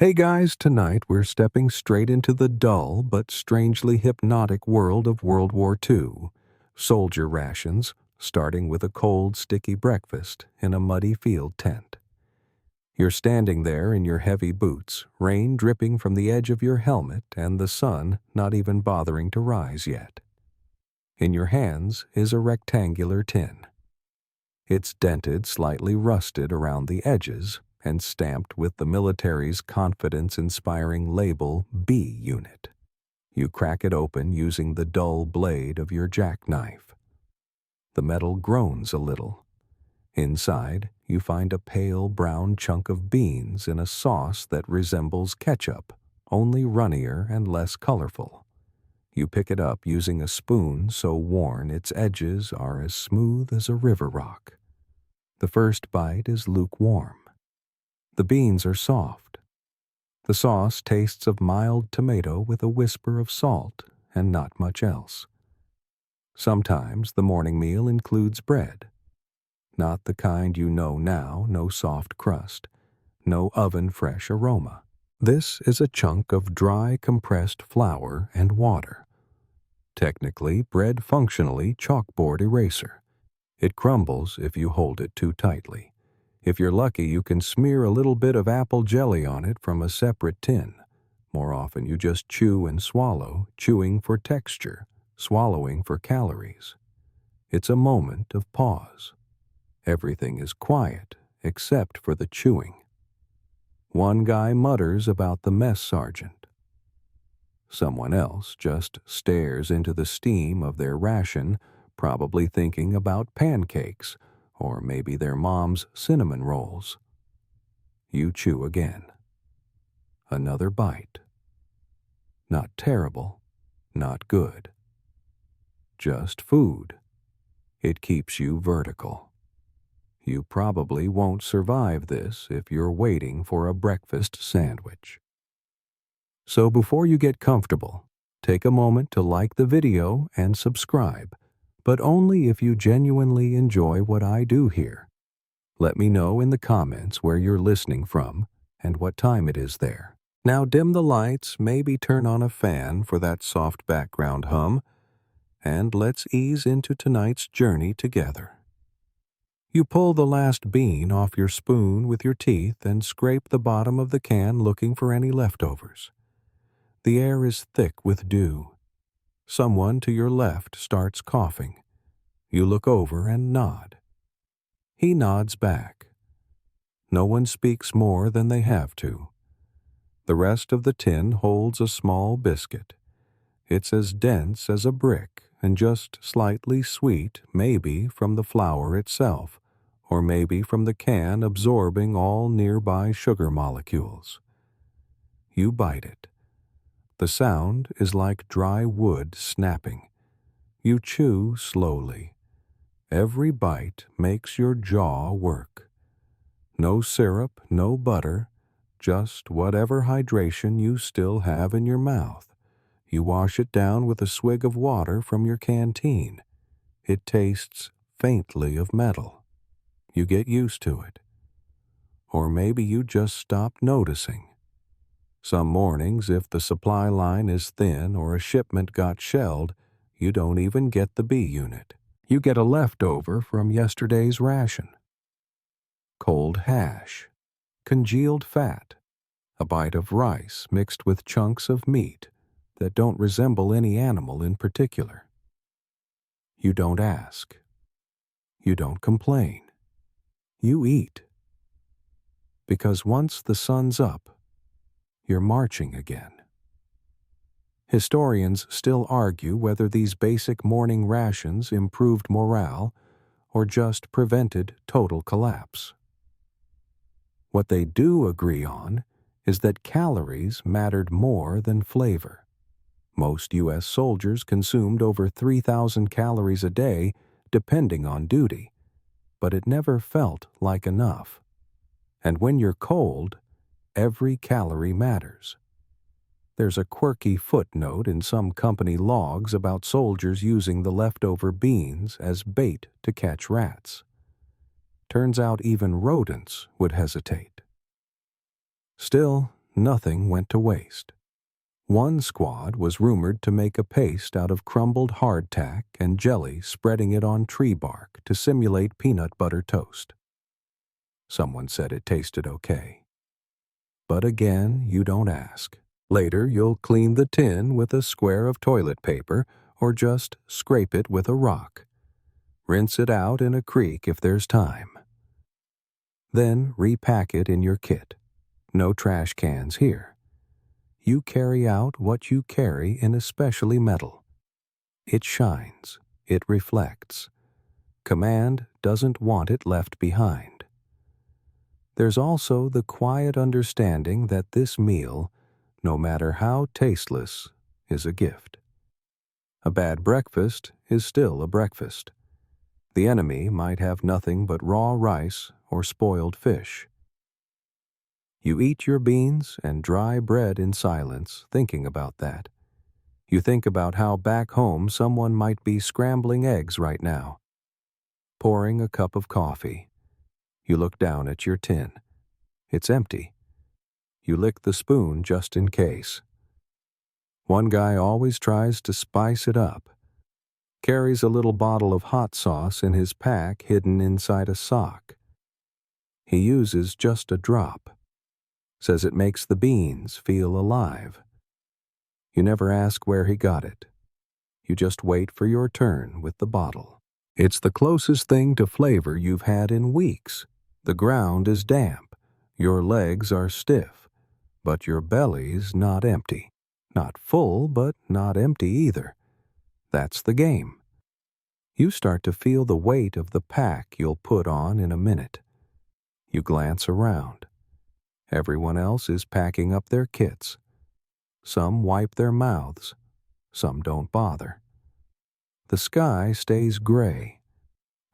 Hey guys, tonight we're stepping straight into the dull but strangely hypnotic world of World War II. Soldier rations, starting with a cold, sticky breakfast in a muddy field tent. You're standing there in your heavy boots, rain dripping from the edge of your helmet and the sun not even bothering to rise yet. In your hands is a rectangular tin. It's dented, slightly rusted around the edges, and stamped with the military's confidence-inspiring label B Unit. You crack it open using the dull blade of your jackknife. The metal groans a little. Inside, you find a pale brown chunk of beans in a sauce that resembles ketchup, only runnier and less colorful. You pick it up using a spoon so worn its edges are as smooth as a river rock. The first bite is lukewarm. The beans are soft. The sauce tastes of mild tomato with a whisper of salt and not much else. Sometimes the morning meal includes bread. Not the kind you know now, no soft crust, no oven-fresh aroma. This is a chunk of dry compressed flour and water. Technically, bread, functionally chalkboard eraser. It crumbles if you hold it too tightly. If you're lucky, you can smear a little bit of apple jelly on it from a separate tin. More often you just chew and swallow, chewing for texture, swallowing for calories. It's a moment of pause. Everything is quiet except for the chewing. One guy mutters about the mess sergeant. Someone else just stares into the steam of their ration, probably thinking about pancakes, or maybe their mom's cinnamon rolls. You chew again. Another bite. Not terrible, not good. Just food. It keeps you vertical. You probably won't survive this if you're waiting for a breakfast sandwich. So before you get comfortable, take a moment to like the video and subscribe, but only if you genuinely enjoy what I do here. Let me know in the comments where you're listening from and what time it is there. Now dim the lights, maybe turn on a fan for that soft background hum, and let's ease into tonight's journey together. You pull the last bean off your spoon with your teeth and scrape the bottom of the can looking for any leftovers. The air is thick with dew. Someone to your left starts coughing. You look over and nod. He nods back. No one speaks more than they have to. The rest of the tin holds a small biscuit. It's as dense as a brick and just slightly sweet, maybe from the flour itself, or maybe from the can absorbing all nearby sugar molecules. You bite it. The sound is like dry wood snapping. You chew slowly. Every bite makes your jaw work. No syrup, no butter, just whatever hydration you still have in your mouth. You wash it down with a swig of water from your canteen. It tastes faintly of metal. You get used to it. Or maybe you just stop noticing. Some mornings, if the supply line is thin or a shipment got shelled, you don't even get the B unit. You get a leftover from yesterday's ration. Cold hash, congealed fat, a bite of rice mixed with chunks of meat that don't resemble any animal in particular. You don't ask. You don't complain. You eat. Because once the sun's up, you're marching again. Historians still argue whether these basic morning rations improved morale or just prevented total collapse. What they do agree on is that calories mattered more than flavor. Most U.S. soldiers consumed over 3,000 calories a day, depending on duty, but it never felt like enough. And when you're cold, every calorie matters. There's a quirky footnote in some company logs about soldiers using the leftover beans as bait to catch rats. Turns out even rodents would hesitate. Still, nothing went to waste. One squad was rumored to make a paste out of crumbled hardtack and jelly, spreading it on tree bark to simulate peanut butter toast. Someone said it tasted okay. But again, you don't ask. Later, you'll clean the tin with a square of toilet paper or just scrape it with a rock. Rinse it out in a creek if there's time. Then repack it in your kit. No trash cans here. You carry out what you carry in especially metal. It shines. It reflects. Command doesn't want it left behind. There's also the quiet understanding that this meal, no matter how tasteless, is a gift. A bad breakfast is still a breakfast. The enemy might have nothing but raw rice or spoiled fish. You eat your beans and dry bread in silence, thinking about that. You think about how back home someone might be scrambling eggs right now, pouring a cup of coffee. You look down at your tin. It's empty. You lick the spoon just in case. One guy always tries to spice it up. Carries a little bottle of hot sauce in his pack hidden inside a sock. He uses just a drop. Says it makes the beans feel alive. You never ask where he got it. You just wait for your turn with the bottle. It's the closest thing to flavor you've had in weeks. The ground is damp. Your legs are stiff. But your belly's not empty. Not full, but not empty either. That's the game. You start to feel the weight of the pack you'll put on in a minute. You glance around. Everyone else is packing up their kits. Some wipe their mouths. Some don't bother. The sky stays gray.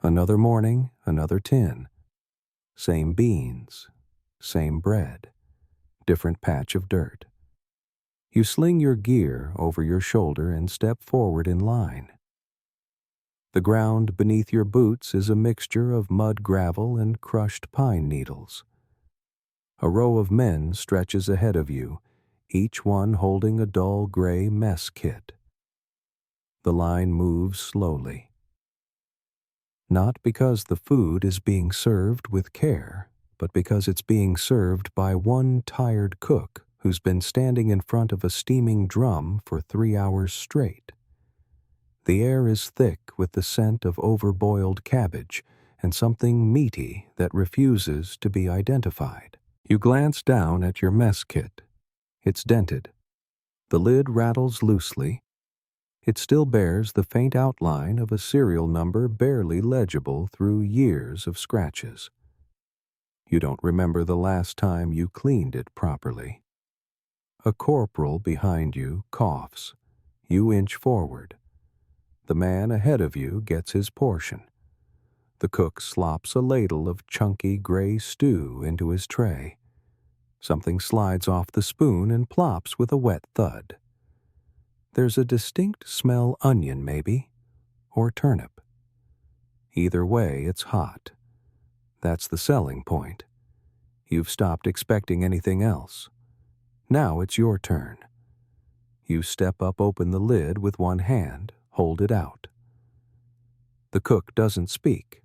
Another morning, another tin. Same beans, same bread, different patch of dirt. You sling your gear over your shoulder and step forward in line. The ground beneath your boots is a mixture of mud gravel and crushed pine needles. A row of men stretches ahead of you, each one holding a dull gray mess kit. The line moves slowly. Not because the food is being served with care, but because it's being served by one tired cook who's been standing in front of a steaming drum for 3 hours straight. The air is thick with the scent of overboiled cabbage and something meaty that refuses to be identified. You glance down at your mess kit. It's dented. The lid rattles loosely. It still bears the faint outline of a serial number barely legible through years of scratches. You don't remember the last time you cleaned it properly. A corporal behind you coughs. You inch forward. The man ahead of you gets his portion. The cook slops a ladle of chunky gray stew into his tray. Something slides off the spoon and plops with a wet thud. There's a distinct smell onion, maybe, or turnip. Either way, it's hot. That's the selling point. You've stopped expecting anything else. Now it's your turn. You step up, open the lid with one hand, hold it out. The cook doesn't speak,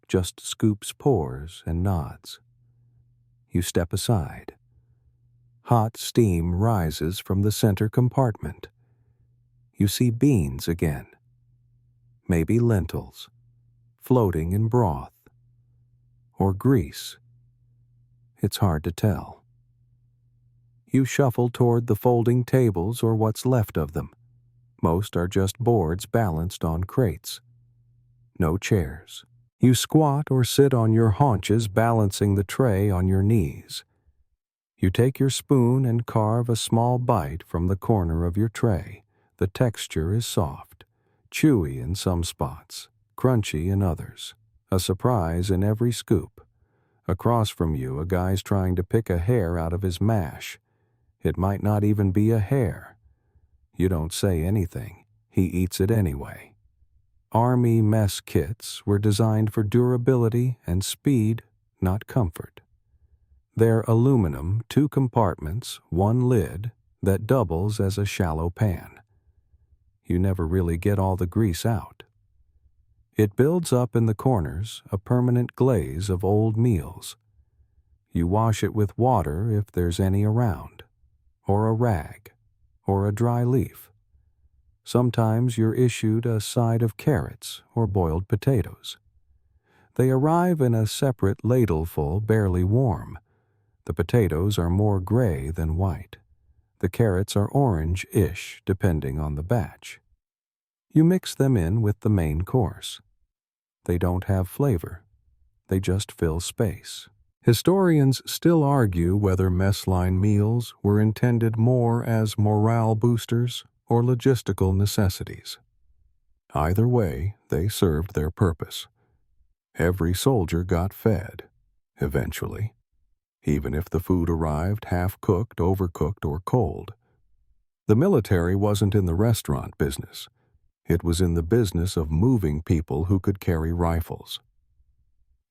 just scoops pores and nods. You step aside. Hot steam rises from the center compartment. You see beans again. Maybe lentils, floating in broth. Or grease. It's hard to tell. You shuffle toward the folding tables or what's left of them. Most are just boards balanced on crates. No chairs. You squat or sit on your haunches, balancing the tray on your knees. You take your spoon and carve a small bite from the corner of your tray. The texture is soft, chewy in some spots, crunchy in others. A surprise in every scoop. Across from you, a guy's trying to pick a hair out of his mash. It might not even be a hair. You don't say anything. He eats it anyway. Army mess kits were designed for durability and speed, not comfort. They're aluminum, 2 compartments, 1 lid, that doubles as a shallow pan. You never really get all the grease out. It builds up in the corners, a permanent glaze of old meals. You wash it with water if there's any around, or a rag, or a dry leaf. Sometimes you're issued a side of carrots or boiled potatoes. They arrive in a separate ladleful, barely warm. The potatoes are more gray than white. The carrots are orange-ish, depending on the batch. You mix them in with the main course. They don't have flavor. They just fill space. Historians still argue whether mess-line meals were intended more as morale boosters or logistical necessities. Either way, they served their purpose. Every soldier got fed, eventually, even if the food arrived half-cooked, overcooked, or cold. The military wasn't in the restaurant business. It was in the business of moving people who could carry rifles.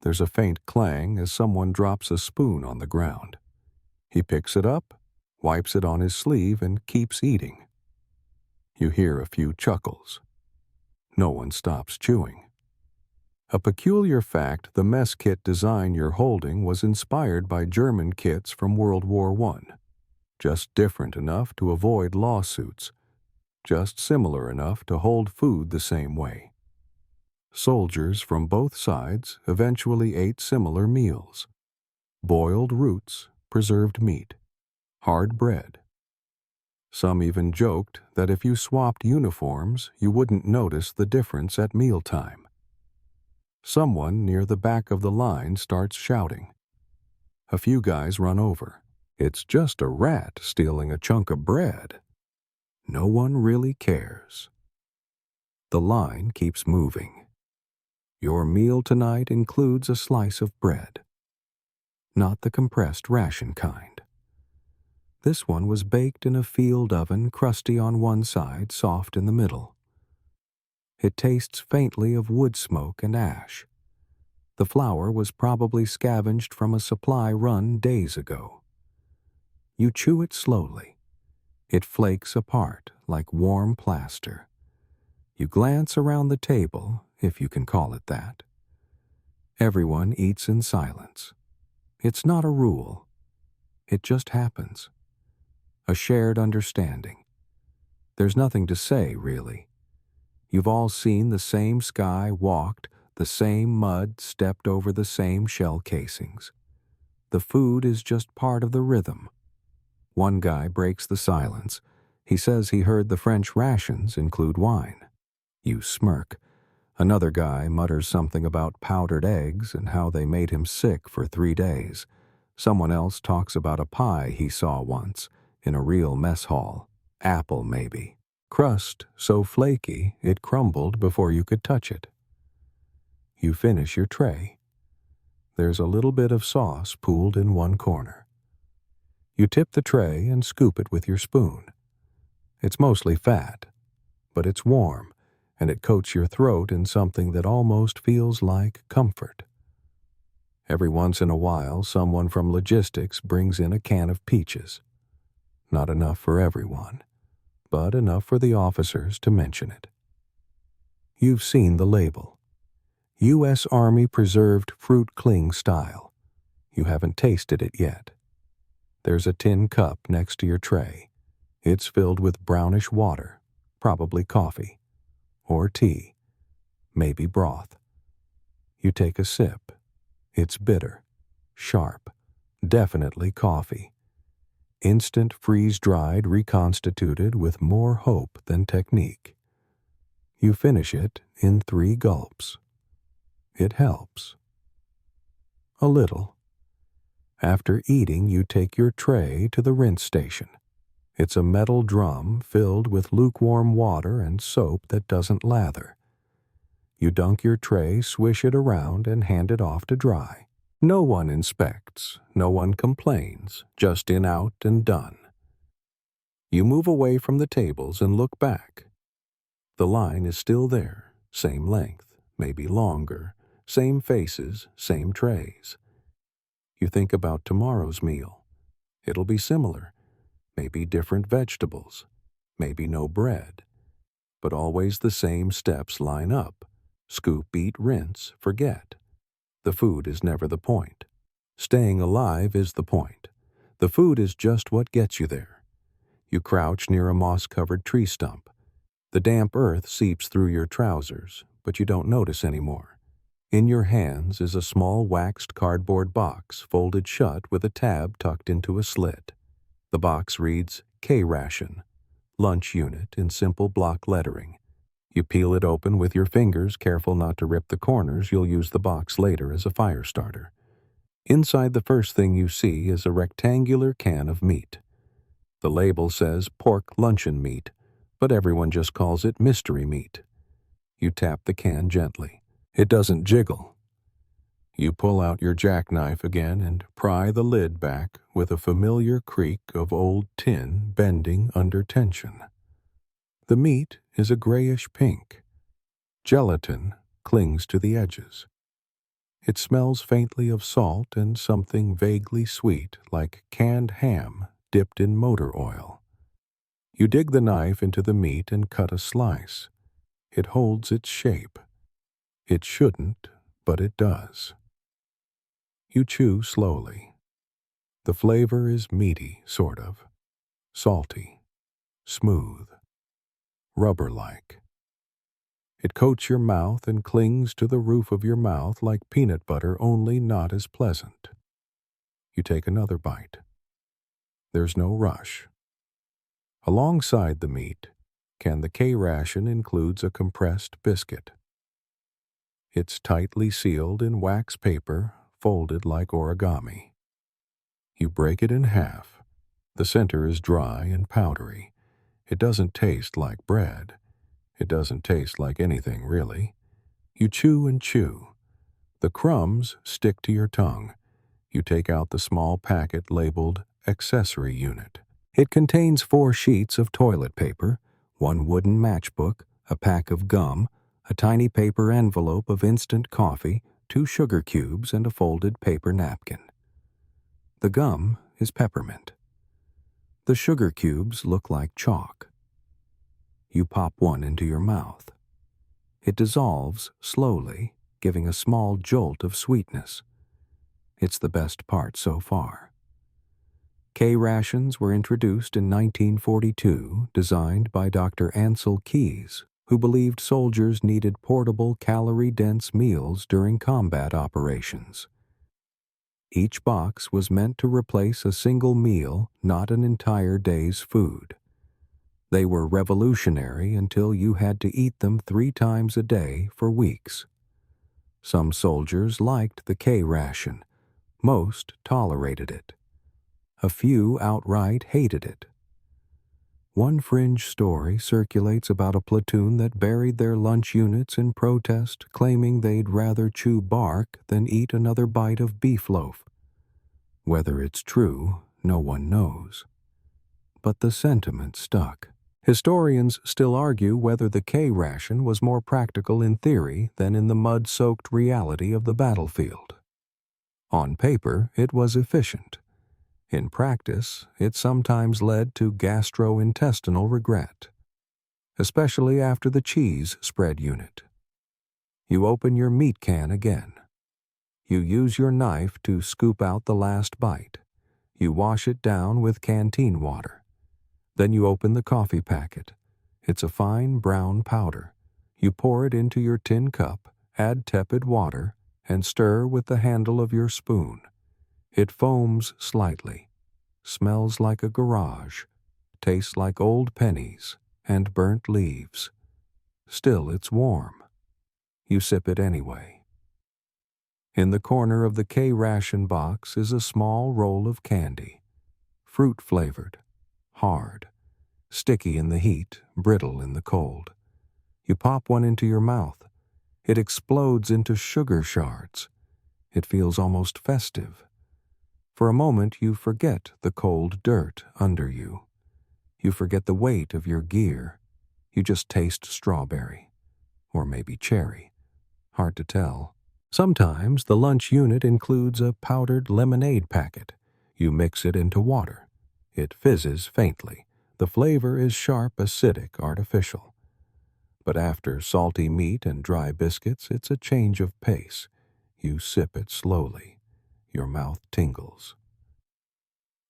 There's a faint clang as someone drops a spoon on the ground. He picks it up, wipes it on his sleeve, and keeps eating. You hear a few chuckles. No one stops chewing. A peculiar fact, the mess kit design you're holding was inspired by German kits from World War I, just different enough to avoid lawsuits, just similar enough to hold food the same way. Soldiers from both sides eventually ate similar meals: boiled roots, preserved meat, hard bread. Some even joked that if you swapped uniforms, you wouldn't notice the difference at mealtime. Someone near the back of the line starts shouting. A few guys run over. It's just a rat stealing a chunk of bread. No one really cares. The line keeps moving. Your meal tonight includes a slice of bread. Not the compressed ration kind. This one was baked in a field oven, crusty on one side, soft in the middle. It tastes faintly of wood smoke and ash. The flour was probably scavenged from a supply run days ago. You chew it slowly. It flakes apart like warm plaster. You glance around the table, if you can call it that. Everyone eats in silence. It's not a rule. It just happens. A shared understanding. There's nothing to say, really. You've all seen the same sky, walked the same mud, stepped over the same shell casings. The food is just part of the rhythm. One guy breaks the silence. He says he heard the French rations include wine. You smirk. Another guy mutters something about powdered eggs and how they made him sick for 3 days. Someone else talks about a pie he saw once, in a real mess hall. Apple, maybe. Crust so flaky it crumbled before you could touch it. You finish your tray. There's a little bit of sauce pooled in one corner. You tip the tray and scoop it with your spoon. It's mostly fat, but it's warm, and it coats your throat in something that almost feels like comfort. Every once in a while, someone from logistics brings in a can of peaches. Not enough for everyone, but enough for the officers to mention it. You've seen the label. U.S. Army Preserved Fruit Cling Style. You haven't tasted it yet. There's a tin cup next to your tray. It's filled with brownish water, probably coffee, or tea, maybe broth. You take a sip. It's bitter, sharp, definitely coffee. Instant freeze-dried, reconstituted with more hope than technique. You finish it in 3 gulps. It helps. A little. After eating, you take your tray to the rinse station. It's a metal drum filled with lukewarm water and soap that doesn't lather. You dunk your tray, swish it around, and hand it off to dry. No one inspects, no one complains, just in, out, and done. You move away from the tables and look back. The line is still there, same length, maybe longer, same faces, same trays. You think about tomorrow's meal. It'll be similar, maybe different vegetables, maybe no bread, but always the same steps line up. Scoop, eat, rinse, forget. The food is never the point. Staying alive is the point. The food is just what gets you there. You crouch near a moss-covered tree stump. The damp earth seeps through your trousers, but you don't notice anymore. In your hands is a small waxed cardboard box folded shut with a tab tucked into a slit. The box reads K-Ration, lunch unit in simple block lettering. You peel it open with your fingers, careful not to rip the corners. You'll use the box later as a fire starter. Inside, the first thing you see is a rectangular can of meat. The label says pork luncheon meat, but everyone just calls it mystery meat. You tap the can gently. It doesn't jiggle. You pull out your jackknife again and pry the lid back with a familiar creak of old tin bending under tension. The meat is a grayish pink. Gelatin clings to the edges. It smells faintly of salt and something vaguely sweet like canned ham dipped in motor oil. You dig the knife into the meat and cut a slice. It holds its shape. It shouldn't, but it does. You chew slowly. The flavor is meaty, sort of. Salty. Smooth. Rubber-like. It coats your mouth and clings to the roof of your mouth like peanut butter, only not as pleasant. You take another bite. There's no rush. Alongside the meat, the K-Ration includes a compressed biscuit. It's tightly sealed in wax paper, folded like origami. You break it in half. The center is dry and powdery. It doesn't taste like bread. It doesn't taste like anything, really. You chew and chew. The crumbs stick to your tongue. You take out the small packet labeled accessory unit. It contains 4 sheets of toilet paper, 1 wooden matchbook, a pack of gum, a tiny paper envelope of instant coffee, 2 sugar cubes, and a folded paper napkin. The gum is peppermint. The sugar cubes look like chalk. You pop one into your mouth. It dissolves slowly, giving a small jolt of sweetness. It's the best part so far. K-Rations were introduced in 1942, designed by Dr. Ansel Keys, who believed soldiers needed portable, calorie-dense meals during combat operations. Each box was meant to replace a single meal, not an entire day's food. They were revolutionary until you had to eat them 3 times a day for weeks. Some soldiers liked the K-Ration. Most tolerated it. A few outright hated it. One fringe story circulates about a platoon that buried their lunch units in protest, claiming they'd rather chew bark than eat another bite of beef loaf. Whether it's true, no one knows. But the sentiment stuck. Historians still argue whether the K-Ration was more practical in theory than in the mud-soaked reality of the battlefield. On paper, it was efficient. In practice, it sometimes led to gastrointestinal regret, especially after the cheese spread unit. You open your meat can again. You use your knife to scoop out the last bite. You wash it down with canteen water. Then you open the coffee packet. It's a fine brown powder. You pour it into your tin cup, add tepid water, and stir with the handle of your spoon. It foams slightly, smells like a garage, tastes like old pennies and burnt leaves. Still, it's warm. You sip it anyway. In the corner of the K-Ration box is a small roll of candy, fruit-flavored, hard, sticky in the heat, brittle in the cold. You pop one into your mouth. It explodes into sugar shards. It feels almost festive. For a moment, you forget the cold dirt under you. You forget the weight of your gear. You just taste strawberry. Or maybe cherry. Hard to tell. Sometimes the lunch unit includes a powdered lemonade packet. You mix it into water. It fizzes faintly. The flavor is sharp, acidic, artificial. But after salty meat and dry biscuits, it's a change of pace. You sip it slowly. Your mouth tingles.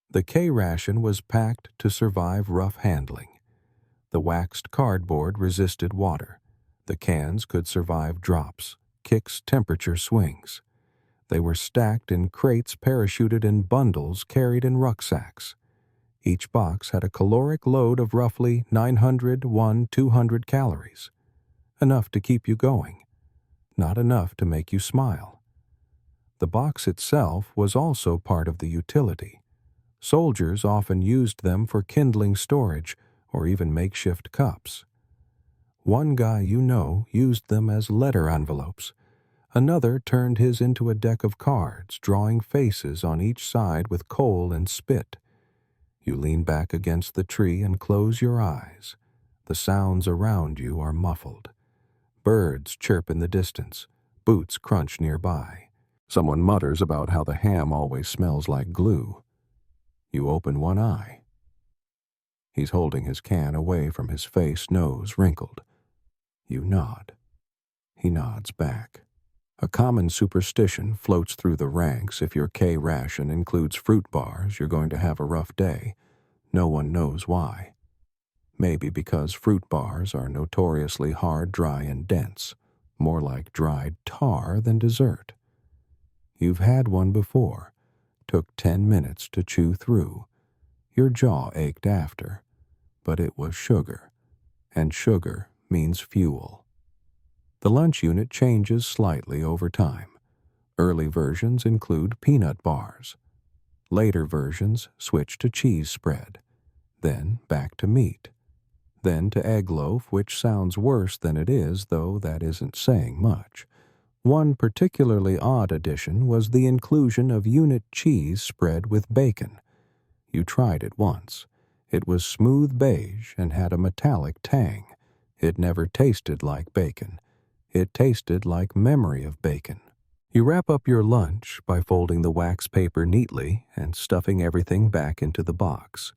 The K ration was packed to survive rough handling. The waxed cardboard resisted water. The cans could survive drops, kicks, temperature swings. They were stacked in crates parachuted in bundles carried in rucksacks. Each box had a caloric load of roughly 200 calories. Enough to keep you going, not enough to make you smile. The box itself was also part of the utility. Soldiers often used them for kindling storage or even makeshift cups. One guy you know used them as letter envelopes. Another turned his into a deck of cards, drawing faces on each side with coal and spit. You lean back against the tree and close your eyes. The sounds around you are muffled. Birds chirp in the distance. Boots crunch nearby. Someone mutters about how the ham always smells like glue. You open one eye. He's holding his can away from his face, nose wrinkled. You nod. He nods back. A common superstition floats through the ranks. If your K ration includes fruit bars, you're going to have a rough day. No one knows why. Maybe because fruit bars are notoriously hard, dry, and dense, more like dried tar than dessert. You've had one before. Took 10 minutes to chew through. Your jaw ached after, but it was sugar, and sugar means fuel. The lunch unit changes slightly over time. Early versions include peanut bars. Later versions switch to cheese spread, then back to meat, then to egg loaf, which sounds worse than it is, though that isn't saying much. One particularly odd addition was the inclusion of unit cheese spread with bacon. You tried it once. It was smooth beige and had a metallic tang. It never tasted like bacon. It tasted like memory of bacon. You wrap up your lunch by folding the wax paper neatly and stuffing everything back into the box.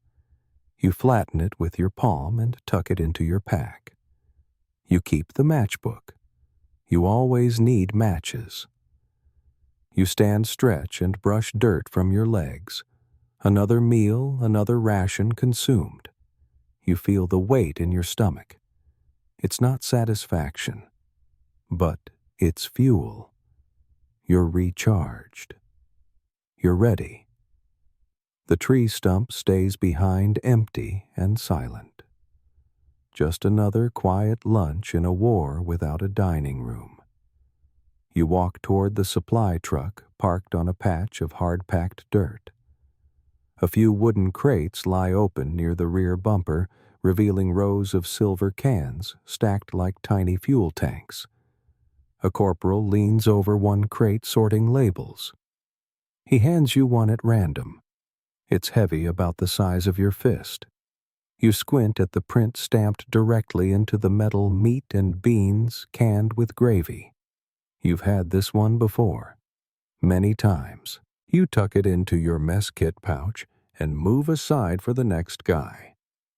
You flatten it with your palm and tuck it into your pack. You keep the matchbook. You always need matches. You stand, stretch, and brush dirt from your legs. Another meal, another ration consumed. You feel the weight in your stomach. It's not satisfaction, but it's fuel. You're recharged. You're ready. The tree stump stays behind, empty and silent. Just another quiet lunch in a war without a dining room. You walk toward the supply truck parked on a patch of hard-packed dirt. A few wooden crates lie open near the rear bumper, revealing rows of silver cans stacked like tiny fuel tanks. A corporal leans over one crate sorting labels. He hands you one at random. It's heavy, about the size of your fist. You squint at the print stamped directly into the metal meat and beans canned with gravy. You've had this one before. Many times. You tuck it into your mess kit pouch and move aside for the next guy.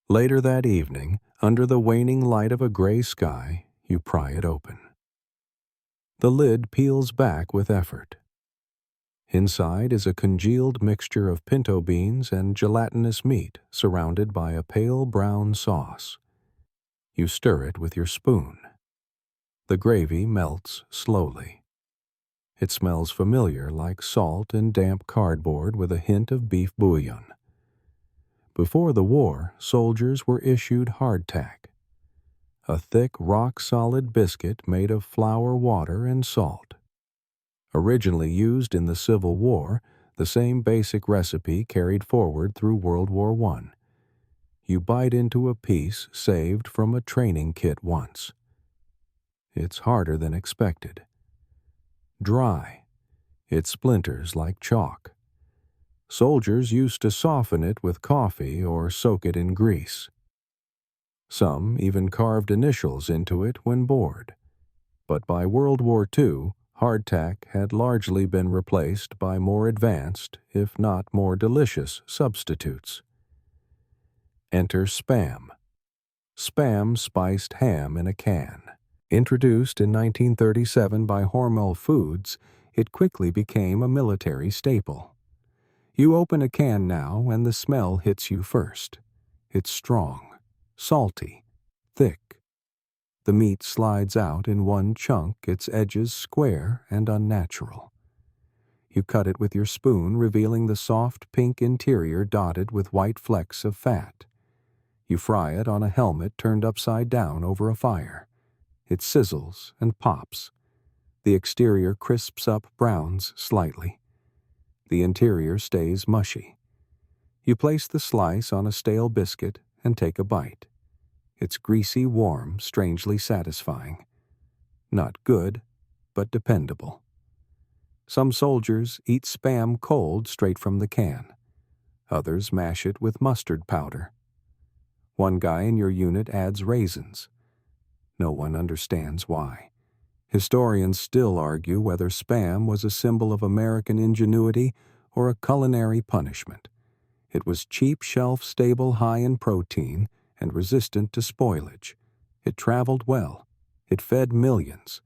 Later that evening, under the waning light of a gray sky, you pry it open. The lid peels back with effort. Inside is a congealed mixture of pinto beans and gelatinous meat surrounded by a pale brown sauce. You stir it with your spoon. The gravy melts slowly. It smells familiar, like salt and damp cardboard with a hint of beef bouillon. Before the war, soldiers were issued hardtack, a thick, rock-solid biscuit made of flour, water, and salt. Originally used in the Civil War, the same basic recipe carried forward through World War I. You bite into a piece saved from a training kit once. It's harder than expected. Dry. It splinters like chalk. Soldiers used to soften it with coffee or soak it in grease. Some even carved initials into it when bored. But by World War II, Hardtack had largely been replaced by more advanced, if not more delicious, substitutes. Enter Spam. Spam spiced ham in a can. Introduced in 1937 by Hormel Foods, it quickly became a military staple. You open a can now and the smell hits you first. It's strong, salty, thick. The meat slides out in one chunk, its edges square and unnatural. You cut it with your spoon, revealing the soft pink interior dotted with white flecks of fat. You fry it on a helmet turned upside down over a fire. It sizzles and pops. The exterior crisps up, browns slightly. The interior stays mushy. You place the slice on a stale biscuit and take a bite. It's greasy, warm, strangely satisfying. Not good, but dependable. Some soldiers eat Spam cold straight from the can. Others mash it with mustard powder. One guy in your unit adds raisins. No one understands why. Historians still argue whether Spam was a symbol of American ingenuity or a culinary punishment. It was cheap, shelf-stable, high in protein, and resistant to spoilage. It traveled well. It fed millions.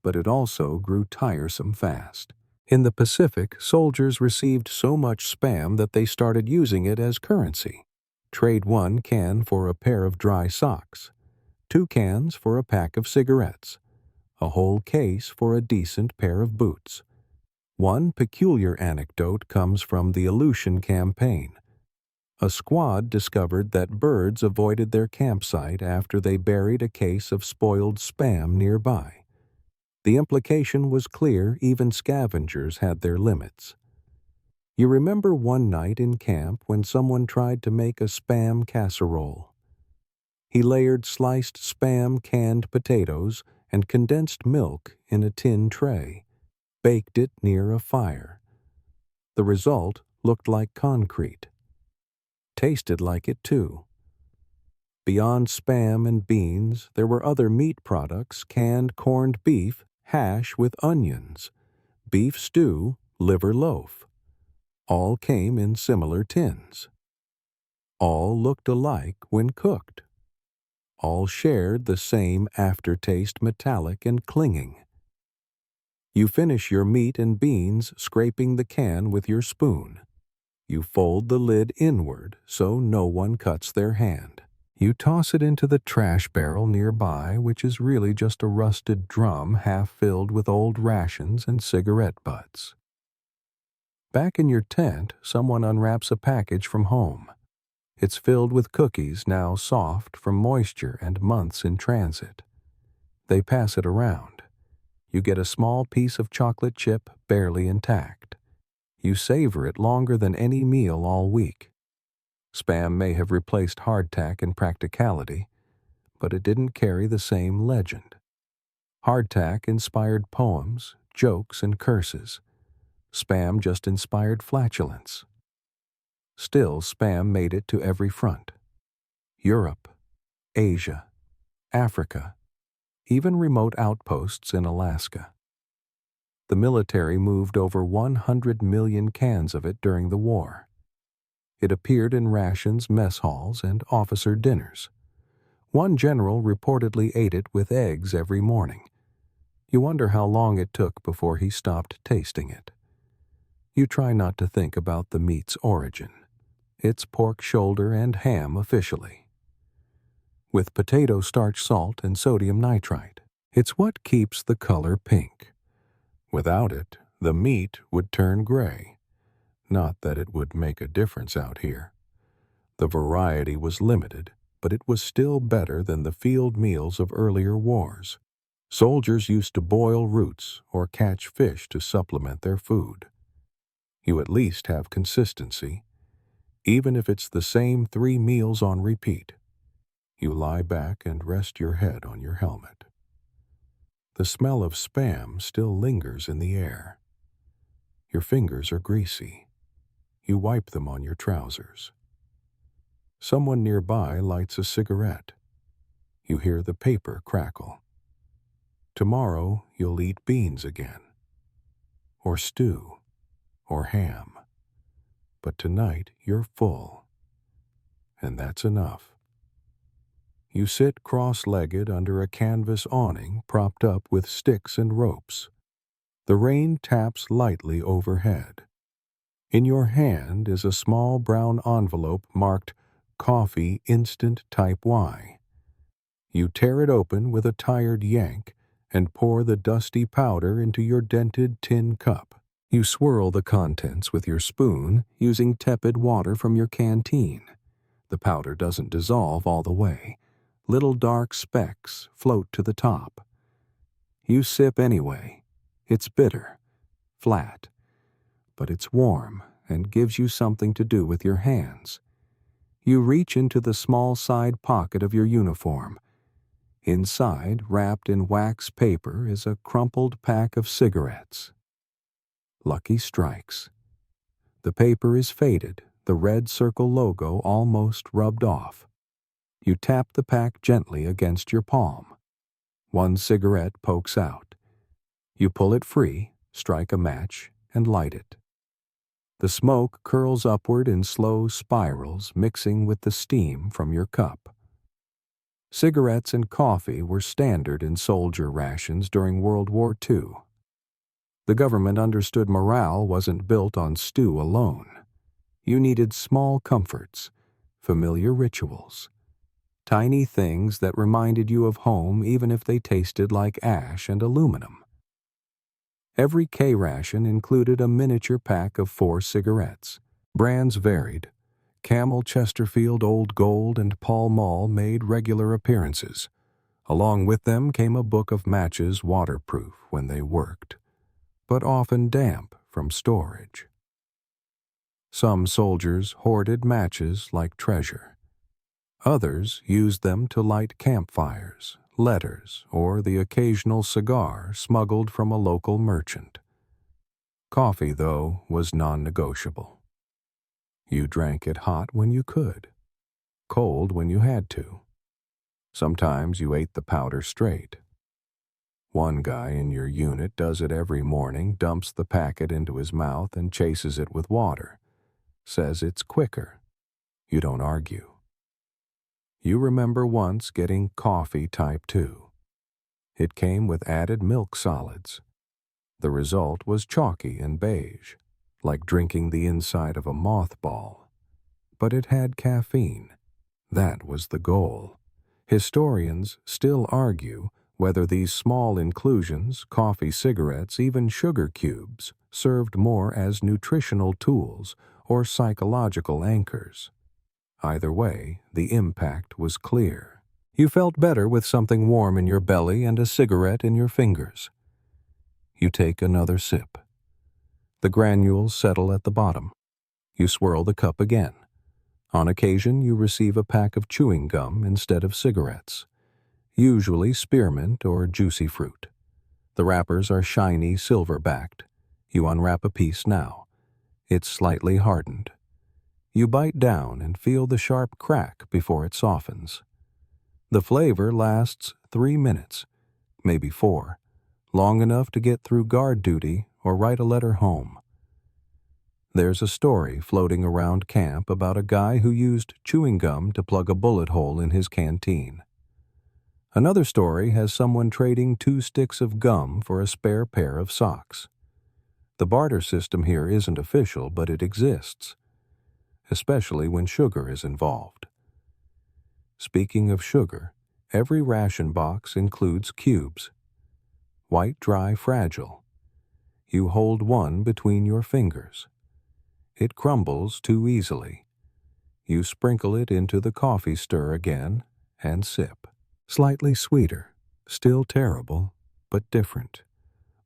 But it also grew tiresome fast. In the Pacific, soldiers received so much Spam that they started using it as currency. Trade 1 can for a pair of dry socks, 2 cans for a pack of cigarettes, a whole case for a decent pair of boots. One peculiar anecdote comes from the Aleutian campaign. A squad discovered that birds avoided their campsite after they buried a case of spoiled Spam nearby. The implication was clear, even scavengers had their limits. You remember one night in camp when someone tried to make a Spam casserole. He layered sliced Spam, canned potatoes, and condensed milk in a tin tray, baked it near a fire. The result looked like concrete. Tasted like it too. Beyond Spam and beans, there were other meat products: canned corned beef, hash with onions, beef stew, liver loaf. All came in similar tins. All looked alike when cooked. All shared the same aftertaste, metallic and clinging. You finish your meat and beans scraping the can with your spoon. You fold the lid inward so no one cuts their hand. You toss it into the trash barrel nearby, which is really just a rusted drum half filled with old rations and cigarette butts. Back in your tent, someone unwraps a package from home. It's filled with cookies, now soft from moisture and months in transit. They pass it around. You get a small piece of chocolate chip, barely intact. You savor it longer than any meal all week. Spam may have replaced hardtack in practicality, but it didn't carry the same legend. Hardtack inspired poems, jokes, and curses. Spam just inspired flatulence. Still, Spam made it to every front. Europe, Asia, Africa, even remote outposts in Alaska. The military moved over 100 million cans of it during the war. It appeared in rations, mess halls, and officer dinners. One general reportedly ate it with eggs every morning. You wonder how long it took before he stopped tasting it. You try not to think about the meat's origin. It's pork shoulder and ham officially, with potato starch, salt, and sodium nitrite. It's what keeps the color pink. Without it, the meat would turn gray. Not that it would make a difference out here. The variety was limited, but it was still better than the field meals of earlier wars. Soldiers used to boil roots or catch fish to supplement their food. You at least have consistency, even if it's the same 3 meals on repeat. You lie back and rest your head on your helmet. The smell of Spam still lingers in the air. Your fingers are greasy. You wipe them on your trousers. Someone nearby lights a cigarette. You hear the paper crackle. tomorrow you'll eat beans again, or stew, or ham. But tonight you're full, and that's enough. You sit cross-legged under a canvas awning propped up with sticks and ropes. The rain taps lightly overhead. In your hand is a small brown envelope marked Coffee Instant Type Y. You tear it open with a tired yank and pour the dusty powder into your dented tin cup. You swirl the contents with your spoon using tepid water from your canteen. The powder doesn't dissolve all the way. Little dark specks float to the top. You sip anyway. It's bitter, flat, but it's warm and gives you something to do with your hands. You reach into the small side pocket of your uniform. Inside, wrapped in wax paper, is a crumpled pack of cigarettes. Lucky strikes. The paper is faded, the red circle logo almost rubbed off. You tap the pack gently against your palm. One cigarette pokes out. You pull it free, strike a match, and light it. The smoke curls upward in slow spirals, mixing with the steam from your cup. Cigarettes and coffee were standard in soldier rations during World War II. The government understood morale wasn't built on stew alone. You needed small comforts, familiar rituals, tiny things that reminded you of home even if they tasted like ash and aluminum. Every K-ration included a miniature pack of 4 cigarettes. Brands varied. Camel, Chesterfield, Old Gold, and Pall Mall made regular appearances. Along with them came a book of matches waterproof when they worked, but often damp from storage. Some soldiers hoarded matches like treasure. Others used them to light campfires, letters, or the occasional cigar smuggled from a local merchant. Coffee, though, was non-negotiable. You drank it hot when you could, cold when you had to. Sometimes you ate the powder straight. One guy in your unit does it every morning, dumps the packet into his mouth and chases it with water. Says it's quicker. You don't argue. You remember once getting coffee type 2. It came with added milk solids. The result was chalky and beige, like drinking the inside of a mothball. But it had caffeine. That was the goal. Historians still argue whether these small inclusions, coffee, cigarettes, even sugar cubes, served more as nutritional tools or psychological anchors. Either way, the impact was clear. You felt better with something warm in your belly and a cigarette in your fingers. You take another sip. The granules settle at the bottom. You swirl the cup again. On occasion, you receive a pack of chewing gum instead of cigarettes, usually spearmint or juicy fruit. The wrappers are shiny silver-backed. You unwrap a piece now. It's slightly hardened. You bite down and feel the sharp crack before it softens. The flavor lasts 3 minutes, maybe 4, long enough to get through guard duty or write a letter home. There's a story floating around camp about a guy who used chewing gum to plug a bullet hole in his canteen. Another story has someone trading 2 sticks of gum for a spare pair of socks. The barter system here isn't official, but it exists, especially when sugar is involved. Speaking of sugar, every ration box includes cubes. White, dry, fragile. You hold one between your fingers. It crumbles too easily. You sprinkle it into the coffee stir again and sip. Slightly sweeter, still terrible, but different.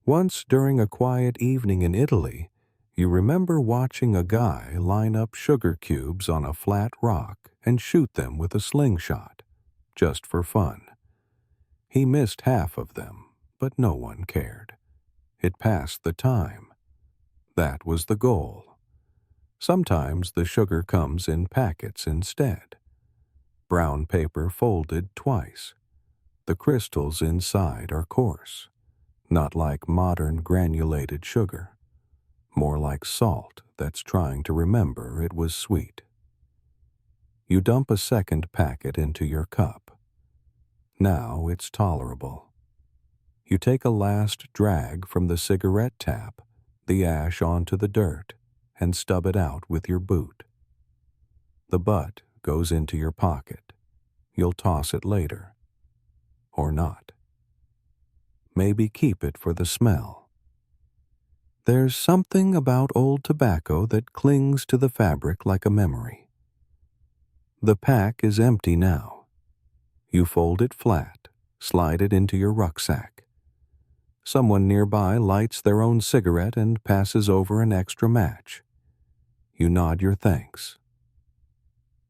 Once during a quiet evening in Italy, you remember watching a guy line up sugar cubes on a flat rock and shoot them with a slingshot, just for fun. He missed half of them, but no one cared. It passed the time. That was the goal. Sometimes the sugar comes in packets instead. Brown paper folded twice. The crystals inside are coarse. not like modern granulated sugar, more like salt that's trying to remember it was sweet. You dump a second packet into your cup. Now it's tolerable. You take a last drag from the cigarette tap, the ash onto the dirt, and stub it out with your boot. The butt goes into your pocket. You'll toss it later. Or not. Maybe keep it for the smell. There's something about old tobacco that clings to the fabric like a memory. The pack is empty now. You fold it flat, slide it into your rucksack. Someone nearby lights their own cigarette and passes over an extra match. You nod your thanks.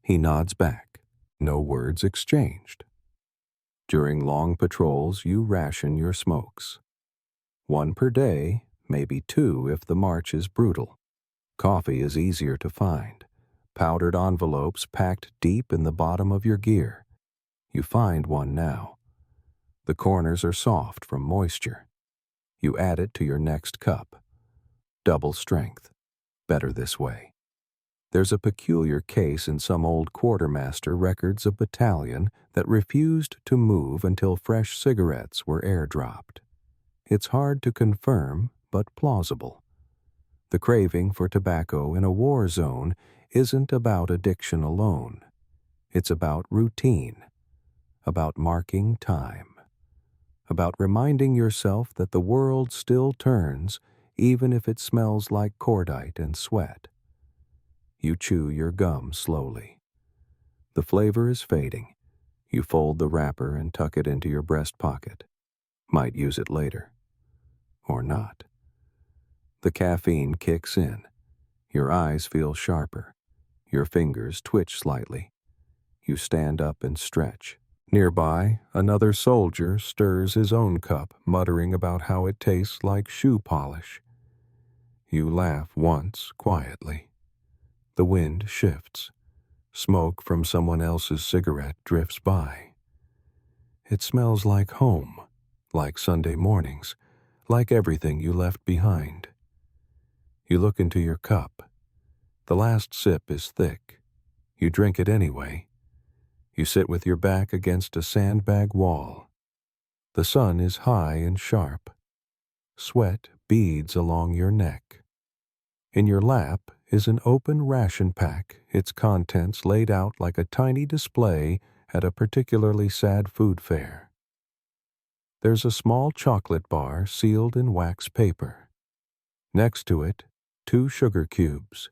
He nods back. No words exchanged. During long patrols, you ration your smokes. 1 per day, maybe 2 if the march is brutal. Coffee is easier to find. Powdered envelopes packed deep in the bottom of your gear. You find one now. The corners are soft from moisture. You add it to your next cup. Double strength. Better this way. There's a peculiar case in some old quartermaster records of battalion that refused to move until fresh cigarettes were airdropped. It's hard to confirm, but plausible. The craving for tobacco in a war zone isn't about addiction alone. It's about routine, about marking time, about reminding yourself that the world still turns even if it smells like cordite and sweat. You chew your gum slowly. The flavor is fading. You fold the wrapper and tuck it into your breast pocket. Might use it later. Or not. The caffeine kicks in. Your eyes feel sharper. Your fingers twitch slightly. You stand up and stretch. Nearby, another soldier stirs his own cup, muttering about how it tastes like shoe polish. You laugh once, quietly. The wind shifts. Smoke from someone else's cigarette drifts by. It smells like home, like Sunday mornings, like everything you left behind. You look into your cup. The last sip is thick. You drink it anyway. You sit with your back against a sandbag wall. The sun is high and sharp. Sweat beads along your neck. In your lap is an open ration pack, its contents laid out like a tiny display at a particularly sad food fair. There's a small chocolate bar sealed in wax paper. Next to it, 2 sugar cubes.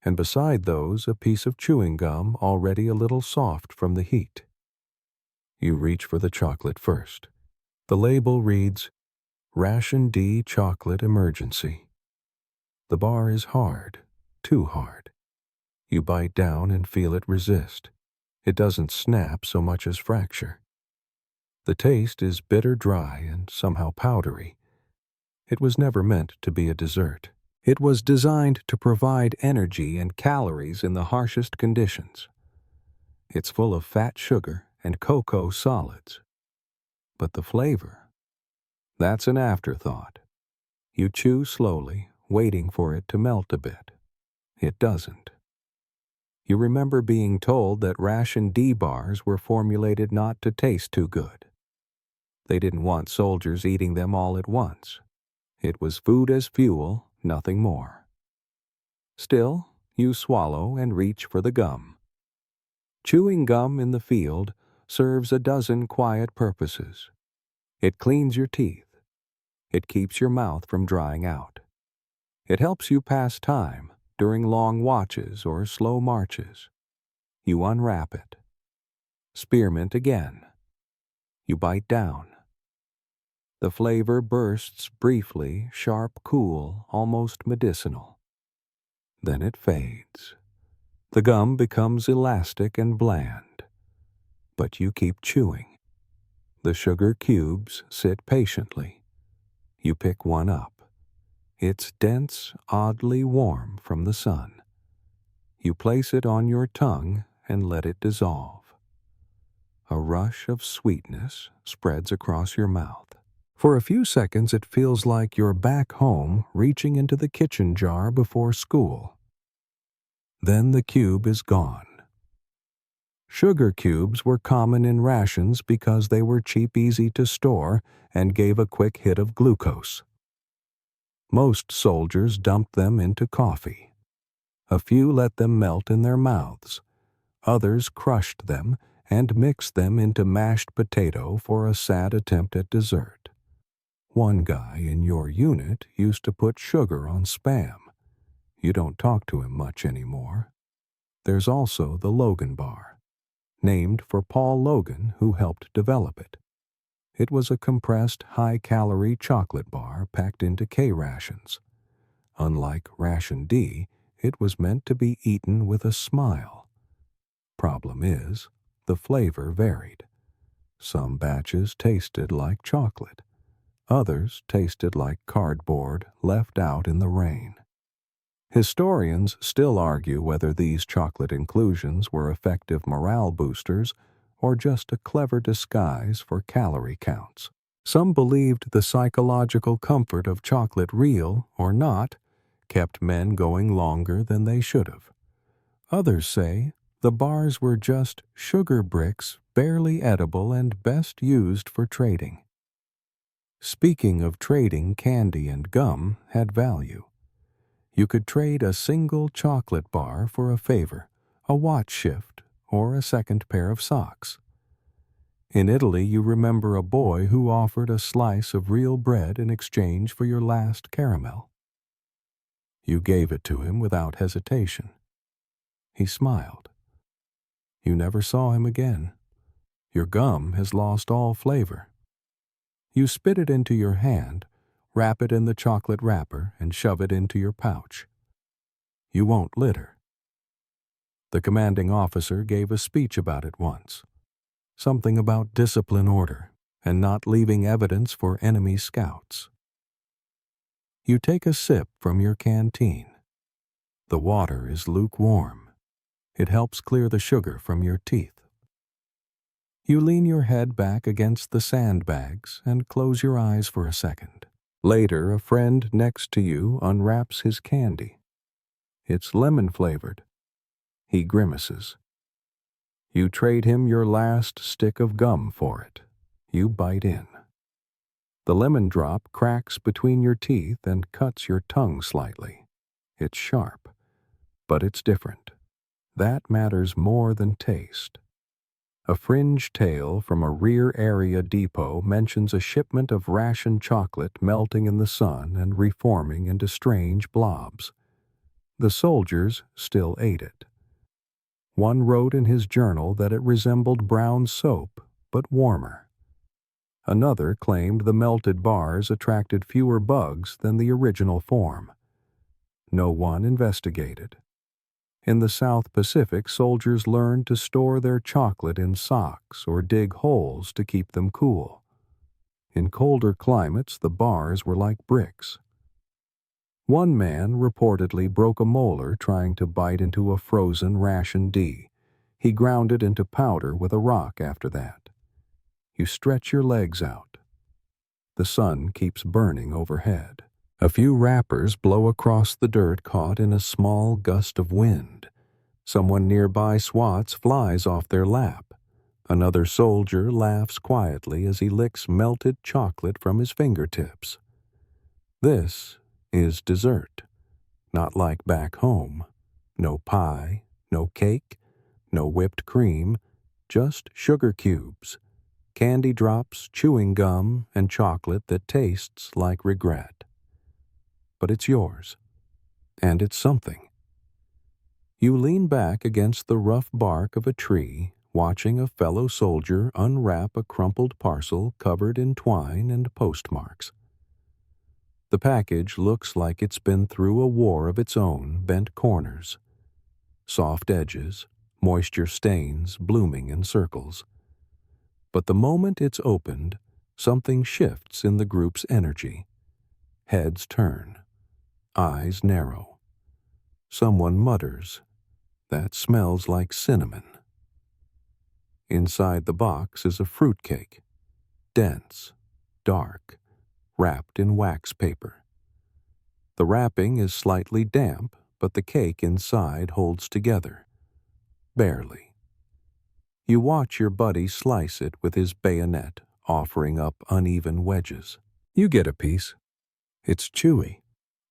And beside those, a piece of chewing gum already a little soft from the heat. You reach for the chocolate first. The label reads, Ration D Chocolate Emergency. The bar is hard, too hard. You bite down and feel it resist. It doesn't snap so much as fracture. The taste is bitter dry and somehow powdery. It was never meant to be a dessert. It was designed to provide energy and calories in the harshest conditions. It's full of fat sugar and cocoa solids. But the flavor, that's an afterthought. You chew slowly, waiting for it to melt a bit. It doesn't. You remember being told that Ration D bars were formulated not to taste too good. They didn't want soldiers eating them all at once. It was food as fuel, nothing more. Still, you swallow and reach for the gum. Chewing gum in the field serves a dozen quiet purposes. It cleans your teeth. It keeps your mouth from drying out. It helps you pass time during long watches or slow marches. You unwrap it. Spearmint again. You bite down. The flavor bursts briefly, sharp, cool, almost medicinal. Then it fades. The gum becomes elastic and bland. But you keep chewing. The sugar cubes sit patiently. You pick one up. It's dense, oddly warm from the sun. You place it on your tongue and let it dissolve. A rush of sweetness spreads across your mouth. For a few seconds it feels like you're back home, reaching into the kitchen jar before school. Then the cube is gone. Sugar cubes were common in rations because they were cheap, easy to store, and gave a quick hit of glucose. Most soldiers dumped them into coffee. A few let them melt in their mouths. Others crushed them and mixed them into mashed potato for a sad attempt at dessert. One guy in your unit used to put sugar on Spam. You don't talk to him much anymore. There's also the Logan bar, named for Paul Logan, who helped develop it. It was a compressed, high-calorie chocolate bar packed into K rations. Unlike Ration D, it was meant to be eaten with a smile. Problem is, the flavor varied. Some batches tasted like chocolate. Others tasted like cardboard left out in the rain. Historians still argue whether these chocolate inclusions were effective morale boosters or just a clever disguise for calorie counts. Some believed the psychological comfort of chocolate, real or not, kept men going longer than they should have. Others say the bars were just sugar bricks, barely edible and best used for trading. Speaking of trading, candy and gum had value. You could trade a single chocolate bar for a favor, a watch shift, or a second pair of socks. In Italy, you remember a boy who offered a slice of real bread in exchange for your last caramel. You gave it to him without hesitation. He smiled. You never saw him again. Your gum has lost all flavor. You spit it into your hand, wrap it in the chocolate wrapper, and shove it into your pouch. You won't litter. The commanding officer gave a speech about it once. Something about discipline, order, and not leaving evidence for enemy scouts. You take a sip from your canteen. The water is lukewarm. It helps clear the sugar from your teeth. You lean your head back against the sandbags and close your eyes for a second. Later, a friend next to you unwraps his candy. It's lemon-flavored. He grimaces. You trade him your last stick of gum for it. You bite in. The lemon drop cracks between your teeth and cuts your tongue slightly. It's sharp, but it's different. That matters more than taste. A fringe tale from a rear area depot mentions a shipment of ration chocolate melting in the sun and reforming into strange blobs. The soldiers still ate it. One wrote in his journal that it resembled brown soap, but warmer. Another claimed the melted bars attracted fewer bugs than the original form. No one investigated. In the South Pacific, soldiers learned to store their chocolate in socks or dig holes to keep them cool. In colder climates, the bars were like bricks. One man reportedly broke a molar trying to bite into a frozen Ration D. He ground it into powder with a rock after that. You stretch your legs out. The sun keeps burning overhead. A few wrappers blow across the dirt caught in a small gust of wind. Someone nearby swats flies off their lap. Another soldier laughs quietly as he licks melted chocolate from his fingertips. This is dessert. Not like back home. No pie, no cake, no whipped cream, just sugar cubes, candy drops, chewing gum, and chocolate that tastes like regret. But it's yours, and it's something. You lean back against the rough bark of a tree, watching a fellow soldier unwrap a crumpled parcel covered in twine and postmarks. The package looks like it's been through a war of its own, bent corners. Soft edges, moisture stains blooming in circles. But the moment it's opened, something shifts in the group's energy. Heads turn. Eyes narrow. Someone mutters, "That smells like cinnamon." Inside the box is a fruitcake. Dense, dark, wrapped in wax paper. The wrapping is slightly damp, but the cake inside holds together. Barely. You watch your buddy slice it with his bayonet, offering up uneven wedges. You get a piece. It's chewy,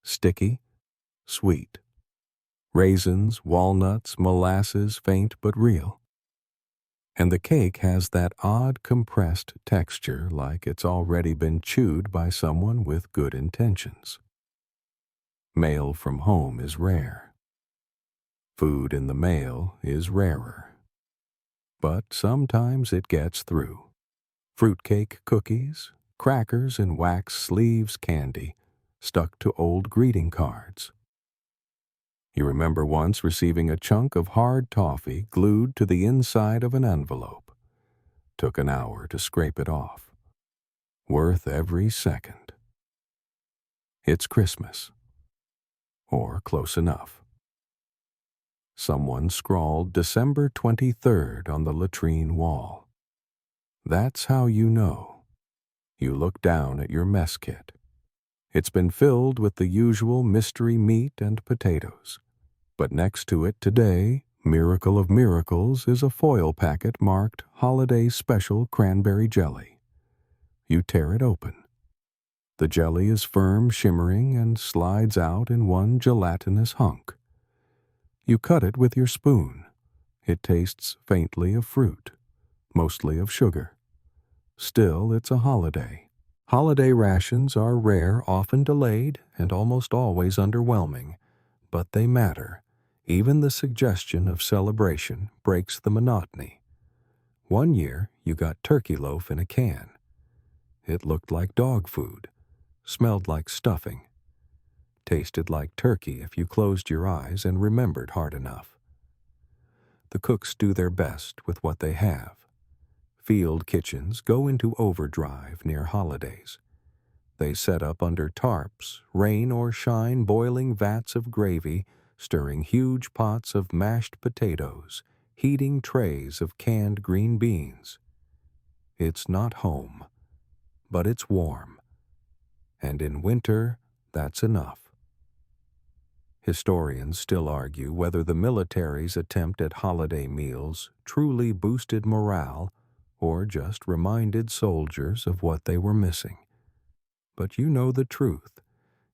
sticky, sweet. Raisins, walnuts, molasses, faint but real. And the cake has that odd compressed texture like it's already been chewed by someone with good intentions. Mail from home is rare. Food in the mail is rarer. But sometimes it gets through. Fruitcake cookies, crackers in wax sleeves candy, stuck to old greeting cards. You remember once receiving a chunk of hard toffee glued to the inside of an envelope. Took an hour to scrape it off. Worth every second. It's Christmas. Or close enough. Someone scrawled December 23rd on the latrine wall. That's how you know. You look down at your mess kit. It's been filled with the usual mystery meat and potatoes. But next to it today, miracle of miracles, is a foil packet marked Holiday Special Cranberry Jelly. You tear it open. The jelly is firm, shimmering, and slides out in one gelatinous hunk. You cut it with your spoon. It tastes faintly of fruit, mostly of sugar. Still, it's a holiday. Holiday rations are rare, often delayed, and almost always underwhelming, but they matter. Even the suggestion of celebration breaks the monotony. One year, you got turkey loaf in a can. It looked like dog food, smelled like stuffing, tasted like turkey if you closed your eyes and remembered hard enough. The cooks do their best with what they have. Field kitchens go into overdrive near holidays. They set up under tarps, rain or shine, boiling vats of gravy, stirring huge pots of mashed potatoes, heating trays of canned green beans. It's not home, but it's warm. And in winter, that's enough. Historians still argue whether the military's attempt at holiday meals truly boosted morale or just reminded soldiers of what they were missing. But you know the truth.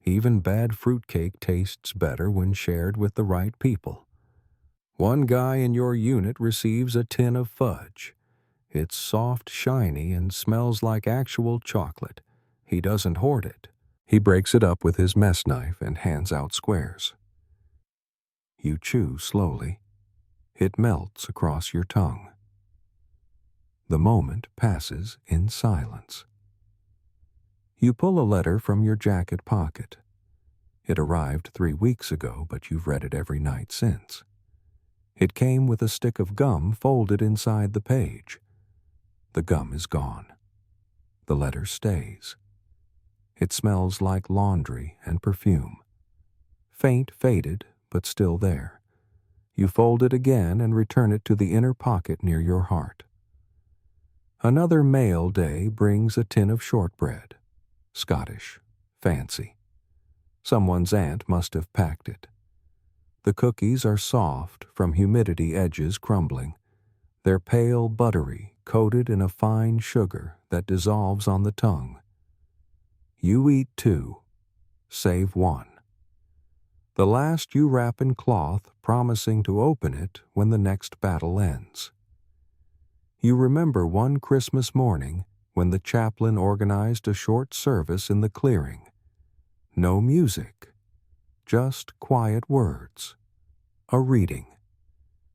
Even bad fruitcake tastes better when shared with the right people. One guy in your unit receives a tin of fudge. It's soft, shiny, and smells like actual chocolate. He doesn't hoard it. He breaks it up with his mess knife and hands out squares. You chew slowly. It melts across your tongue. The moment passes in silence. You pull a letter from your jacket pocket. It arrived 3 weeks ago, but you've read it every night since. It came with a stick of gum folded inside the page. The gum is gone. The letter stays. It smells like laundry and perfume. Faint, faded, but still there. You fold it again and return it to the inner pocket near your heart. Another mail day brings a tin of shortbread. Scottish, fancy. Someone's aunt must have packed it. The cookies are soft from humidity edges crumbling. They're pale buttery, coated in a fine sugar that dissolves on the tongue. You eat 2, save 1. The last you wrap in cloth, promising to open it when the next battle ends. You remember one Christmas morning when the chaplain organized a short service in the clearing. No music, just quiet words. A reading.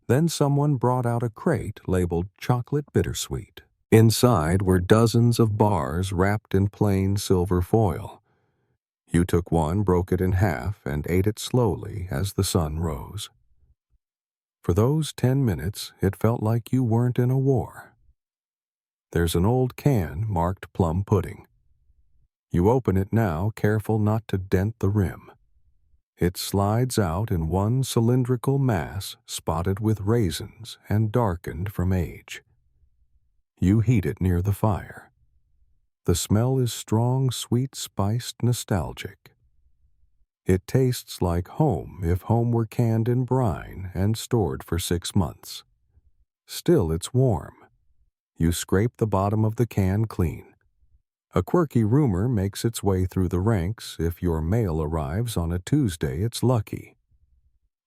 Then someone brought out a crate labeled chocolate bittersweet. Inside were dozens of bars wrapped in plain silver foil. You took one, broke it in half, and ate it slowly as the sun rose. For those 10 minutes, it felt like you weren't in a war. There's an old can marked plum pudding. You open it now, careful not to dent the rim. It slides out in one cylindrical mass spotted with raisins and darkened from age. You heat it near the fire. The smell is strong, sweet, spiced, nostalgic. It tastes like home if home were canned in brine and stored for 6 months. Still, it's warm. You scrape the bottom of the can clean. A quirky rumor makes its way through the ranks: if your mail arrives on a Tuesday, it's lucky.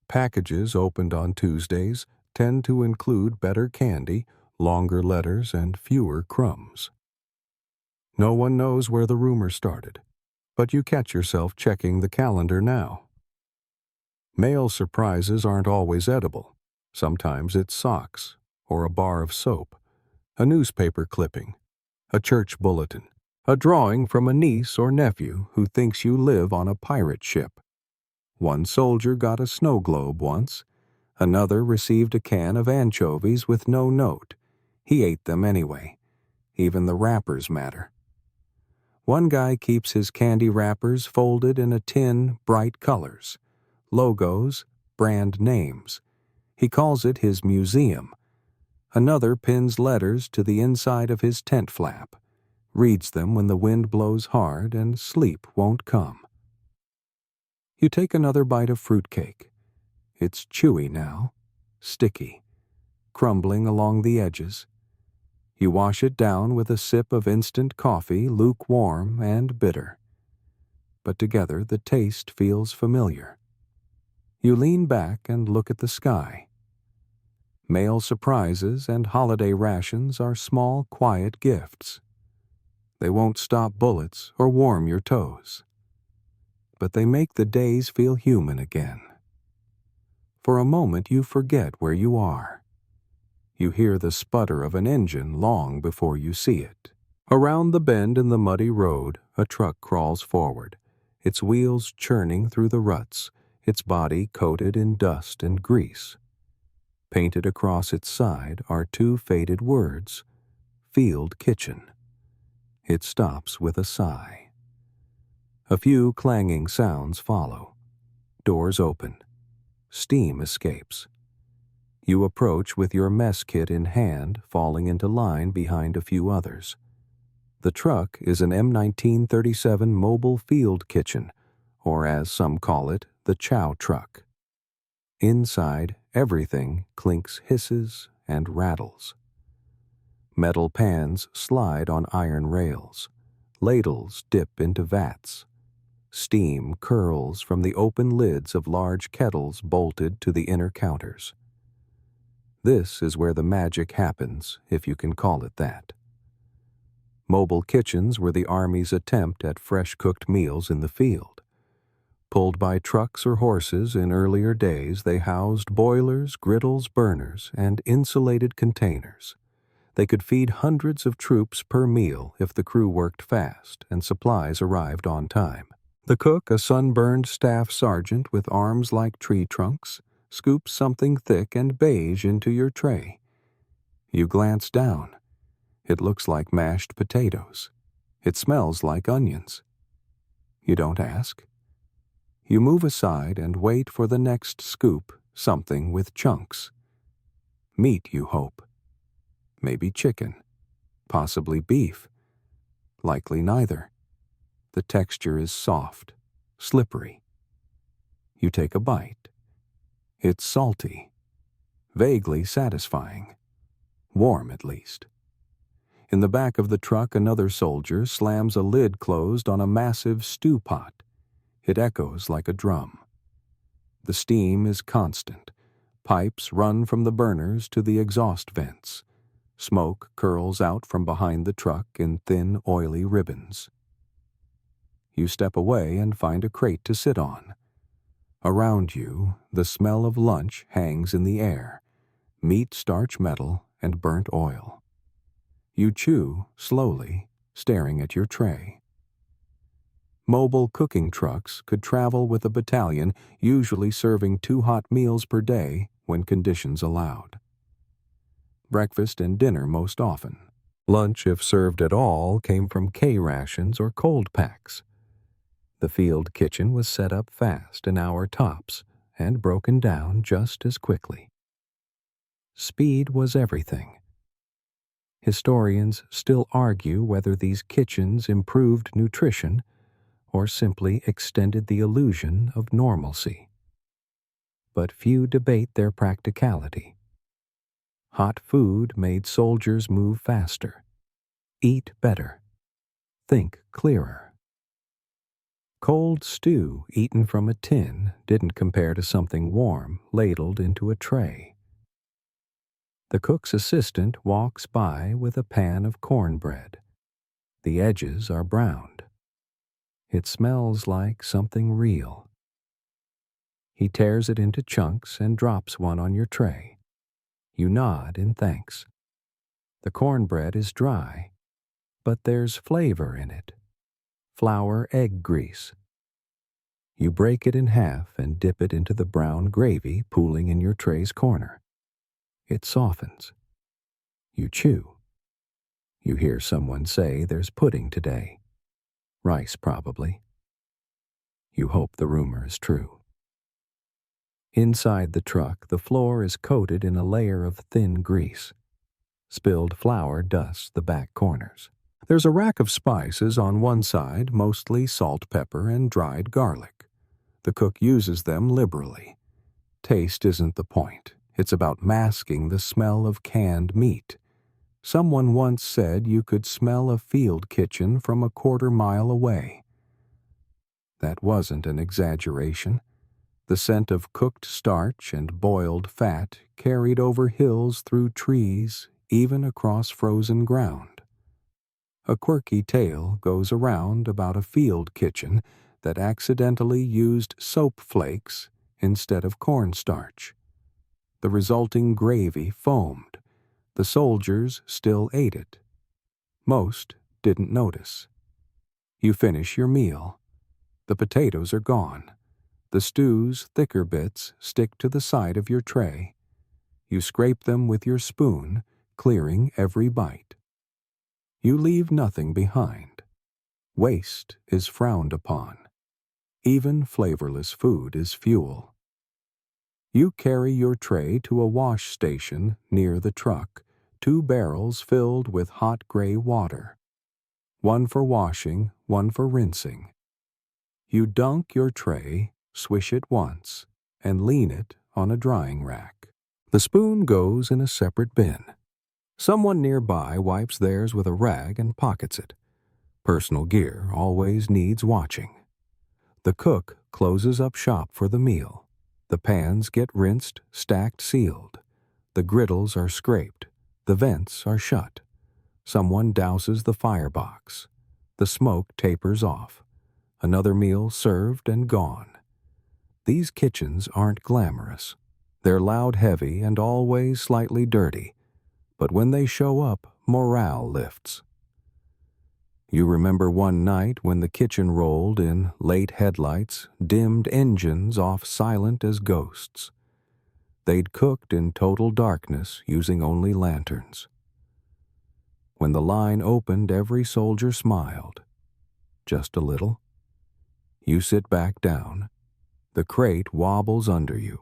Packages opened on Tuesdays tend to include better candy, longer letters, and fewer crumbs. No one knows where the rumor started, but you catch yourself checking the calendar now. Mail surprises aren't always edible. Sometimes it's socks, or a bar of soap, a newspaper clipping, a church bulletin, a drawing from a niece or nephew who thinks you live on a pirate ship. One soldier got a snow globe once. Another received a can of anchovies with no note. He ate them anyway. Even the wrappers matter. One guy keeps his candy wrappers folded in a tin, bright colors, logos, brand names. He calls it his museum. Another pins letters to the inside of his tent flap, reads them when the wind blows hard and sleep won't come. You take another bite of fruitcake. It's chewy now, sticky, crumbling along the edges. You wash it down with a sip of instant coffee, lukewarm and bitter. But together the taste feels familiar. You lean back and look at the sky. Mail surprises and holiday rations are small, quiet gifts. They won't stop bullets or warm your toes, but they make the days feel human again. For a moment you forget where you are. You hear the sputter of an engine long before you see it. Around the bend in the muddy road, a truck crawls forward, its wheels churning through the ruts, its body coated in dust and grease. Painted across its side are 2 faded words: Field Kitchen. It stops with a sigh. A few clanging sounds follow. Doors open. Steam escapes. You approach with your mess kit in hand, falling into line behind a few others. The truck is an M1937 mobile field kitchen, or as some call it, the chow truck. Inside, everything clinks, hisses, and rattles. Metal pans slide on iron rails. Ladles dip into vats. Steam curls from the open lids of large kettles bolted to the inner counters. This is where the magic happens, if you can call it that. Mobile kitchens were the Army's attempt at fresh-cooked meals in the field. Pulled by trucks or horses in earlier days, they housed boilers, griddles, burners, and insulated containers. They could feed hundreds of troops per meal if the crew worked fast and supplies arrived on time. The cook, a sunburned staff sergeant with arms like tree trunks, scoops something thick and beige into your tray. You glance down. It looks like mashed potatoes. It smells like onions. You don't ask. You move aside and wait for the next scoop, something with chunks. Meat, you hope. Maybe chicken. Possibly beef. Likely neither. The texture is soft, slippery. You take a bite. It's salty, vaguely satisfying, warm at least. In the back of the truck, another soldier slams a lid closed on a massive stew pot. It echoes like a drum. The steam is constant. Pipes run from the burners to the exhaust vents. Smoke curls out from behind the truck in thin, oily ribbons. You step away and find a crate to sit on. Around you, the smell of lunch hangs in the air: meat, starch, metal, and burnt oil. You chew, slowly, staring at your tray. Mobile cooking trucks could travel with a battalion, usually serving 2 hot meals per day when conditions allowed. Breakfast and dinner most often. Lunch, if served at all, came from K rations or cold packs. The field kitchen was set up fast, an hour tops, and broken down just as quickly. Speed was everything. Historians still argue whether these kitchens improved nutrition or simply extended the illusion of normalcy. But few debate their practicality. Hot food made soldiers move faster, eat better, think clearer. Cold stew eaten from a tin didn't compare to something warm ladled into a tray. The cook's assistant walks by with a pan of cornbread. The edges are browned. It smells like something real. He tears it into chunks and drops one on your tray. You nod in thanks. The cornbread is dry, but there's flavor in it. Flour egg grease. You break it in half and dip it into the brown gravy pooling in your tray's corner. It softens. You chew. You hear someone say there's pudding today. Rice, probably. You hope the rumor is true. Inside the truck, the floor is coated in a layer of thin grease. Spilled flour dusts the back corners. There's a rack of spices on one side, mostly salt, pepper, and dried garlic. The cook uses them liberally. Taste isn't the point. It's about masking the smell of canned meat. Someone once said you could smell a field kitchen from a quarter-mile away. That wasn't an exaggeration. The scent of cooked starch and boiled fat carried over hills, through trees, even across frozen ground. A quirky tale goes around about a field kitchen that accidentally used soap flakes instead of cornstarch. The resulting gravy foamed. The soldiers still ate it. Most didn't notice. You finish your meal. The potatoes are gone. The stew's thicker bits stick to the side of your tray. You scrape them with your spoon, clearing every bite. You leave nothing behind. Waste is frowned upon. Even flavorless food is fuel. You carry your tray to a wash station near the truck, 2 barrels filled with hot gray water. One for washing, one for rinsing. You dunk your tray, swish it once, and lean it on a drying rack. The spoon goes in a separate bin. Someone nearby wipes theirs with a rag and pockets it. Personal gear always needs watching. The cook closes up shop for the meal. The pans get rinsed, stacked, sealed. The griddles are scraped. The vents are shut. Someone douses the firebox. The smoke tapers off. Another meal served and gone. These kitchens aren't glamorous. They're loud, heavy, and always slightly dirty. But when they show up, morale lifts. You remember one night when the kitchen rolled in, late headlights, dimmed engines off silent as ghosts. They'd cooked in total darkness using only lanterns. When the line opened, every soldier smiled. Just a little. You sit back down. The crate wobbles under you.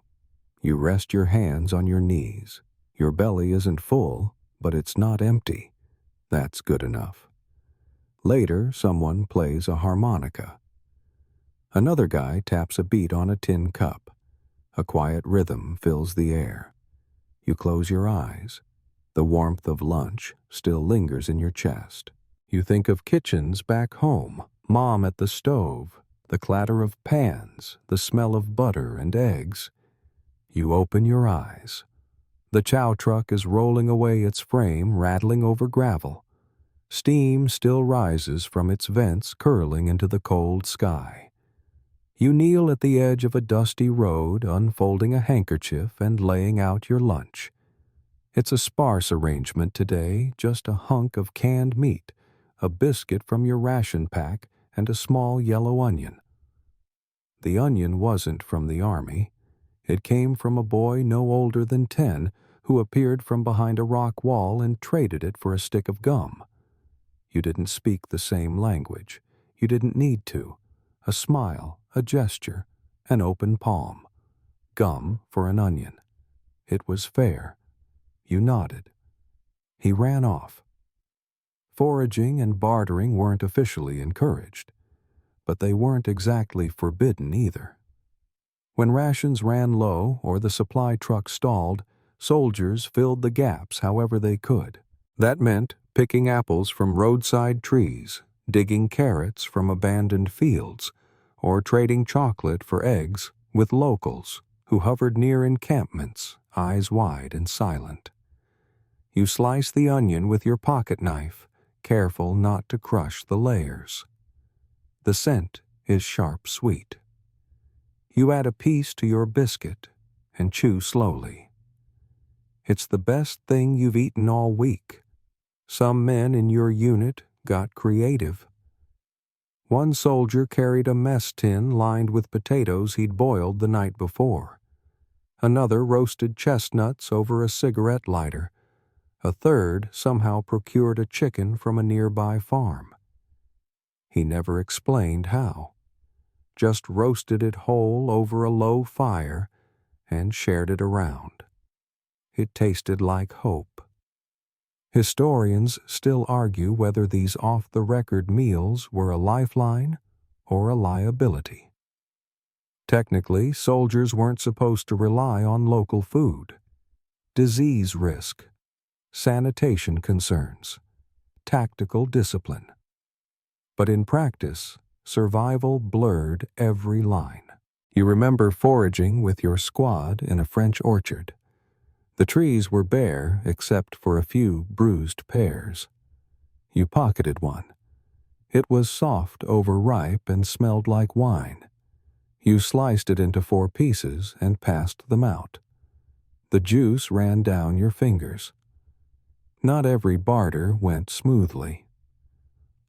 You rest your hands on your knees. Your belly isn't full, but it's not empty. That's good enough. Later, someone plays a harmonica. Another guy taps a beat on a tin cup. A quiet rhythm fills the air. You close your eyes. The warmth of lunch still lingers in your chest. You think of kitchens back home, mom at the stove, the clatter of pans, the smell of butter and eggs. You open your eyes. The chow truck is rolling away its frame, rattling over gravel. Steam still rises from its vents, curling into the cold sky. You kneel at the edge of a dusty road, unfolding a handkerchief and laying out your lunch. It's a sparse arrangement today, just a hunk of canned meat, a biscuit from your ration pack, and a small yellow onion. The onion wasn't from the army. It came from a boy no older than 10 who appeared from behind a rock wall and traded it for a stick of gum. You didn't speak the same language. You didn't need to. A smile, a gesture, an open palm. Gum for an onion. It was fair. You nodded. He ran off. Foraging and bartering weren't officially encouraged, but they weren't exactly forbidden either. When rations ran low or the supply truck stalled, soldiers filled the gaps however they could. That meant picking apples from roadside trees, digging carrots from abandoned fields, or trading chocolate for eggs with locals who hovered near encampments, eyes wide and silent. You slice the onion with your pocket knife, careful not to crush the layers. The scent is sharp sweet. You add a piece to your biscuit and chew slowly. It's the best thing you've eaten all week. Some men in your unit got creative. One soldier carried a mess tin lined with potatoes he'd boiled the night before. Another roasted chestnuts over a cigarette lighter. A third somehow procured a chicken from a nearby farm. He never explained how. Just roasted it whole over a low fire and shared it around. It tasted like hope. Historians still argue whether these off-the-record meals were a lifeline or a liability. Technically, soldiers weren't supposed to rely on local food. Disease risk, sanitation concerns, tactical discipline. But in practice, survival blurred every line. You remember foraging with your squad in a French orchard. The trees were bare except for a few bruised pears. You pocketed one. It was soft, overripe, and smelled like wine. You sliced it into 4 pieces and passed them out. The juice ran down your fingers. Not every barter went smoothly.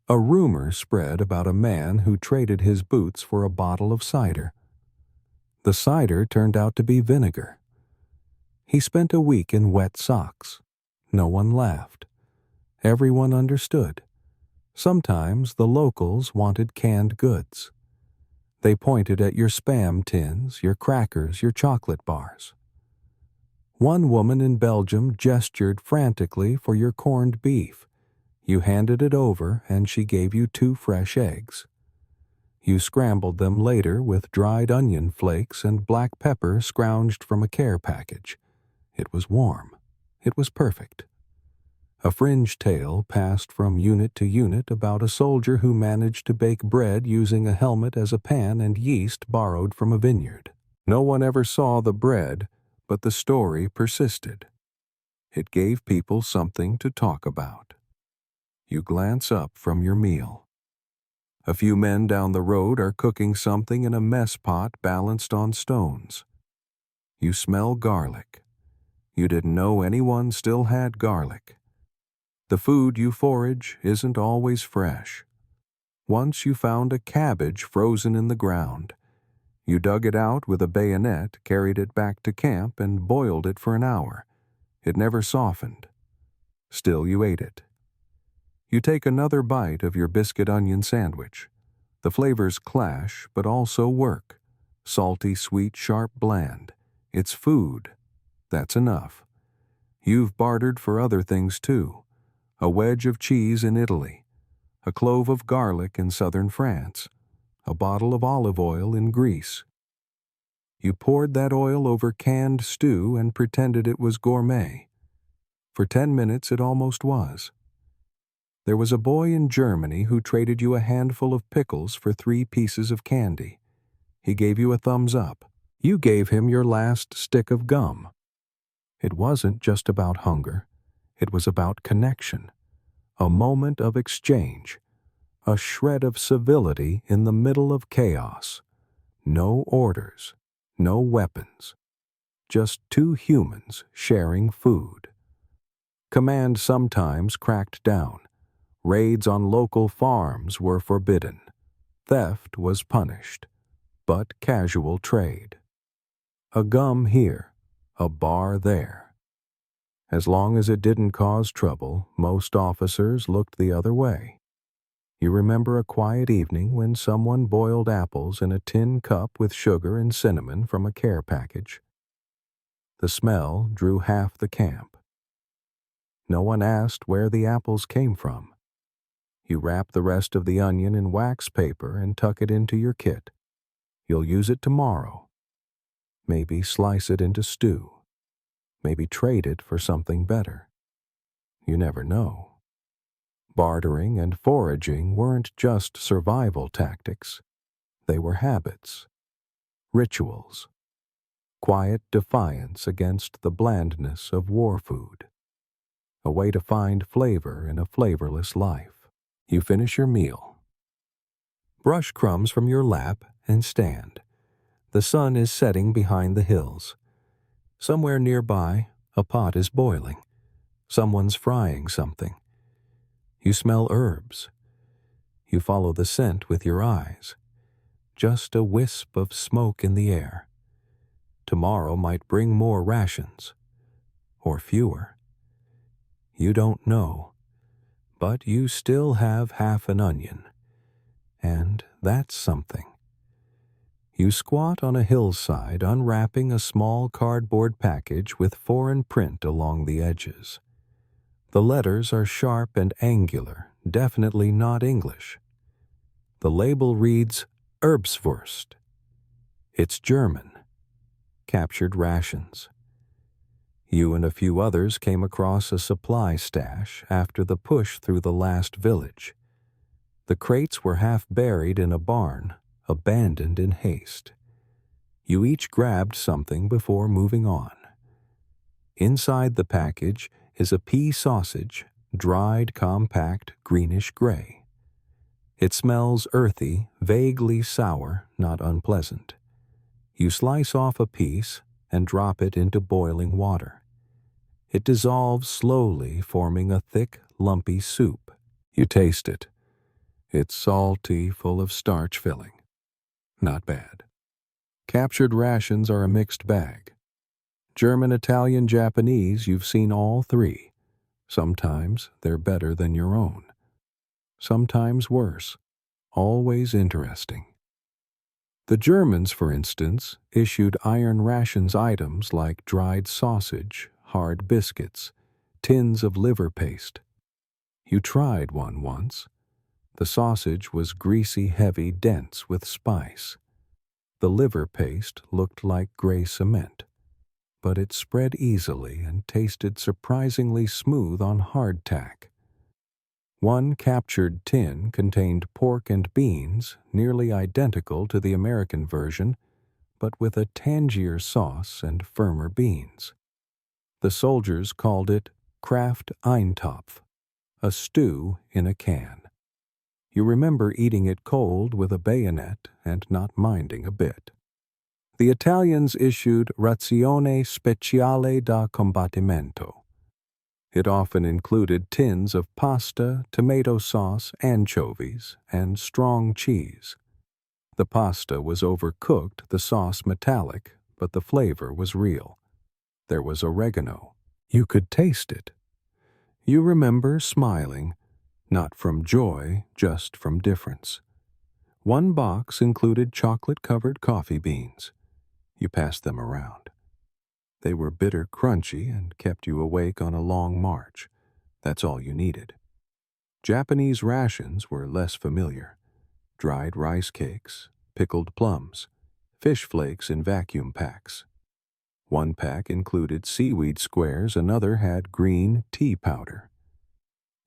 A rumor spread about a man who traded his boots for a bottle of cider. The cider turned out to be vinegar. He spent a week in wet socks. No one laughed. Everyone understood. Sometimes the locals wanted canned goods. They pointed at your Spam tins, your crackers, your chocolate bars. One woman in Belgium gestured frantically for your corned beef. You handed it over and she gave you 2 fresh eggs. You scrambled them later with dried onion flakes and black pepper scrounged from a care package. It was warm. It was perfect. A fringe tale passed from unit to unit about a soldier who managed to bake bread using a helmet as a pan and yeast borrowed from a vineyard. No one ever saw the bread, but the story persisted. It gave people something to talk about. You glance up from your meal. A few men down the road are cooking something in a mess pot balanced on stones. You smell garlic. You didn't know anyone still had garlic. The food you forage isn't always fresh. Once you found a cabbage frozen in the ground. You dug it out with a bayonet, carried it back to camp, and boiled it for an hour. It never softened. Still you ate it. You take another bite of your biscuit onion sandwich. The flavors clash, but also work. Salty, sweet, sharp, bland. It's food. That's enough. You've bartered for other things too. A wedge of cheese in Italy, a clove of garlic in southern France, a bottle of olive oil in Greece. You poured that oil over canned stew and pretended it was gourmet. For 10 minutes it almost was. There was a boy in Germany who traded you a handful of pickles for 3 pieces of candy. He gave you a thumbs up. You gave him your last stick of gum. It wasn't just about hunger. It was about connection, a moment of exchange, a shred of civility in the middle of chaos. No orders, no weapons, just 2 humans sharing food. Command sometimes cracked down. Raids on local farms were forbidden. Theft was punished, but casual trade. A gum here, a bar there. As long as it didn't cause trouble, most officers looked the other way. You remember a quiet evening when someone boiled apples in a tin cup with sugar and cinnamon from a care package. The smell drew half the camp. No one asked where the apples came from. You wrap the rest of the onion in wax paper and tuck it into your kit. You'll use it tomorrow. Maybe slice it into stew. Maybe trade it for something better. You never know. Bartering and foraging weren't just survival tactics. They were habits, rituals, quiet defiance against the blandness of war food. A way to find flavor in a flavorless life. You finish your meal. Brush crumbs from your lap and stand. The sun is setting behind the hills. Somewhere nearby, a pot is boiling. Someone's frying something. You smell herbs. You follow the scent with your eyes. Just a wisp of smoke in the air. Tomorrow might bring more rations. Or fewer. You don't know. But you still have half an onion. And that's something. You squat on a hillside unwrapping a small cardboard package with foreign print along the edges. The letters are sharp and angular, definitely not English. The label reads Erbswurst. It's German. Captured rations. You and a few others came across a supply stash after the push through the last village. The crates were half buried in a barn, abandoned in haste. You each grabbed something before moving on. Inside the package is a pea sausage, dried, compact, greenish-gray. It smells earthy, vaguely sour, not unpleasant. You slice off a piece and drop it into boiling water. It dissolves slowly, forming a thick, lumpy soup. You taste it. It's salty, full of starch filling. Not bad. Captured rations are a mixed bag. German, Italian, Japanese, you've seen all three. Sometimes they're better than your own. Sometimes worse. Always interesting. The Germans, for instance, issued iron rations items like dried sausage, hard biscuits, tins of liver paste. You tried one once. The sausage was greasy, heavy, dense with spice. The liver paste looked like gray cement, but it spread easily and tasted surprisingly smooth on hardtack. One captured tin contained pork and beans, nearly identical to the American version, but with a tangier sauce and firmer beans. The soldiers called it Kraft Eintopf, a stew in a can. You remember eating it cold with a bayonet and not minding a bit. The Italians issued Razione Speciale da Combattimento. It often included tins of pasta, tomato sauce, anchovies, and strong cheese. The pasta was overcooked, the sauce metallic, but the flavor was real. There was oregano. You could taste it. You remember smiling, not from joy, just from difference. One box included chocolate-covered coffee beans. You passed them around. They were bitter crunchy and kept you awake on a long march. That's all you needed. Japanese rations were less familiar. Dried rice cakes, pickled plums, fish flakes in vacuum packs. One pack included seaweed squares, another had green tea powder.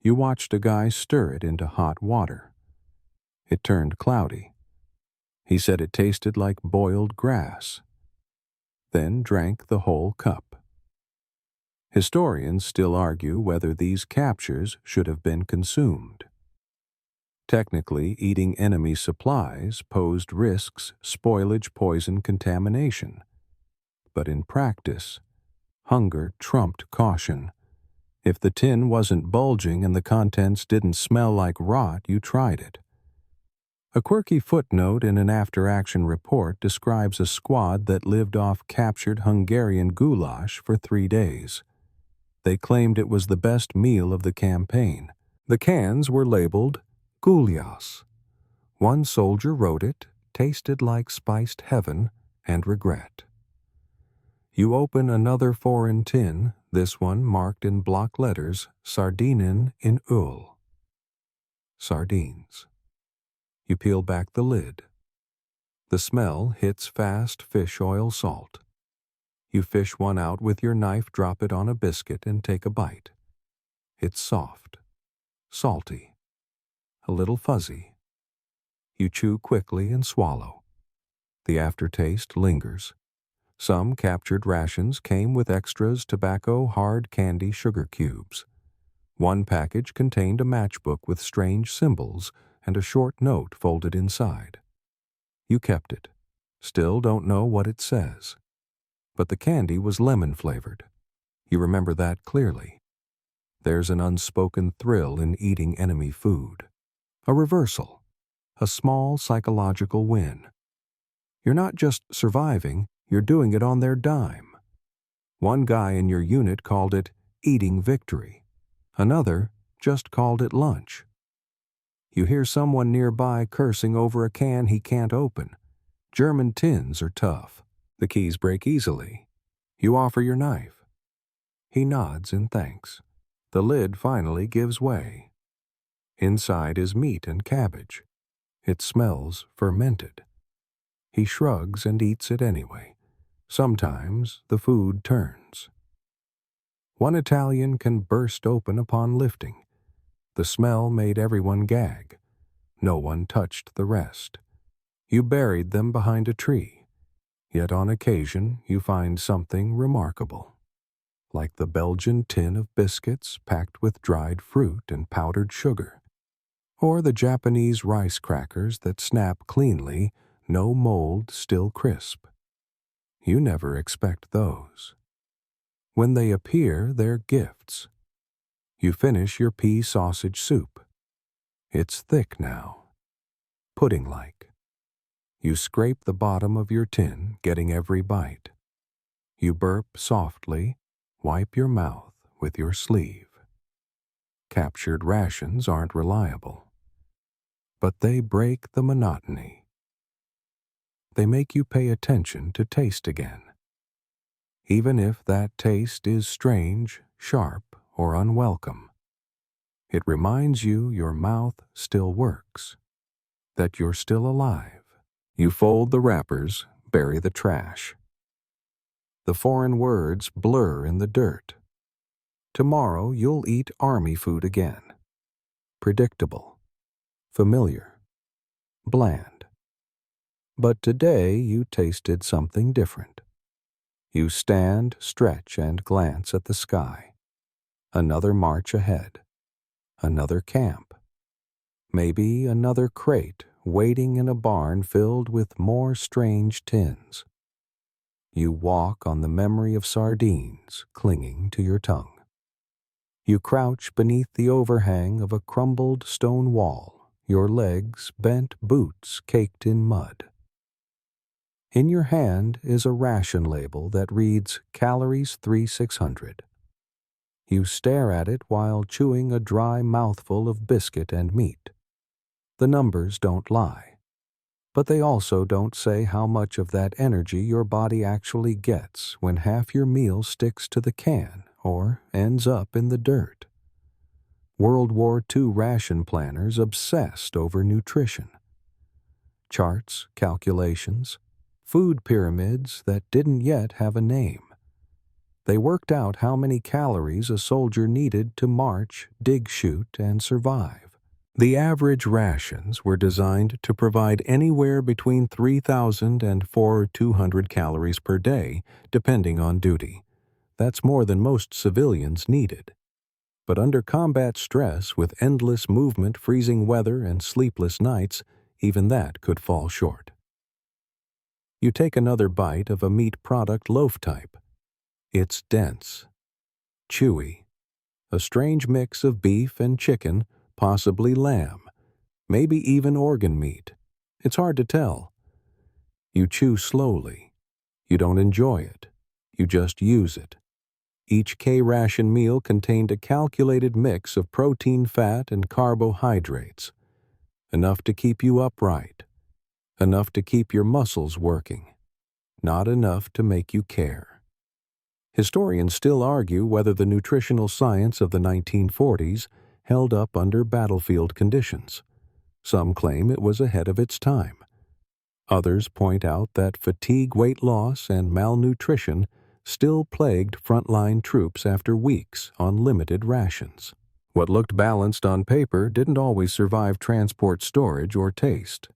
You watched a guy stir it into hot water. It turned cloudy. He said it tasted like boiled grass. Then drank the whole cup. Historians still argue whether these captures should have been consumed. Technically, eating enemy supplies posed risks, spoilage, poison, contamination. But in practice, hunger trumped caution. If the tin wasn't bulging and the contents didn't smell like rot, you tried it. A quirky footnote in an after-action report describes a squad that lived off captured Hungarian goulash for 3 days. They claimed it was the best meal of the campaign. The cans were labeled Gulyas. One soldier wrote it, tasted like spiced heaven and regret. You open another foreign tin, this one marked in block letters, Sardinen in Öl. Sardines. You peel back the lid. The smell hits fast fish oil salt. You fish one out with your knife, drop it on a biscuit, and take a bite. It's soft, salty, a little fuzzy. You chew quickly and swallow. The aftertaste lingers. Some captured rations came with extras: tobacco, hard candy, sugar cubes. One package contained a matchbook with strange symbols and a short note folded inside. You kept it. Still don't know what it says. But the candy was lemon-flavored. You remember that clearly. There's an unspoken thrill in eating enemy food. A reversal. A small psychological win. You're not just surviving, you're doing it on their dime. One guy in your unit called it eating victory. Another just called it lunch. You hear someone nearby cursing over a can he can't open. German tins are tough. The keys break easily. You offer your knife. He nods in thanks. The lid finally gives way. Inside is meat and cabbage. It smells fermented. He shrugs and eats it anyway. Sometimes the food turns. One Italian can burst open upon lifting. The smell made everyone gag. No one touched the rest. You buried them behind a tree. Yet on occasion you find something remarkable. Like the Belgian tin of biscuits packed with dried fruit and powdered sugar. Or the Japanese rice crackers that snap cleanly, no mold, still crisp. You never expect those. When they appear, they're gifts. You finish your pea sausage soup. It's thick now, pudding-like. You scrape the bottom of your tin, getting every bite. You burp softly, wipe your mouth with your sleeve. Captured rations aren't reliable, but they break the monotony. They make you pay attention to taste again. Even if that taste is strange, sharp, or unwelcome, it reminds you your mouth still works, that you're still alive. You fold the wrappers, bury the trash. The foreign words blur in the dirt. Tomorrow you'll eat army food again. Predictable, familiar, bland. But today you tasted something different. You stand, stretch, and glance at the sky. Another march ahead. Another camp. Maybe another crate waiting in a barn filled with more strange tins. You walk on the memory of sardines clinging to your tongue. You crouch beneath the overhang of a crumbled stone wall, your legs bent boots caked in mud. In your hand is a ration label that reads Calories 3600. You stare at it while chewing a dry mouthful of biscuit and meat. The numbers don't lie, but they also don't say how much of that energy your body actually gets when half your meal sticks to the can or ends up in the dirt. World War II ration planners obsessed over nutrition. Charts, calculations, food pyramids that didn't yet have a name. They worked out how many calories a soldier needed to march, dig, shoot, and survive. The average rations were designed to provide anywhere between 3,000 and 4,200 calories per day, depending on duty. That's more than most civilians needed. But under combat stress, with endless movement, freezing weather, and sleepless nights, even that could fall short. You take another bite of a meat product loaf type. It's dense, chewy, a strange mix of beef and chicken, possibly lamb, maybe even organ meat. It's hard to tell. You chew slowly. You don't enjoy it. You just use it. Each K-ration meal contained a calculated mix of protein, fat, and carbohydrates. Enough to keep you upright. Enough to keep your muscles working. Not enough to make you care. Historians still argue whether the nutritional science of the 1940s held up under battlefield conditions. Some claim it was ahead of its time. Others point out that fatigue, weight loss, and malnutrition still plagued frontline troops after weeks on limited rations. What looked balanced on paper didn't always survive transport storage or taste.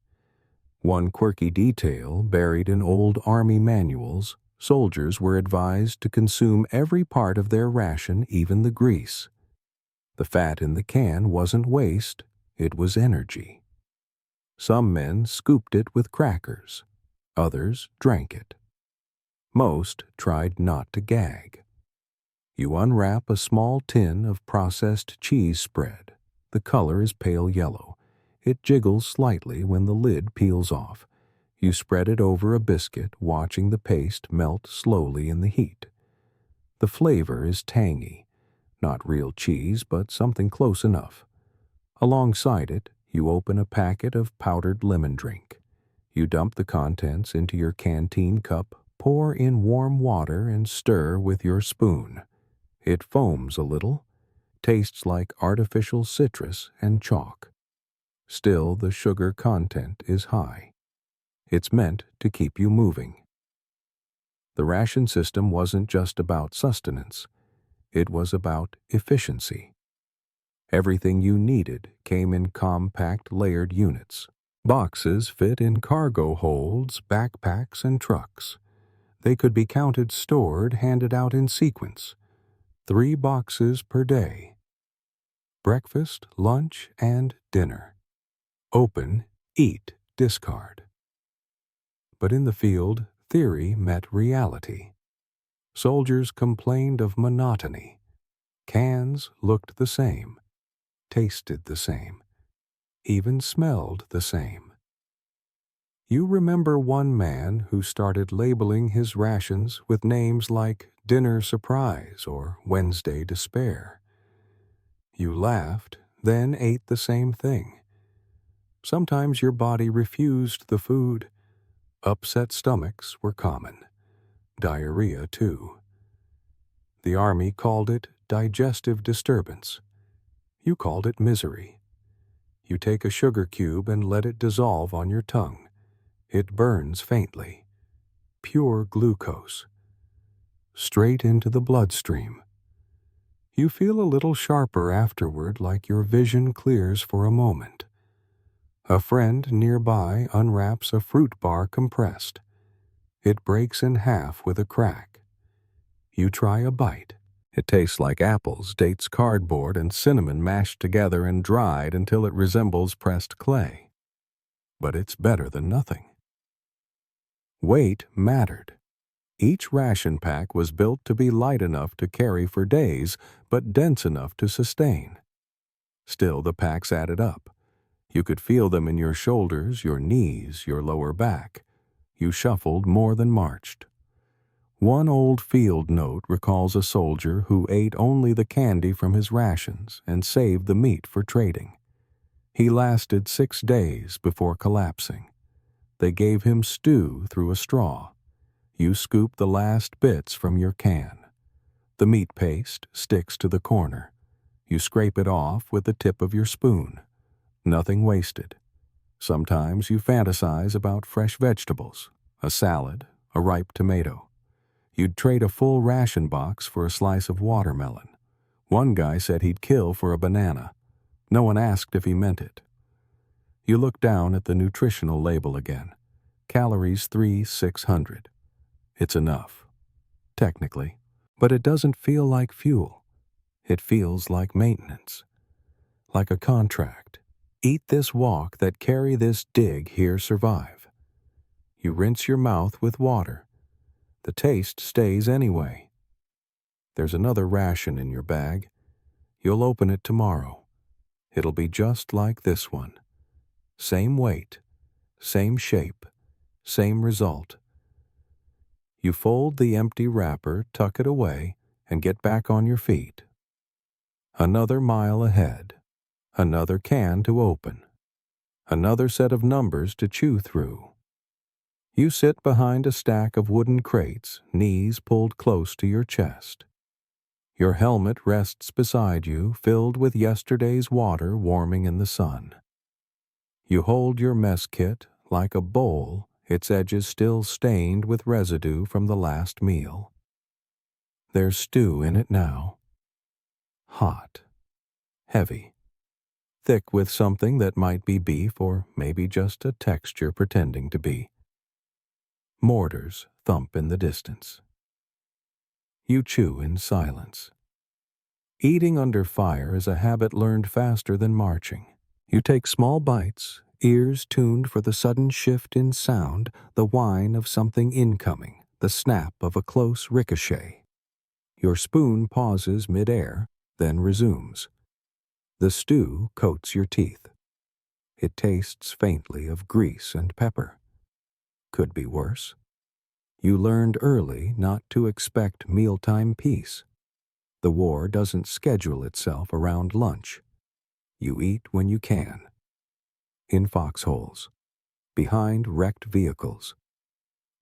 One quirky detail buried in old Army manuals: soldiers were advised to consume every part of their ration, even the grease. The fat in the can wasn't waste, it was energy. Some men scooped it with crackers, others drank it. Most tried not to gag. You unwrap a small tin of processed cheese spread. The color is pale yellow. It jiggles slightly when the lid peels off. You spread it over a biscuit, watching the paste melt slowly in the heat. The flavor is tangy. Not real cheese, but something close enough. Alongside it, you open a packet of powdered lemon drink. You dump the contents into your canteen cup, pour in warm water, and stir with your spoon. It foams a little, tastes like artificial citrus and chalk. Still, the sugar content is high. It's meant to keep you moving. The ration system wasn't just about sustenance. It was about efficiency. Everything you needed came in compact, layered units. Boxes fit in cargo holds, backpacks, and trucks. They could be counted, stored, handed out in sequence. 3 boxes per day. Breakfast, lunch, and dinner. Open, eat, discard. But in the field, theory met reality. Soldiers complained of monotony. Cans looked the same, tasted the same, even smelled the same. You remember one man who started labeling his rations with names like Dinner Surprise or Wednesday Despair. You laughed, then ate the same thing. Sometimes your body refused the food. Upset stomachs were common. Diarrhea, too. The Army called it digestive disturbance. You called it misery. You take a sugar cube and let it dissolve on your tongue. It burns faintly. Pure glucose. Straight into the bloodstream. You feel a little sharper afterward, like your vision clears for a moment. A friend nearby unwraps a fruit bar compressed. It breaks in half with a crack. You try a bite. It tastes like apples, dates, cardboard, and cinnamon mashed together and dried until it resembles pressed clay. But it's better than nothing. Weight mattered. Each ration pack was built to be light enough to carry for days, but dense enough to sustain. Still, the packs added up. You could feel them in your shoulders, your knees, your lower back. You shuffled more than marched. One old field note recalls a soldier who ate only the candy from his rations and saved the meat for trading. He lasted 6 days before collapsing. They gave him stew through a straw. You scoop the last bits from your can. The meat paste sticks to the corner. You scrape it off with the tip of your spoon. Nothing wasted. Sometimes you fantasize about fresh vegetables, a salad, a ripe tomato. You'd trade a full ration box for a slice of watermelon. One guy said he'd kill for a banana. No one asked if he meant it. You look down at the nutritional label again. Calories 3,600. It's enough. Technically. But it doesn't feel like fuel. It feels like maintenance. Like a contract. Eat this walk, that carry this dig, here survive. You rinse your mouth with water. The taste stays anyway. There's another ration in your bag. You'll open it tomorrow. It'll be just like this one. Same weight, same shape, same result. You fold the empty wrapper, tuck it away, and get back on your feet. Another mile ahead. Another can to open. Another set of numbers to chew through. You sit behind a stack of wooden crates, knees pulled close to your chest. Your helmet rests beside you, filled with yesterday's water warming in the sun. You hold your mess kit like a bowl, its edges still stained with residue from the last meal. There's stew in it now. Hot. Heavy. Thick with something that might be beef or maybe just a texture pretending to be. Mortars thump in the distance. You chew in silence. Eating under fire is a habit learned faster than marching. You take small bites, ears tuned for the sudden shift in sound, the whine of something incoming, the snap of a close ricochet. Your spoon pauses mid-air, then resumes. The stew coats your teeth. It tastes faintly of grease and pepper. Could be worse. You learned early not to expect mealtime peace. The war doesn't schedule itself around lunch. You eat when you can. In foxholes. Behind wrecked vehicles.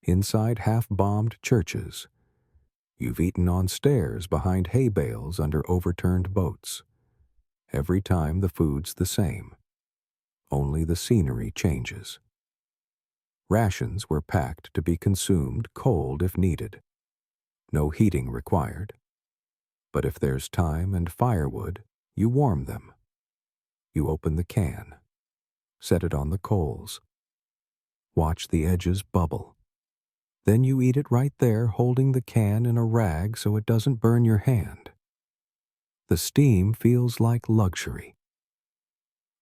Inside half-bombed churches. You've eaten on stairs behind hay bales under overturned boats. Every time the food's the same. Only the scenery changes. Rations were packed to be consumed cold if needed. No heating required. But if there's time and firewood, you warm them. You open the can. Set it on the coals. Watch the edges bubble. Then you eat it right there, holding the can in a rag so it doesn't burn your hand. The steam feels like luxury.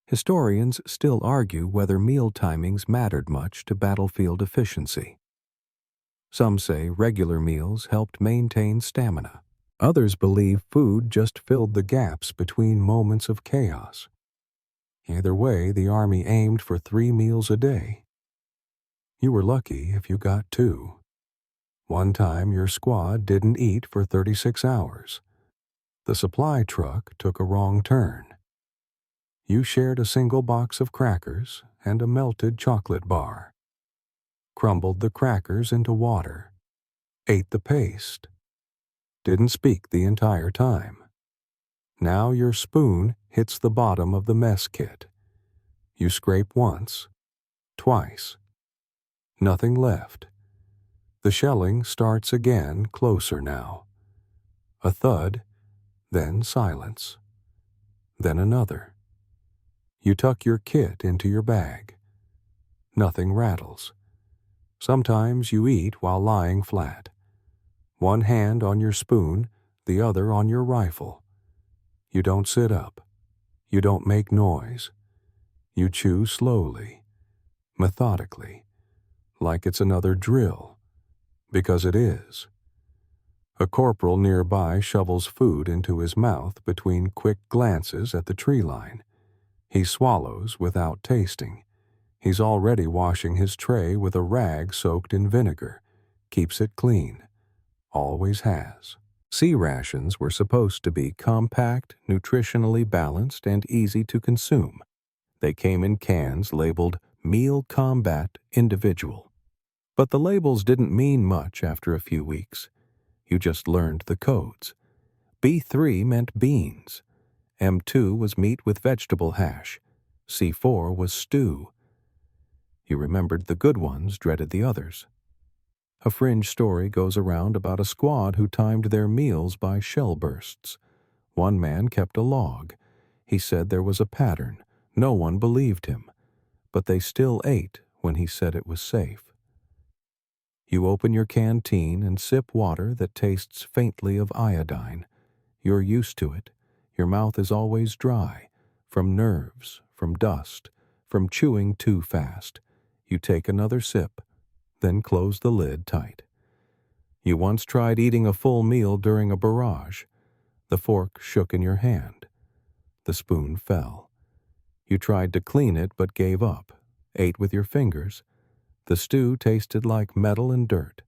Historians still argue whether meal timings mattered much to battlefield efficiency. Some say regular meals helped maintain stamina. Others believe food just filled the gaps between moments of chaos. Either way, the army aimed for 3 meals a day. You were lucky if you got 2. One time your squad didn't eat for 36 hours. The supply truck took a wrong turn. You shared a single box of crackers and a melted chocolate bar. Crumbled the crackers into water. Ate the paste. Didn't speak the entire time. Now your spoon hits the bottom of the mess kit. You scrape once, twice. Nothing left. The shelling starts again, closer now. A thud, then silence. Then another. You tuck your kit into your bag. Nothing rattles. Sometimes you eat while lying flat. One hand on your spoon, the other on your rifle. You don't sit up. You don't make noise. You chew slowly, methodically, like it's another drill, because it is. A corporal nearby shovels food into his mouth between quick glances at the tree line. He swallows without tasting. He's already washing his tray with a rag soaked in vinegar. Keeps it clean. Always has. Sea rations were supposed to be compact, nutritionally balanced, and easy to consume. They came in cans labeled Meal Combat Individual. But the labels didn't mean much after a few weeks. You just learned the codes. B3 meant beans. M2 was meat with vegetable hash. C4 was stew. You remembered the good ones, dreaded the others. A fringe story goes around about a squad who timed their meals by shell bursts. One man kept a log. He said there was a pattern. No one believed him. But they still ate when he said it was safe. You open your canteen and sip water that tastes faintly of iodine. You're used to it. Your mouth is always dry, from nerves, from dust, from chewing too fast. You take another sip, then close the lid tight. You once tried eating a full meal during a barrage. The fork shook in your hand. The spoon fell. You tried to clean it but gave up, ate with your fingers. The stew tasted like metal and dirt,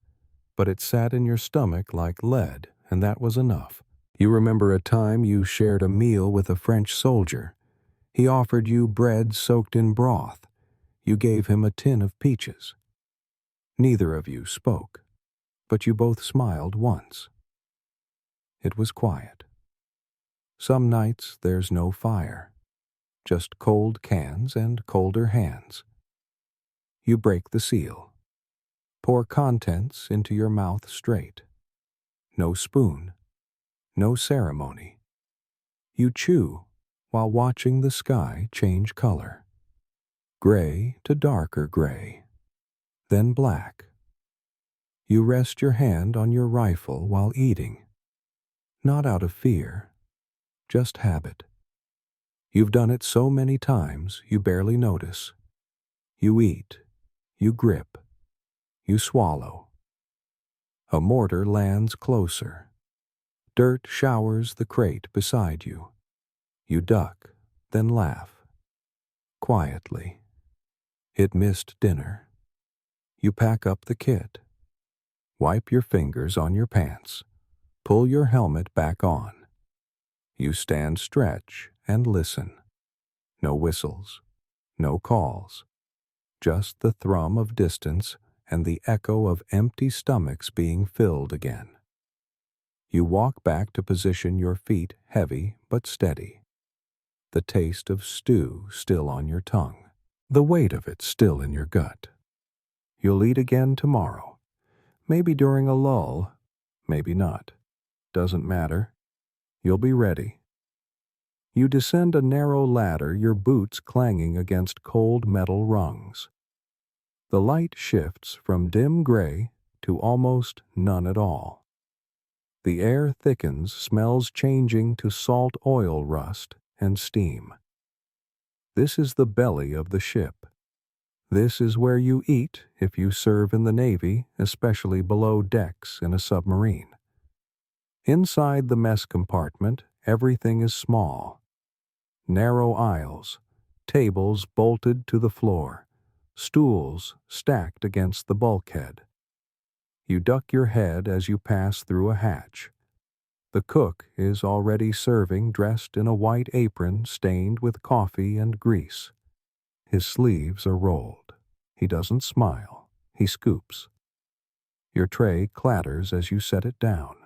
but it sat in your stomach like lead, and that was enough. You remember a time you shared a meal with a French soldier. He offered you bread soaked in broth. You gave him a tin of peaches. Neither of you spoke, but you both smiled once. It was quiet. Some nights there's no fire, just cold cans and colder hands. You break the seal. Pour contents into your mouth straight. No spoon. No ceremony. You chew while watching the sky change color. Gray to darker gray. Then black. You rest your hand on your rifle while eating. Not out of fear, just habit. You've done it so many times you barely notice. You eat. You grip. You swallow. A mortar lands closer. Dirt showers the crate beside you. You duck, then laugh. Quietly. It missed dinner. You pack up the kit. Wipe your fingers on your pants. Pull your helmet back on. You stand stretch and listen. No whistles. No calls. Just the thrum of distance and the echo of empty stomachs being filled again. You walk back to position your feet heavy but steady. The taste of stew still on your tongue. The weight of it still in your gut. You'll eat again tomorrow. Maybe during a lull. Maybe not. Doesn't matter. You'll be ready. You descend a narrow ladder, your boots clanging against cold metal rungs. The light shifts from dim gray to almost none at all. The air thickens, smells changing to salt oil rust and steam. This is the belly of the ship. This is where you eat if you serve in the Navy, especially below decks in a submarine. Inside the mess compartment, everything is small. Narrow aisles, tables bolted to the floor, stools stacked against the bulkhead. You duck your head as you pass through a hatch. The cook is already serving, dressed in a white apron stained with coffee and grease. His sleeves are rolled. He doesn't smile. He scoops. Your tray clatters as you set it down.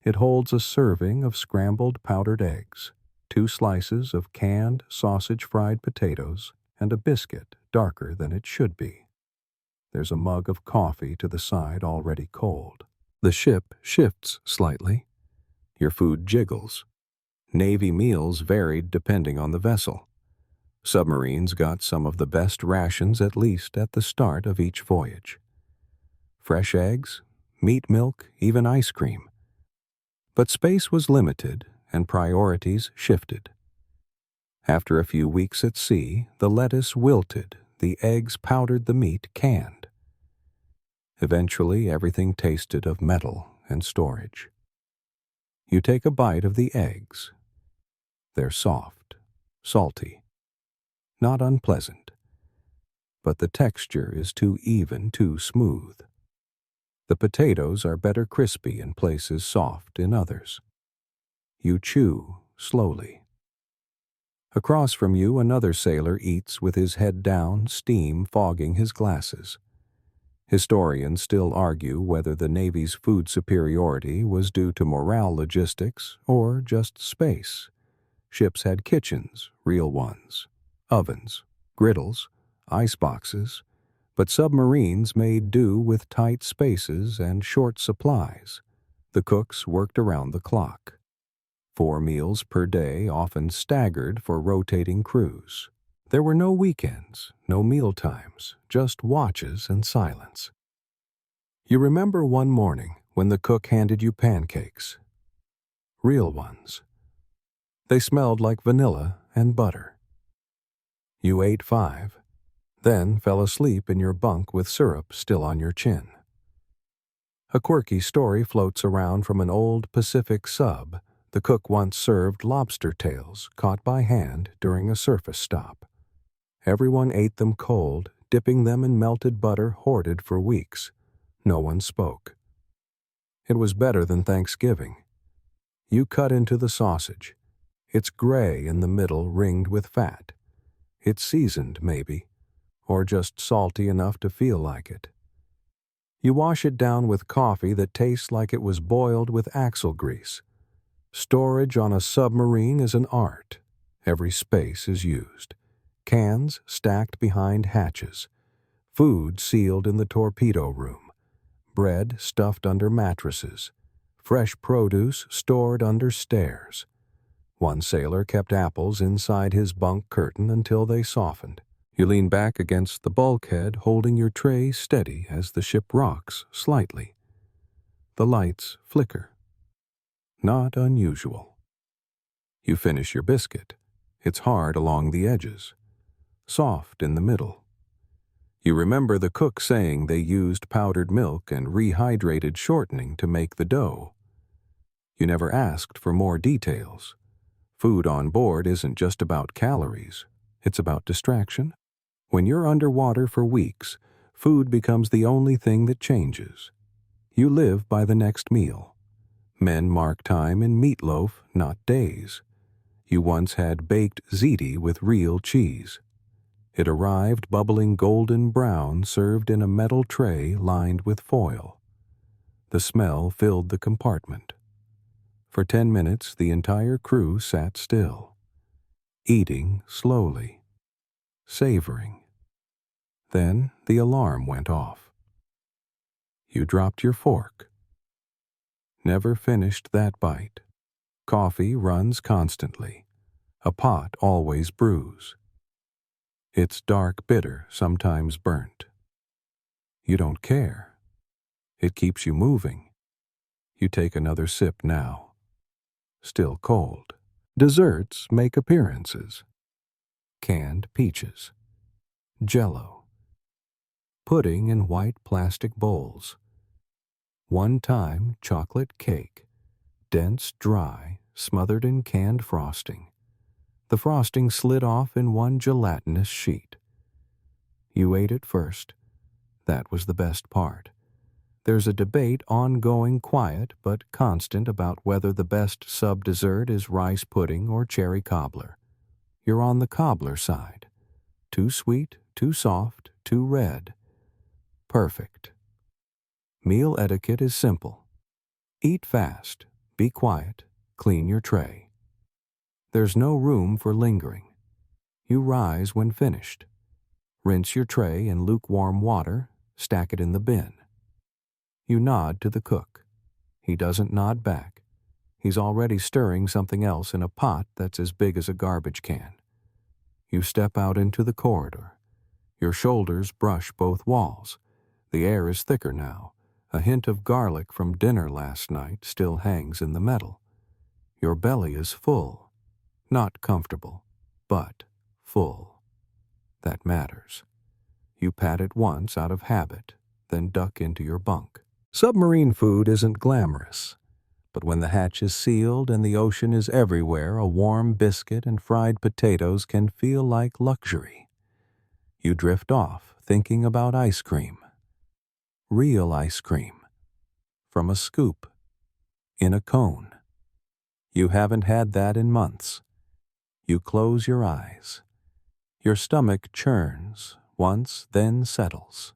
It holds a serving of scrambled powdered eggs, 2 slices of canned sausage-fried potatoes, and a biscuit darker than it should be. There's a mug of coffee to the side already cold. The ship shifts slightly. Your food jiggles. Navy meals varied depending on the vessel. Submarines got some of the best rations at least at the start of each voyage. Fresh eggs, meat milk, even ice cream. But space was limited and priorities shifted. After a few weeks at sea, the lettuce wilted, the eggs powdered, the meat canned. Eventually, everything tasted of metal and storage. You take a bite of the eggs. They're soft, salty, not unpleasant. But the texture is too even, too smooth. The potatoes are better crispy in places, soft in others. You chew slowly. Across from you, another sailor eats with his head down, steam fogging his glasses. Historians still argue whether the Navy's food superiority was due to morale logistics or just space. Ships had kitchens, real ones, ovens, griddles, ice boxes, but submarines made do with tight spaces and short supplies. The cooks worked around the clock. 4 meals per day, often staggered for rotating crews. There were no weekends, no meal times, just watches and silence. You remember one morning when the cook handed you pancakes. Real ones. They smelled like vanilla and butter. You ate 5, then fell asleep in your bunk with syrup still on your chin. A quirky story floats around from an old Pacific sub. The cook once served lobster tails caught by hand during a surface stop. Everyone ate them cold, dipping them in melted butter hoarded for weeks. No one spoke. It was better than Thanksgiving. You cut into the sausage. It's gray in the middle, ringed with fat. It's seasoned, maybe, or just salty enough to feel like it. You wash it down with coffee that tastes like it was boiled with axle grease. Storage on a submarine is an art. Every space is used. Cans stacked behind hatches. Food sealed in the torpedo room. Bread stuffed under mattresses. Fresh produce stored under stairs. One sailor kept apples inside his bunk curtain until they softened. You lean back against the bulkhead, holding your tray steady as the ship rocks slightly. The lights flicker. Not unusual. You finish your biscuit. It's hard along the edges, soft in the middle. You remember the cook saying they used powdered milk and rehydrated shortening to make the dough. You never asked for more details. Food on board isn't just about calories. It's about distraction. When you're underwater for weeks, food becomes the only thing that changes. You live by the next meal. Men mark time in meatloaf, not days. You once had baked ziti with real cheese. It arrived bubbling golden brown, served in a metal tray lined with foil. The smell filled the compartment. For 10 minutes, the entire crew sat still, eating slowly, savoring. Then the alarm went off. You dropped your fork. Never finished that bite. Coffee runs constantly. A pot always brews. It's dark bitter, sometimes burnt. You don't care. It keeps you moving. You take another sip now. Still cold. Desserts make appearances. Canned peaches. Jell-O. Pudding in white plastic bowls. One-time chocolate cake. Dense, dry, smothered in canned frosting. The frosting slid off in one gelatinous sheet. You ate it first. That was the best part. There's a debate, ongoing, quiet, but constant, about whether the best sub-dessert is rice pudding or cherry cobbler. You're on the cobbler side. Too sweet, too soft, too red. Perfect. Meal etiquette is simple. Eat fast, be quiet, clean your tray. There's no room for lingering. You rise when finished. Rinse your tray in lukewarm water, stack it in the bin. You nod to the cook. He doesn't nod back. He's already stirring something else in a pot that's as big as a garbage can. You step out into the corridor. Your shoulders brush both walls. The air is thicker now. A hint of garlic from dinner last night still hangs in the metal. Your belly is full. Not comfortable, but full. That matters. You pat it once out of habit, then duck into your bunk. Submarine food isn't glamorous, but when the hatch is sealed and the ocean is everywhere, a warm biscuit and fried potatoes can feel like luxury. You drift off, thinking about ice cream. Real ice cream. From a scoop. In a cone. You haven't had that in months. You close your eyes. Your stomach churns, once, then settles.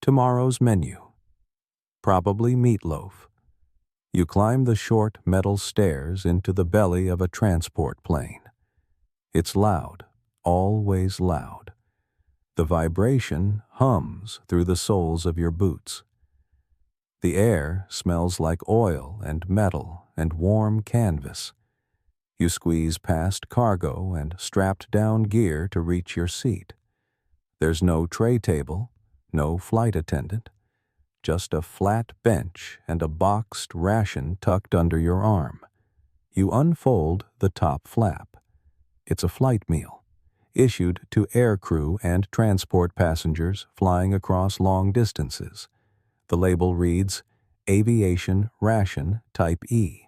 Tomorrow's menu. Probably meatloaf. You climb the short metal stairs into the belly of a transport plane. It's loud, always loud. The vibration hums through the soles of your boots. The air smells like oil and metal and warm canvas. You squeeze past cargo and strapped down gear to reach your seat. There's no tray table, no flight attendant. Just a flat bench and a boxed ration tucked under your arm. You unfold the top flap. It's a flight meal, issued to aircrew and transport passengers flying across long distances. The label reads, Aviation Ration Type E.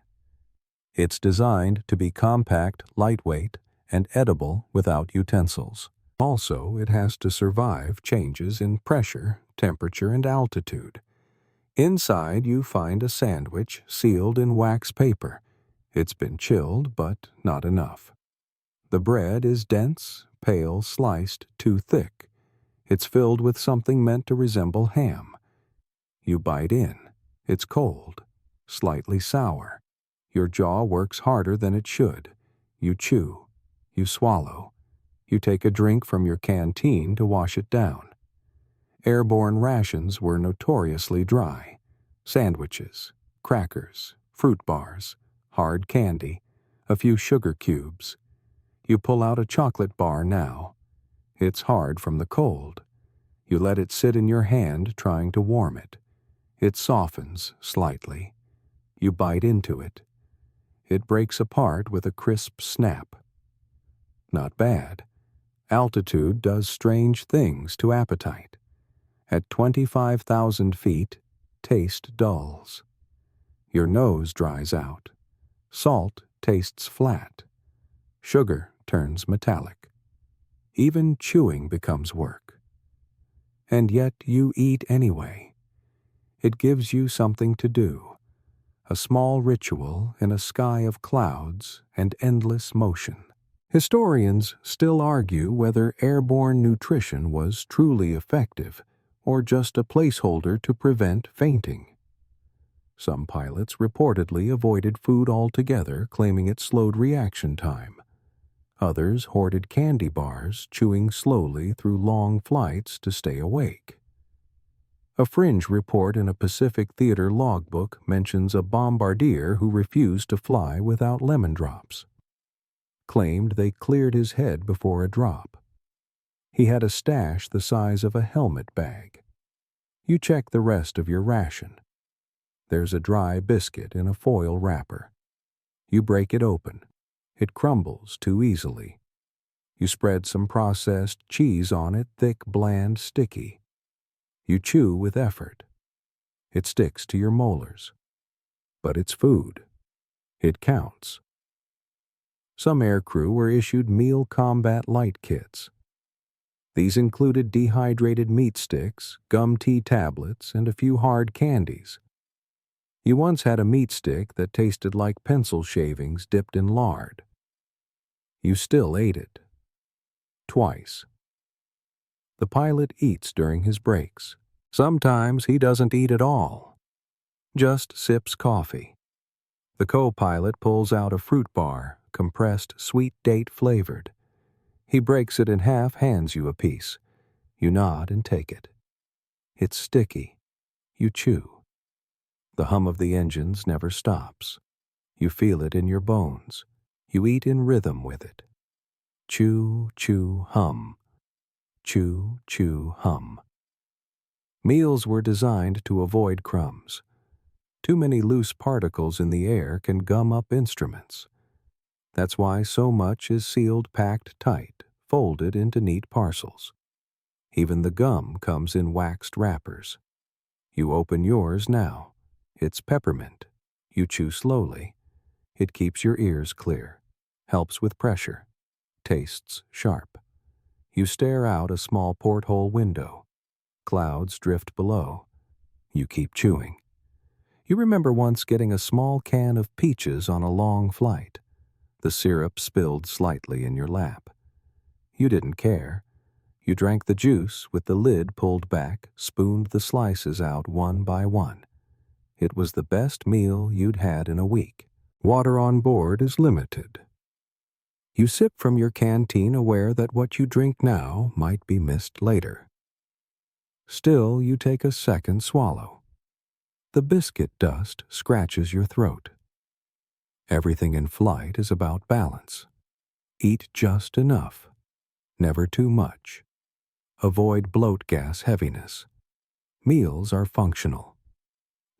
It's designed to be compact, lightweight, and edible without utensils. Also, it has to survive changes in pressure, temperature, and altitude. Inside, you find a sandwich sealed in wax paper. It's been chilled, but not enough. The bread is dense, pale, sliced, too thick. It's filled with something meant to resemble ham. You bite in. It's cold, slightly sour. Your jaw works harder than it should. You chew. You swallow. You take a drink from your canteen to wash it down. Airborne rations were notoriously dry. Sandwiches, crackers, fruit bars, hard candy, a few sugar cubes. You pull out a chocolate bar now. It's hard from the cold. You let it sit in your hand trying to warm it. It softens slightly. You bite into it. It breaks apart with a crisp snap. Not bad. Altitude does strange things to appetite. At 25,000 feet, taste dulls. Your nose dries out. Salt tastes flat. Sugar turns metallic. Even chewing becomes work. And yet you eat anyway. It gives you something to do, a small ritual in a sky of clouds and endless motion. Historians still argue whether airborne nutrition was truly effective or just a placeholder to prevent fainting. Some pilots reportedly avoided food altogether, claiming it slowed reaction time. Others hoarded candy bars, chewing slowly through long flights to stay awake. A fringe report in a Pacific Theater logbook mentions a bombardier who refused to fly without lemon drops. Claimed they cleared his head before a drop. He had a stash the size of a helmet bag. You check the rest of your ration. There's a dry biscuit in a foil wrapper. You break it open. It crumbles too easily. You spread some processed cheese on it, thick, bland, sticky. You chew with effort. It sticks to your molars. But it's food. It counts. Some aircrew were issued meal combat light kits. These included dehydrated meat sticks, gum tea tablets, and a few hard candies. You once had a meat stick that tasted like pencil shavings dipped in lard. You still ate it. Twice. The pilot eats during his breaks. Sometimes he doesn't eat at all. Just sips coffee. The co-pilot pulls out a fruit bar, compressed sweet date flavored. He breaks it in half, hands you a piece. You nod and take it. It's sticky. You chew. The hum of the engines never stops. You feel it in your bones. You eat in rhythm with it. Chew, chew, hum. Chew, chew, hum. Meals were designed to avoid crumbs. Too many loose particles in the air can gum up instruments. That's why so much is sealed packed tight, folded into neat parcels. Even the gum comes in waxed wrappers. You open yours now. It's peppermint. You chew slowly. It keeps your ears clear, helps with pressure, tastes sharp. You stare out a small porthole window. Clouds drift below. You keep chewing. You remember once getting a small can of peaches on a long flight. The syrup spilled slightly in your lap. You didn't care. You drank the juice with the lid pulled back, spooned the slices out one by one. It was the best meal you'd had in a week. Water on board is limited. You sip from your canteen, aware that what you drink now might be missed later. Still, you take a second swallow. The biscuit dust scratches your throat. Everything in flight is about balance. Eat just enough. Never too much. Avoid bloat gas heaviness. Meals are functional,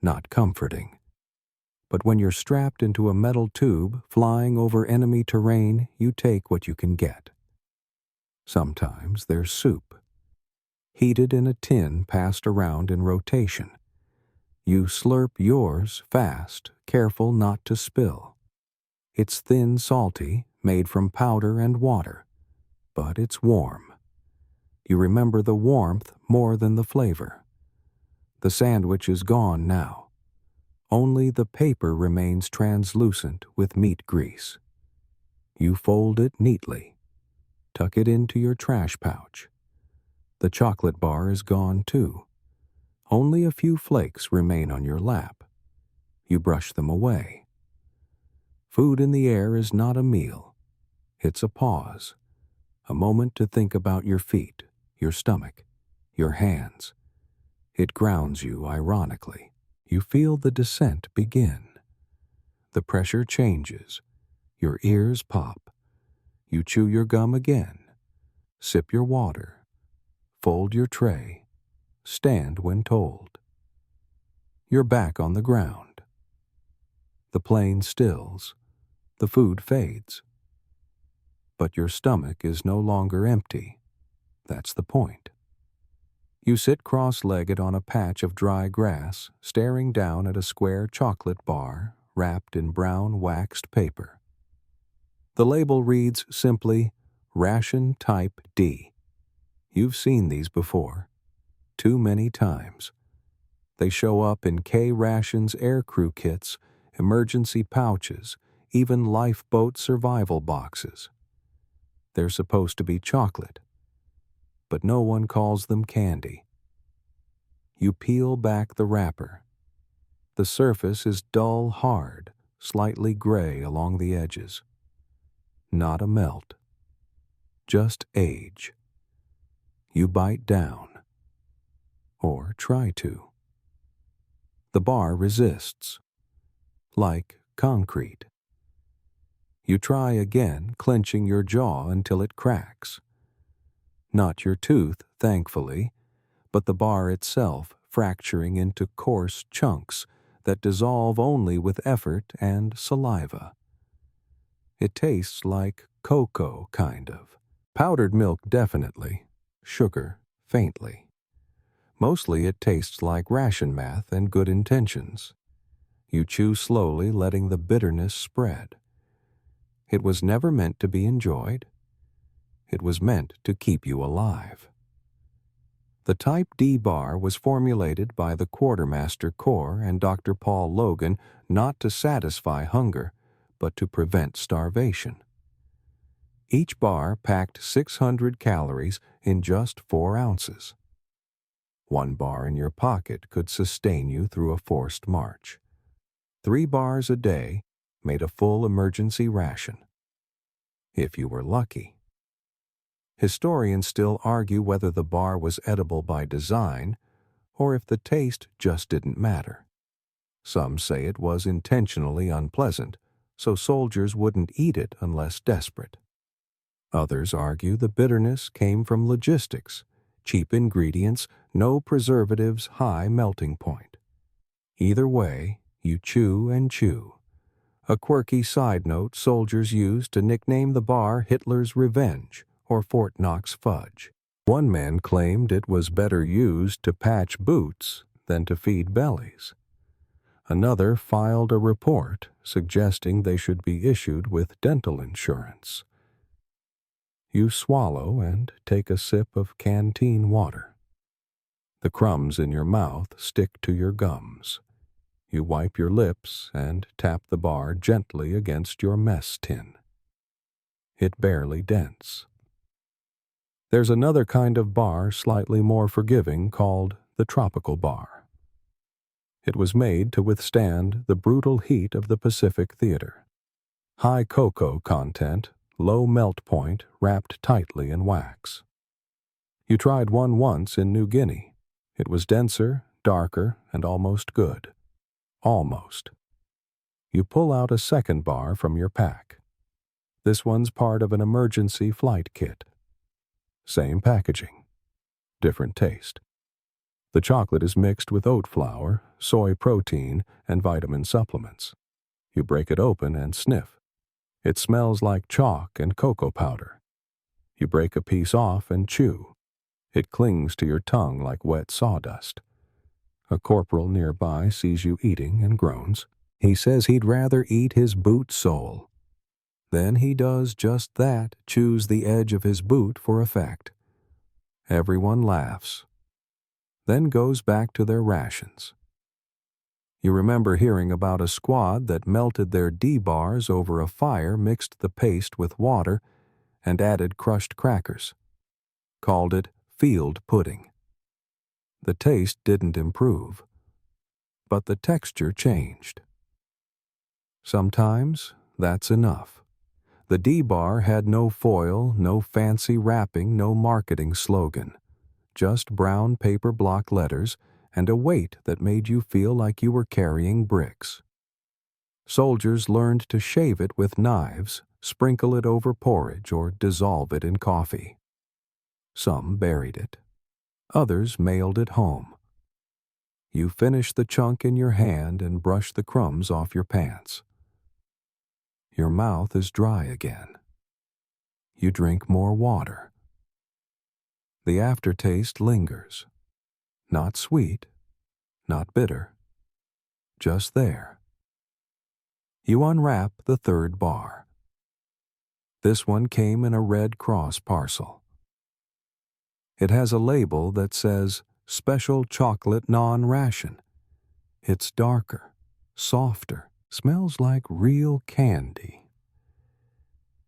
not comforting. But when you're strapped into a metal tube flying over enemy terrain, you take what you can get. Sometimes there's soup, heated in a tin passed around in rotation. You slurp yours fast, careful not to spill. It's thin, salty, made from powder and water, but it's warm. You remember the warmth more than the flavor. The sandwich is gone now. Only the paper remains translucent with meat grease. You fold it neatly. Tuck it into your trash pouch. The chocolate bar is gone too. Only a few flakes remain on your lap. You brush them away. Food in the air is not a meal. It's a pause, a moment to think about your feet, your stomach, your hands. It grounds you, ironically. You feel the descent begin. The pressure changes. Your ears pop. You chew your gum again. Sip your water. Fold your tray. Stand when told. You're back on the ground. The plane stills. The food fades. But your stomach is no longer empty. That's the point. You sit cross-legged on a patch of dry grass, staring down at a square chocolate bar wrapped in brown waxed paper. The label reads simply, Ration Type D. You've seen these before. Too many times. They show up in K-Rations aircrew kits, emergency pouches, even lifeboat survival boxes. They're supposed to be chocolate, but no one calls them candy. You peel back the wrapper. The surface is dull hard, slightly gray along the edges. Not a melt. Just age. You bite down. Or try to. The bar resists. Like concrete. You try again, clenching your jaw until it cracks. Not your tooth, thankfully, but the bar itself fracturing into coarse chunks that dissolve only with effort and saliva. It tastes like cocoa, kind of. Powdered milk, definitely. Sugar, faintly. Mostly it tastes like ration math and good intentions. You chew slowly, letting the bitterness spread. It was never meant to be enjoyed. It was meant to keep you alive. The Type D bar was formulated by the Quartermaster Corps and Dr. Paul Logan not to satisfy hunger, but to prevent starvation. Each bar packed 600 calories in just 4 ounces. 1 bar in your pocket could sustain you through a forced march. 3 bars a day made a full emergency ration. If you were lucky. Historians still argue whether the bar was edible by design or if the taste just didn't matter. Some say it was intentionally unpleasant, so soldiers wouldn't eat it unless desperate. Others argue the bitterness came from logistics, cheap ingredients, no preservatives, high melting point. Either way, you chew and chew. A quirky side note soldiers used to nickname the bar Hitler's Revenge or Fort Knox Fudge. One man claimed it was better used to patch boots than to feed bellies. Another filed a report suggesting they should be issued with dental insurance. You swallow and take a sip of canteen water. The crumbs in your mouth stick to your gums. You wipe your lips and tap the bar gently against your mess tin. It barely dents. There's another kind of bar slightly more forgiving called the tropical bar. It was made to withstand the brutal heat of the Pacific Theater. High cocoa content, low melt point, wrapped tightly in wax. You tried one once in New Guinea. It was denser, darker, and almost good. Almost. You pull out a second bar from your pack. This one's part of an emergency flight kit. Same packaging. Different taste. The chocolate is mixed with oat flour, soy protein, and vitamin supplements. You break it open and sniff. It smells like chalk and cocoa powder. You break a piece off and chew. It clings to your tongue like wet sawdust. A corporal nearby sees you eating and groans. He says he'd rather eat his boot sole. Then he does just that, chews the edge of his boot for effect. Everyone laughs. Then goes back to their rations. You remember hearing about a squad that melted their D-bars over a fire, mixed the paste with water, and added crushed crackers. Called it field pudding. The taste didn't improve, but the texture changed. Sometimes that's enough. The D-bar had no foil, no fancy wrapping, no marketing slogan. Just brown paper block letters and a weight that made you feel like you were carrying bricks. Soldiers learned to shave it with knives, sprinkle it over porridge, or dissolve it in coffee. Some buried it. Others mailed it home. You finish the chunk in your hand and brush the crumbs off your pants. Your mouth is dry again. You drink more water. The aftertaste lingers. Not sweet, not bitter, just there. You unwrap the third bar. This one came in a Red Cross parcel. It has a label that says Special Chocolate Non-Ration. It's darker, softer, smells like real candy.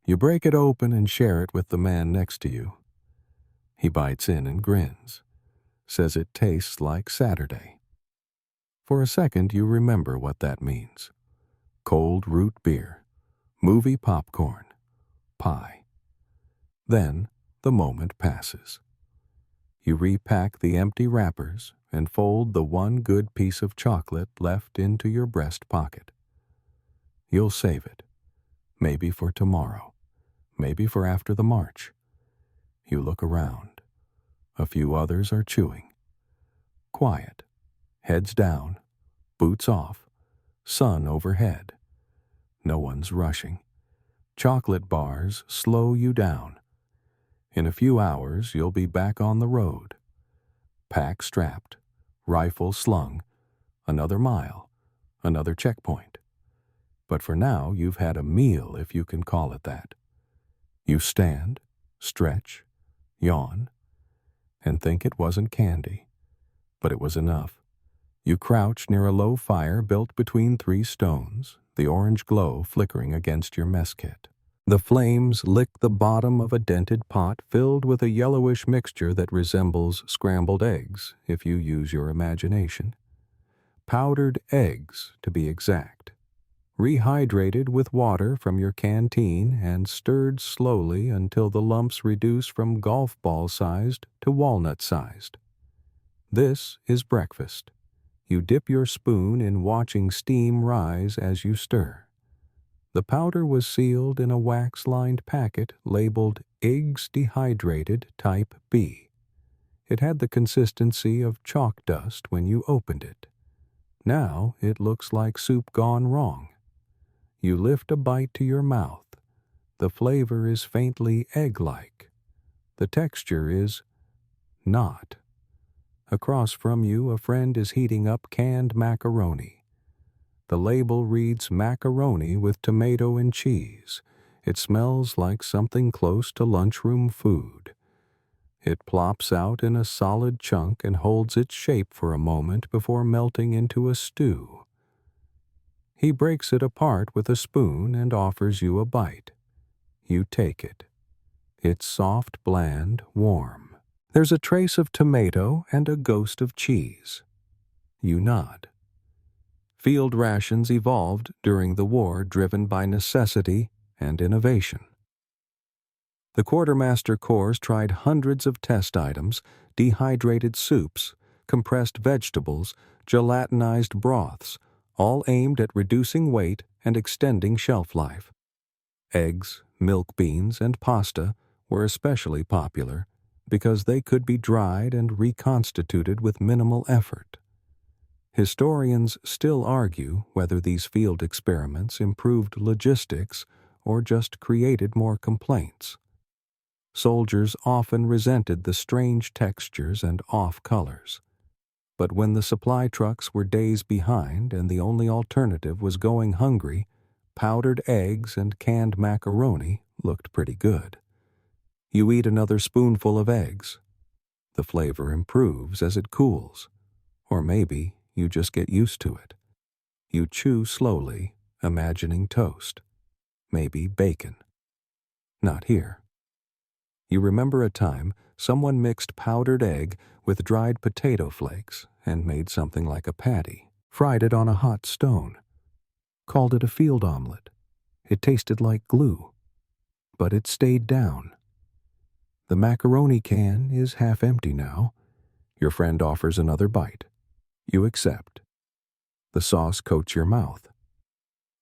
You break it open and share it with the man next to you. He bites in and grins, says it tastes like Saturday. For a second you remember what that means. Cold root beer, movie popcorn, pie. Then the moment passes. You repack the empty wrappers and fold the one good piece of chocolate left into your breast pocket. You'll save it, maybe for tomorrow, maybe for after the march. You look around. A few others are chewing. Quiet, heads down, boots off, sun overhead. No one's rushing. Chocolate bars slow you down. In a few hours, you'll be back on the road. Pack strapped, rifle slung, another mile, another checkpoint. But for now, you've had a meal, if you can call it that. You stand, stretch, yawn, and think it wasn't candy, but it was enough. You crouch near a low fire built between 3 stones, the orange glow flickering against your mess kit. The flames lick the bottom of a dented pot filled with a yellowish mixture that resembles scrambled eggs, if you use your imagination. Powdered eggs, to be exact. Rehydrated with water from your canteen and stirred slowly until the lumps reduce from golf ball-sized to walnut-sized. This is breakfast. You dip your spoon in watching steam rise as you stir. The powder was sealed in a wax-lined packet labeled Eggs Dehydrated Type B. It had the consistency of chalk dust when you opened it. Now it looks like soup gone wrong. You lift a bite to your mouth. The flavor is faintly egg-like. The texture is not. Across from you, a friend is heating up canned macaroni. The label reads macaroni with tomato and cheese. It smells like something close to lunchroom food. It plops out in a solid chunk and holds its shape for a moment before melting into a stew. He breaks it apart with a spoon and offers you a bite. You take it. It's soft, bland, warm. There's a trace of tomato and a ghost of cheese. You nod. Field rations evolved during the war, driven by necessity and innovation. The Quartermaster Corps tried hundreds of test items, dehydrated soups, compressed vegetables, gelatinized broths, all aimed at reducing weight and extending shelf life. Eggs, milk beans, and pasta were especially popular because they could be dried and reconstituted with minimal effort. Historians still argue whether these field experiments improved logistics or just created more complaints. Soldiers often resented the strange textures and off colors. But when the supply trucks were days behind and the only alternative was going hungry, powdered eggs and canned macaroni looked pretty good. You eat another spoonful of eggs. The flavor improves as it cools. Or maybe you just get used to it. You chew slowly, imagining toast. Maybe bacon. Not here. You remember a time someone mixed powdered egg with dried potato flakes and made something like a patty, fried it on a hot stone, called it a field omelet. It tasted like glue, but it stayed down. The macaroni can is half empty now. Your friend offers another bite. You accept. The sauce coats your mouth.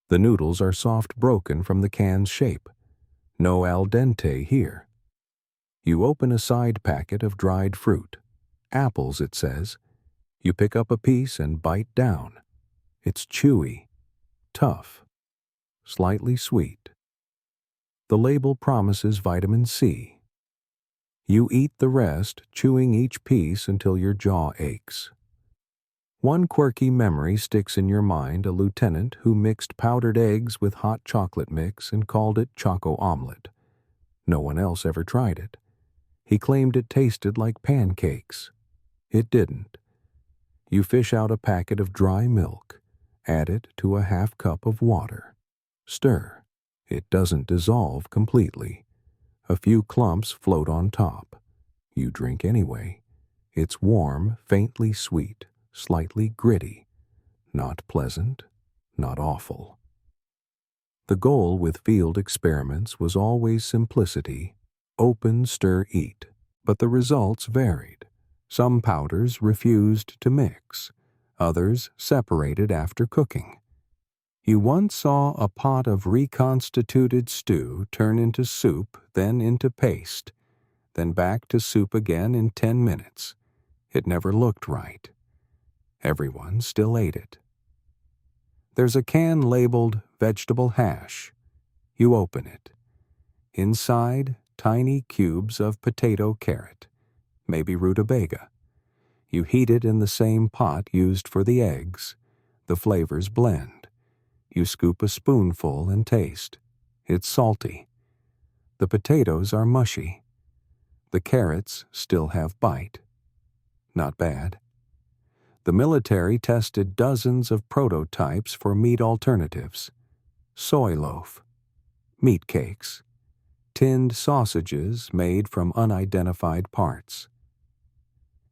The noodles are soft broken from the can's shape. No al dente here. You open a side packet of dried fruit. Apples, it says. You pick up a piece and bite down. It's chewy, tough, slightly sweet. The label promises vitamin C. You eat the rest, chewing each piece until your jaw aches. One quirky memory sticks in your mind, a lieutenant who mixed powdered eggs with hot chocolate mix and called it choco omelet. No one else ever tried it. He claimed it tasted like pancakes. It didn't. You fish out a packet of dry milk, add it to a half cup of water. Stir. It doesn't dissolve completely. A few clumps float on top. You drink anyway. It's warm, faintly sweet, slightly gritty. Not pleasant, not awful. The goal with field experiments was always simplicity. Open, stir, eat. But the results varied. Some powders refused to mix. Others separated after cooking. You once saw a pot of reconstituted stew turn into soup, then into paste, then back to soup again in 10 minutes. It never looked right. Everyone still ate it. There's a can labeled vegetable hash. You open it. Inside, tiny cubes of potato carrot, maybe rutabaga. You heat it in the same pot used for the eggs. The flavors blend. You scoop a spoonful and taste. It's salty. The potatoes are mushy. The carrots still have bite. Not bad. The military tested dozens of prototypes for meat alternatives. Soy loaf, meat cakes, tinned sausages made from unidentified parts.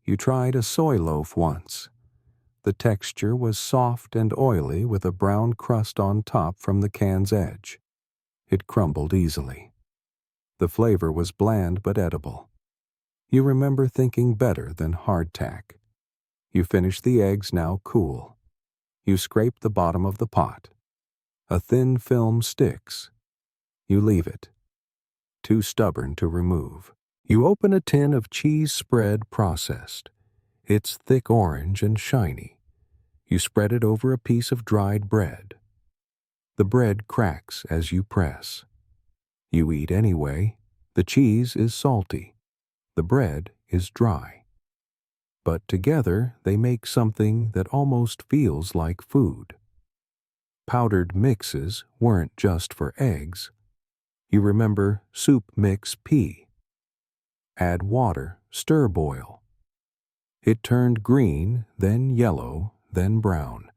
You tried a soy loaf once. The texture was soft and oily with a brown crust on top from the can's edge. It crumbled easily. The flavor was bland but edible. You remember thinking better than hardtack. You finish the eggs now cool. You scrape the bottom of the pot. A thin film sticks. You leave it. Too stubborn to remove. You open a tin of cheese spread processed. It's thick orange and shiny. You spread it over a piece of dried bread. The bread cracks as you press. You eat anyway. The cheese is salty. The bread is dry. But together they make something that almost feels like food. Powdered mixes weren't just for eggs. You remember soup mix pea. Add water, stir boil. It turned green, then yellow, then brown.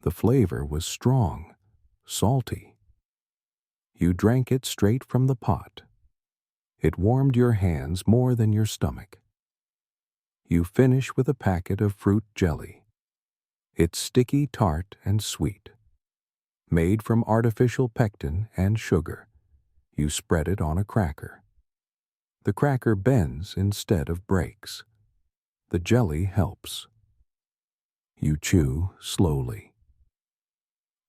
The flavor was strong, salty. You drank it straight from the pot. It warmed your hands more than your stomach. You finish with a packet of fruit jelly. It's sticky, tart, and sweet. Made from artificial pectin and sugar. You spread it on a cracker. The cracker bends instead of breaks. The jelly helps. You chew slowly.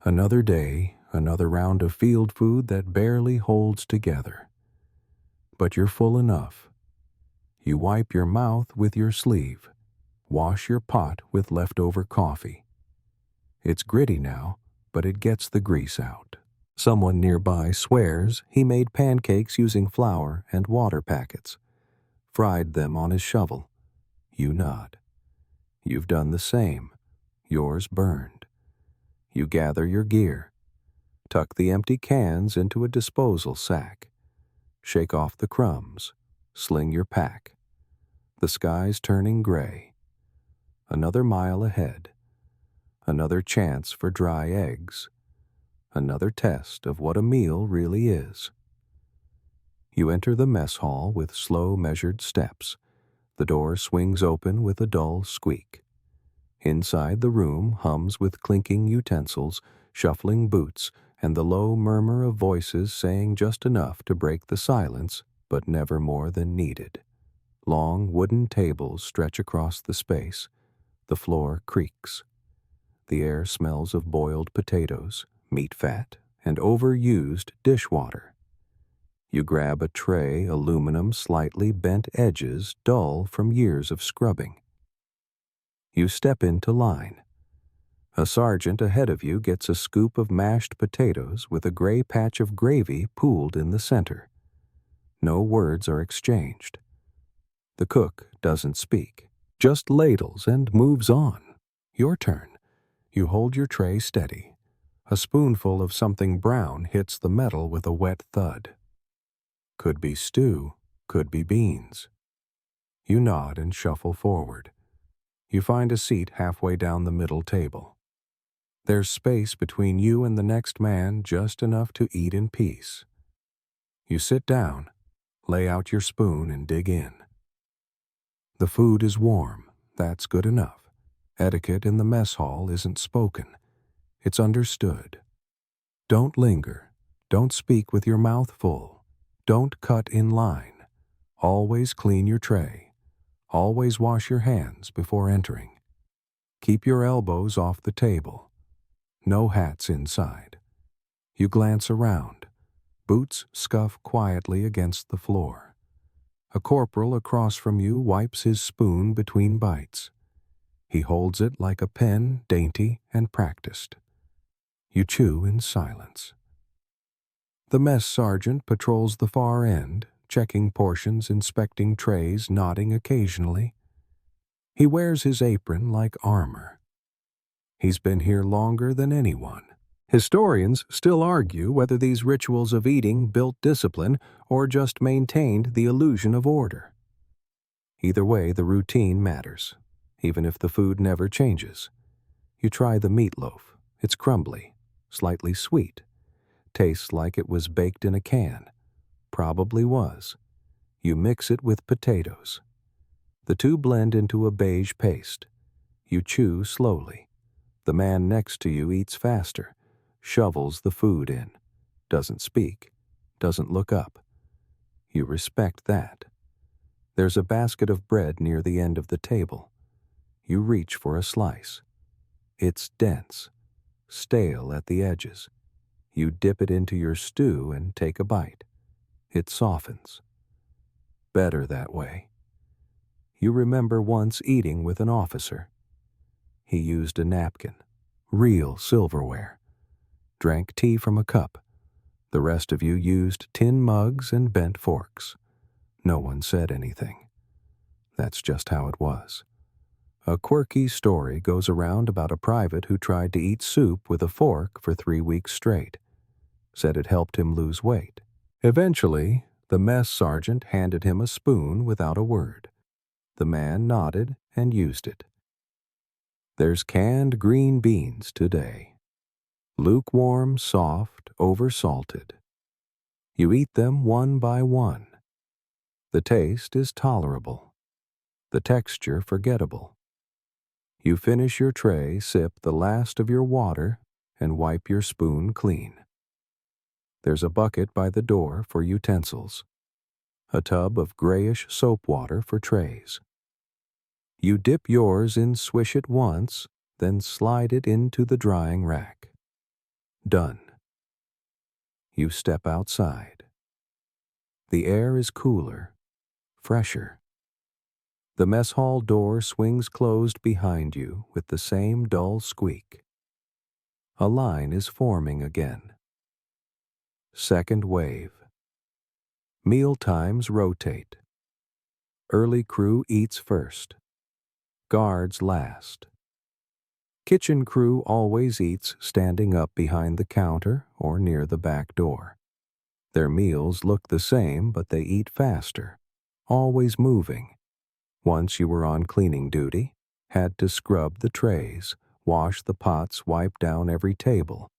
Another day, another round of field food that barely holds together. But you're full enough. You wipe your mouth with your sleeve. Wash your pot with leftover coffee. It's gritty now, but it gets the grease out. Someone nearby swears he made pancakes using flour and water packets. Fried them on his shovel. You nod. You've done the same. Yours burned. You gather your gear. Tuck the empty cans into a disposal sack. Shake off the crumbs. Sling your pack. The sky's turning gray. Another mile ahead. Another chance for dry eggs. Another test of what a meal really is. You enter the mess hall with slow, measured steps. The door swings open with a dull squeak. Inside the room hums with clinking utensils, shuffling boots, and the low murmur of voices saying just enough to break the silence, but never more than needed. Long wooden tables stretch across the space. The floor creaks. The air smells of boiled potatoes, meat fat, and overused dishwater. You grab a tray, aluminum, slightly bent edges, dull from years of scrubbing. You step into line. A sergeant ahead of you gets a scoop of mashed potatoes with a gray patch of gravy pooled in the center. No words are exchanged. The cook doesn't speak, just ladles and moves on. Your turn. You hold your tray steady. A spoonful of something brown hits the metal with a wet thud. Could be stew, could be beans. You nod and shuffle forward. You find a seat halfway down the middle table. There's space between you and the next man, just enough to eat in peace. You sit down, lay out your spoon, and dig in. The food is warm. That's good enough. Etiquette in the mess hall isn't spoken. It's understood. Don't linger. Don't speak with your mouth full. Don't cut in line. Always clean your tray. Always wash your hands before entering. Keep your elbows off the table. No hats inside. You glance around. Boots scuff quietly against the floor. A corporal across from you wipes his spoon between bites. He holds it like a pen, dainty and practiced. You chew in silence. The mess sergeant patrols the far end, checking portions, inspecting trays, nodding occasionally. He wears his apron like armor. He's been here longer than anyone. Historians still argue whether these rituals of eating built discipline or just maintained the illusion of order. Either way, the routine matters, even if the food never changes. You try the meatloaf. It's crumbly, slightly sweet. Tastes like it was baked in a can. Probably was. You mix it with potatoes. The two blend into a beige paste. You chew slowly. The man next to you eats faster, shovels the food in, doesn't speak, doesn't look up. You respect that. There's a basket of bread near the end of the table. You reach for a slice. It's dense, stale at the edges. You dip it into your stew and take a bite. It softens. Better that way. You remember once eating with an officer. He used a napkin, real silverware. Drank tea from a cup. The rest of you used tin mugs and bent forks. No one said anything. That's just how it was. A quirky story goes around about a private who tried to eat soup with a fork for 3 weeks straight. Said it helped him lose weight. Eventually, the mess sergeant handed him a spoon without a word. The man nodded and used it. There's canned green beans today. Lukewarm, soft, oversalted. You eat them one by one. The taste is tolerable. The texture forgettable. You finish your tray, sip the last of your water, and wipe your spoon clean. There's a bucket by the door for utensils. A tub of grayish soap water for trays. You dip yours in Swish It once, then slide it into the drying rack. Done. You step outside. The air is cooler, fresher. The mess hall door swings closed behind you with the same dull squeak. A line is forming again. Second wave. Meal times rotate. Early crew eats first. Guards last. Kitchen crew always eats standing up behind the counter or near the back door. Their meals look the same, but they eat faster, always moving. Once you were on cleaning duty, had to scrub the trays, wash the pots, wipe down every table.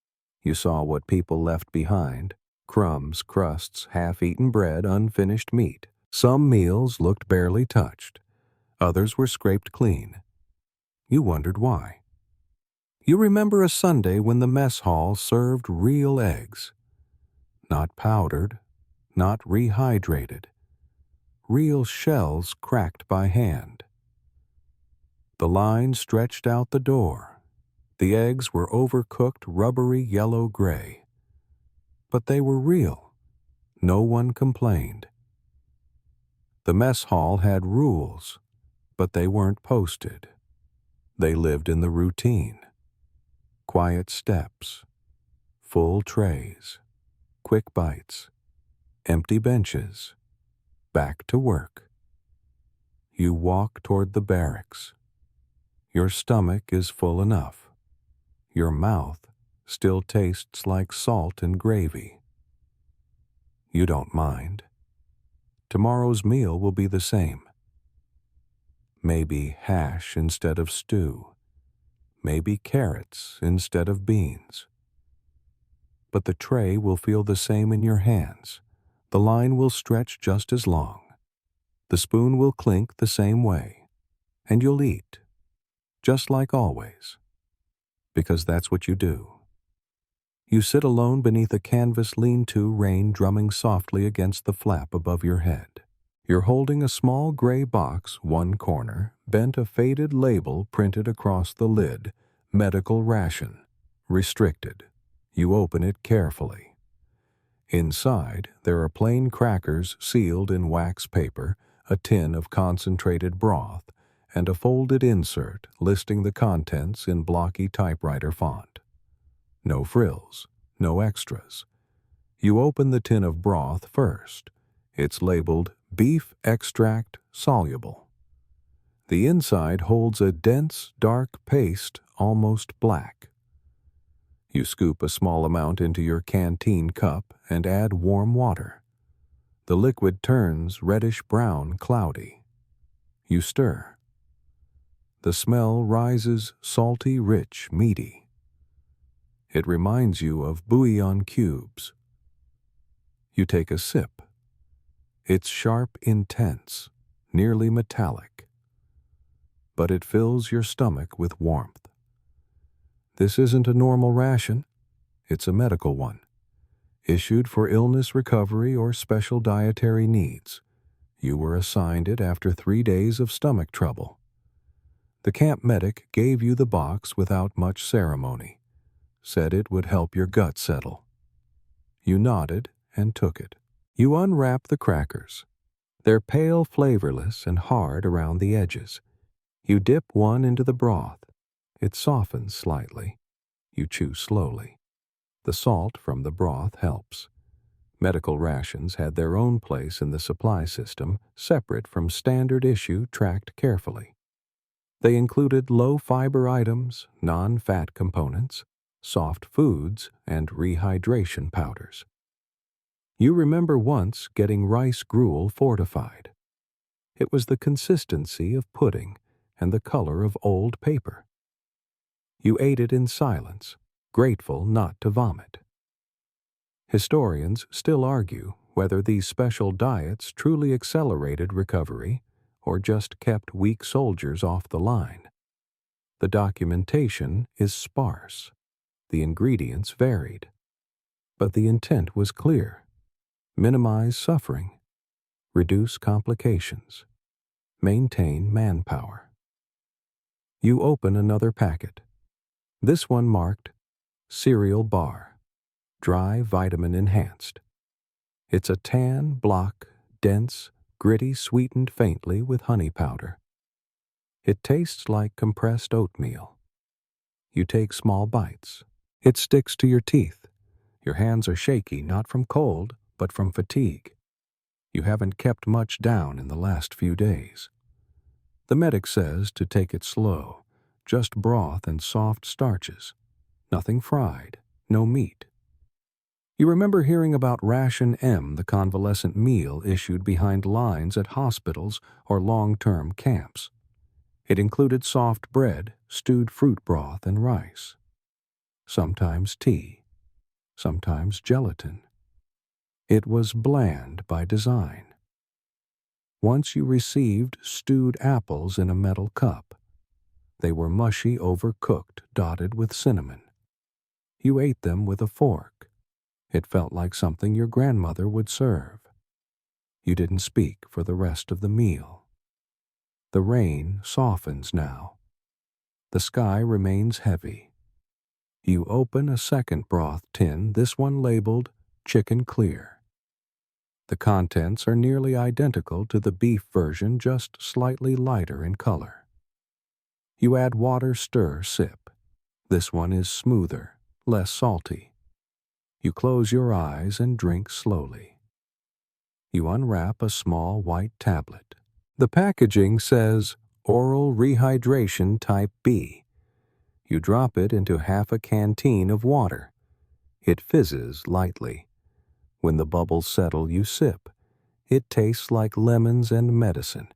You saw what people left behind: crumbs, crusts, half-eaten bread, unfinished meat. Some meals looked barely touched. Others were scraped clean. You wondered why. You remember a Sunday when the mess hall served real eggs, not powdered, not rehydrated, real shells cracked by hand. The line stretched out the door. The eggs were overcooked rubbery yellow-gray. But they were real. No one complained. The mess hall had rules, but they weren't posted. They lived in the routine. Quiet steps, full trays, quick bites, empty benches, back to work. You walk toward the barracks. Your stomach is full enough. Your mouth still tastes like salt and gravy. You don't mind. Tomorrow's meal will be the same. Maybe hash instead of stew. Maybe carrots instead of beans. But the tray will feel the same in your hands. The line will stretch just as long. The spoon will clink the same way. And you'll eat, just like always. Because that's what you do. You sit alone beneath a canvas lean-to, rain drumming softly against the flap above your head. You're holding a small gray box, one corner, bent a faded label printed across the lid, medical ration, restricted. You open it carefully. Inside, there are plain crackers sealed in wax paper, a tin of concentrated broth, and a folded insert listing the contents in blocky typewriter font. No frills, no extras. You open the tin of broth first. It's labeled beef extract soluble. The inside holds a dense, dark paste, almost black. You scoop a small amount into your canteen cup and add warm water. The liquid turns reddish-brown, cloudy. You stir. The smell rises salty, rich, meaty. It reminds you of bouillon cubes. You take a sip. It's sharp, intense, nearly metallic. But it fills your stomach with warmth. This isn't a normal ration. It's a medical one, issued for illness recovery or special dietary needs. You were assigned it after 3 days of stomach trouble. The camp medic gave you the box without much ceremony, said it would help your gut settle. You nodded and took it. You unwrap the crackers. They're pale, flavorless, and hard around the edges. You dip one into the broth. It softens slightly. You chew slowly. The salt from the broth helps. Medical rations had their own place in the supply system, separate from standard issue tracked carefully. They included low-fiber items, non-fat components, soft foods, and rehydration powders. You remember once getting rice gruel fortified. It was the consistency of pudding and the color of old paper. You ate it in silence, grateful not to vomit. Historians still argue whether these special diets truly accelerated recovery or just kept weak soldiers off the line. The documentation is sparse. The ingredients varied. But the intent was clear. Minimize suffering, reduce complications, maintain manpower. You open another packet. This one marked cereal bar, dry vitamin enhanced. It's a tan block, dense, gritty, sweetened faintly with honey powder. It tastes like compressed oatmeal. You take small bites. It sticks to your teeth. Your hands are shaky, not from cold, but from fatigue. You haven't kept much down in the last few days. The medic says to take it slow, just broth and soft starches. Nothing fried, no meat. You remember hearing about Ration M, the convalescent meal issued behind lines at hospitals or long-term camps. It included soft bread, stewed fruit broth, and rice. Sometimes tea, sometimes gelatin. It was bland by design. Once you received stewed apples in a metal cup. They were mushy, overcooked, dotted with cinnamon. You ate them with a fork. It felt like something your grandmother would serve. You didn't speak for the rest of the meal. The rain softens now. The sky remains heavy. You open a second broth tin, this one labeled chicken clear. The contents are nearly identical to the beef version, just slightly lighter in color. You add water, stir, sip. This one is smoother, less salty. You close your eyes and drink slowly. You unwrap a small white tablet. The packaging says Oral Rehydration Type B. You drop it into half a canteen of water. It fizzes lightly. When the bubbles settle, you sip. It tastes like lemons and medicine.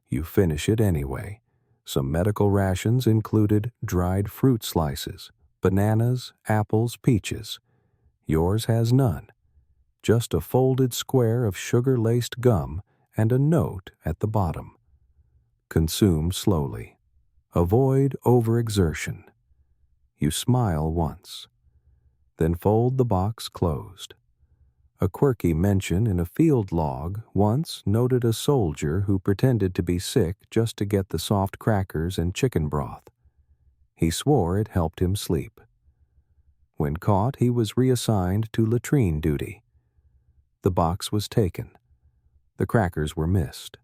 You finish it anyway. Some medical rations included dried fruit slices, bananas, apples, peaches. Yours has none. Just a folded square of sugar-laced gum and a note at the bottom. Consume slowly. Avoid overexertion. You smile once. Then fold the box closed. A quirky mention in a field log once noted a soldier who pretended to be sick just to get the soft crackers and chicken broth. He swore it helped him sleep. When caught, he was reassigned to latrine duty. The box was taken. The crackers were missed.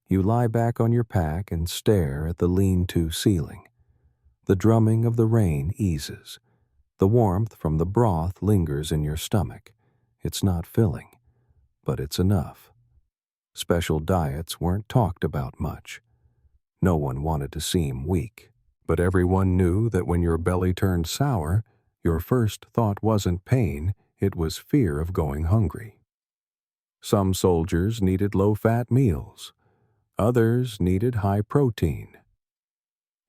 You lie back on your pack and stare at the lean-to ceiling. The drumming of the rain eases. The warmth from the broth lingers in your stomach. It's not filling, but it's enough. Special diets weren't talked about much. No one wanted to seem weak, but everyone knew that when your belly turned sour, your first thought wasn't pain, it was fear of going hungry. Some soldiers needed low-fat meals. Others needed high protein.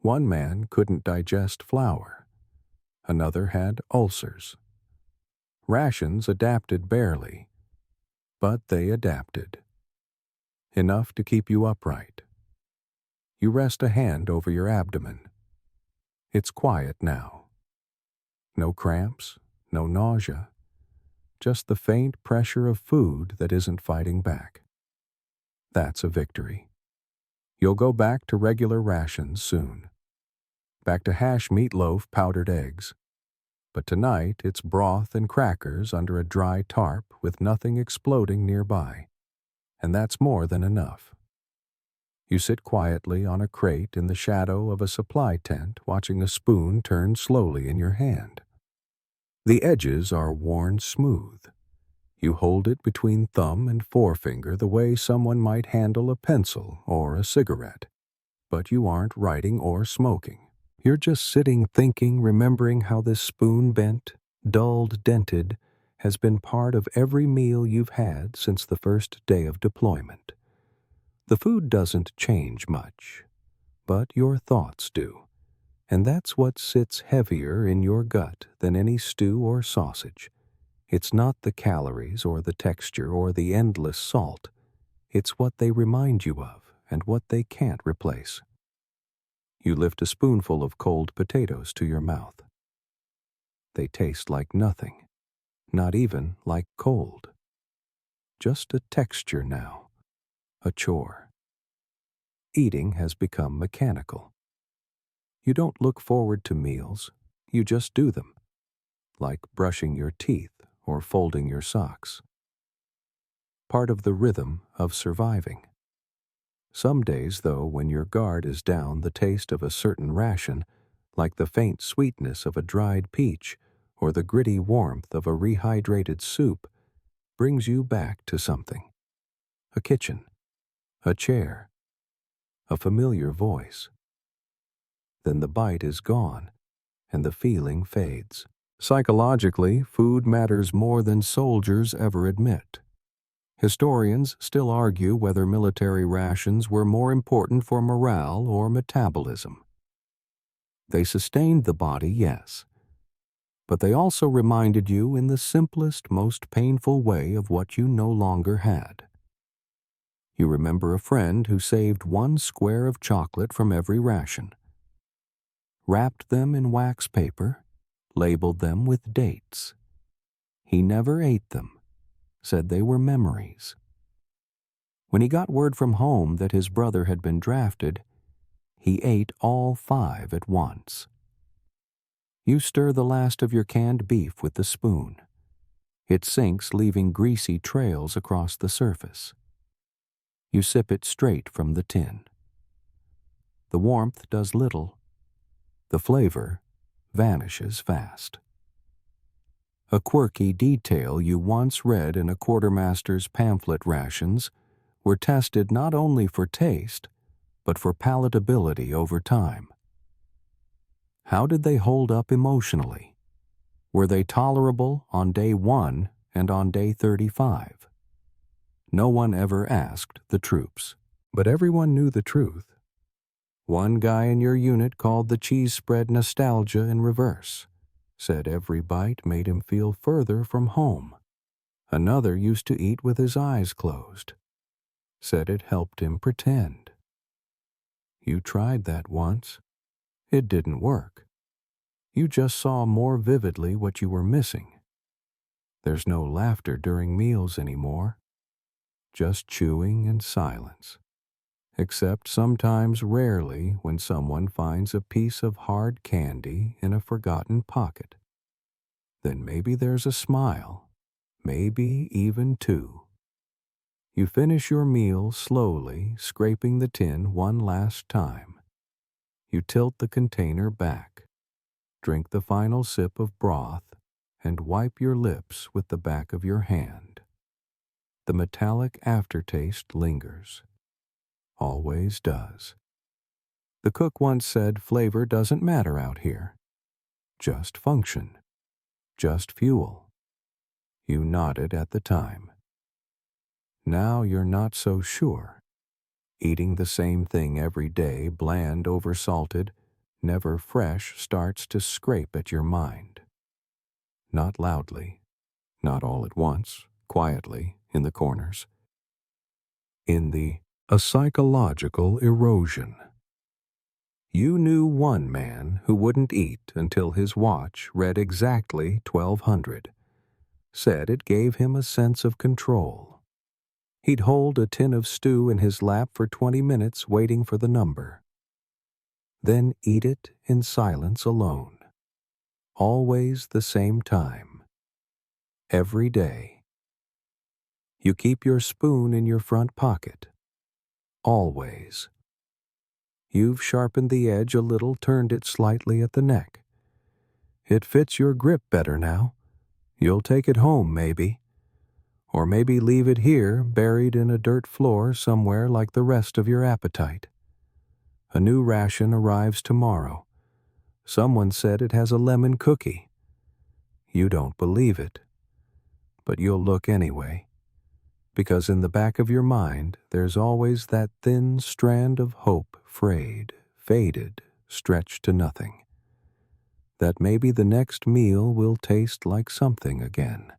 One man couldn't digest flour. Another had ulcers. Rations adapted barely, but they adapted. Enough to keep you upright. You rest a hand over your abdomen. It's quiet now. No cramps, no nausea, just the faint pressure of food that isn't fighting back. That's a victory. You'll go back to regular rations soon. Back to hash meatloaf, powdered eggs. But tonight it's broth and crackers under a dry tarp with nothing exploding nearby. And that's more than enough. You sit quietly on a crate in the shadow of a supply tent, watching a spoon turn slowly in your hand. The edges are worn smooth. You hold it between thumb and forefinger the way someone might handle a pencil or a cigarette. But you aren't writing or smoking. You're just sitting thinking, remembering how this spoon bent, dulled, dented, has been part of every meal you've had since the first day of deployment. The food doesn't change much, but your thoughts do. And that's what sits heavier in your gut than any stew or sausage. It's not the calories or the texture or the endless salt. It's what they remind you of and what they can't replace. You lift a spoonful of cold potatoes to your mouth. They taste like nothing, not even like cold. Just a texture now, a chore. Eating has become mechanical. You don't look forward to meals, you just do them, like brushing your teeth or folding your socks. Part of the rhythm of surviving. Some days, though, when your guard is down, the taste of a certain ration, like the faint sweetness of a dried peach or the gritty warmth of a rehydrated soup, brings you back to something. A kitchen, a chair, a familiar voice. Then the bite is gone, and the feeling fades. Psychologically, food matters more than soldiers ever admit. Historians still argue whether military rations were more important for morale or metabolism. They sustained the body, yes, but they also reminded you in the simplest, most painful way of what you no longer had. You remember a friend who saved one square of chocolate from every ration, wrapped them in wax paper, labeled them with dates. He never ate them, said they were memories. When he got word from home that his brother had been drafted, he ate all 5 at once. You stir the last of your canned beef with the spoon. It sinks, leaving greasy trails across the surface. You sip it straight from the tin. The warmth does little. The flavor vanishes fast. A quirky detail you once read in a quartermaster's pamphlet: rations were tested not only for taste, but for palatability over time. How did they hold up emotionally? Were they tolerable on day 1 and on day 35? No one ever asked the troops, but everyone knew the truth. One guy in your unit called the cheese spread nostalgia in reverse, said every bite made him feel further from home. Another used to eat with his eyes closed, said it helped him pretend. You tried that once. It didn't work. You just saw more vividly what you were missing. There's no laughter during meals anymore, just chewing and silence, except sometimes, rarely, when someone finds a piece of hard candy in a forgotten pocket. Then maybe there's a smile, maybe even 2. You finish your meal slowly, scraping the tin one last time. You tilt the container back, drink the final sip of broth, and wipe your lips with the back of your hand. The metallic aftertaste lingers. Always does. The cook once said flavor doesn't matter out here. Just function. Just fuel. You nodded at the time. Now you're not so sure. Eating the same thing every day, bland, oversalted, never fresh, starts to scrape at your mind. Not loudly, not all at once, quietly, in the corners. A psychological erosion. You knew one man who wouldn't eat until his watch read exactly 1200. Said it gave him a sense of control. He'd hold a tin of stew in his lap for 20 minutes waiting for the number. Then eat it in silence alone. Always the same time. Every day. You keep your spoon in your front pocket. Always. You've sharpened the edge a little, turned it slightly at the neck. It fits your grip better now. You'll take it home, maybe. Or maybe leave it here, buried in a dirt floor somewhere like the rest of your appetite. A new ration arrives tomorrow. Someone said it has a lemon cookie. You don't believe it. But you'll look anyway. Because in the back of your mind, there's always that thin strand of hope, frayed, faded, stretched to nothing. That maybe the next meal will taste like something again.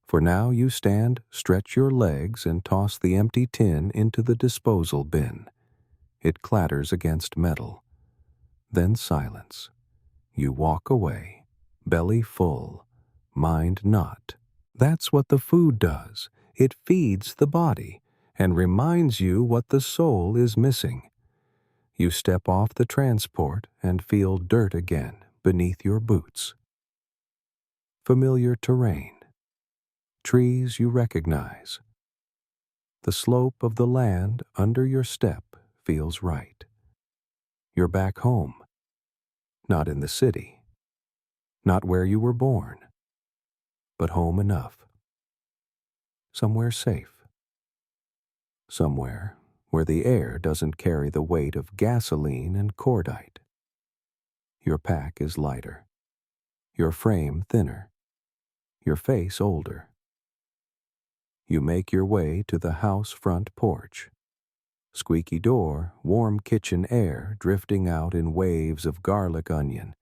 For now you stand, stretch your legs, and toss the empty tin into the disposal bin. It clatters against metal. Then silence. You walk away, belly full, mind not. That's what the food does. It feeds the body and reminds you what the soul is missing. You step off the transport and feel dirt again beneath your boots. Familiar terrain. Trees you recognize. The slope of the land under your step feels right. You're back home. Not in the city. Not where you were born. But home enough. Somewhere safe. Somewhere where the air doesn't carry the weight of gasoline and cordite. Your pack is lighter. Your frame thinner. Your face older. You make your way to the house front porch. Squeaky door, warm kitchen air drifting out in waves of garlic onion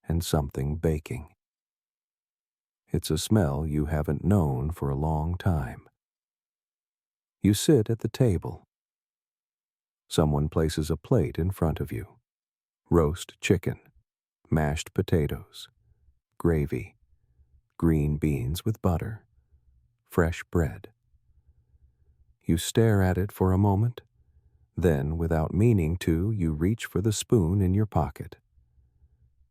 and something baking. It's a smell you haven't known for a long time. You sit at the table. Someone places a plate in front of you. Roast chicken, mashed potatoes, gravy, green beans with butter, fresh bread. You stare at it for a moment. Then, without meaning to, you reach for the spoon in your pocket.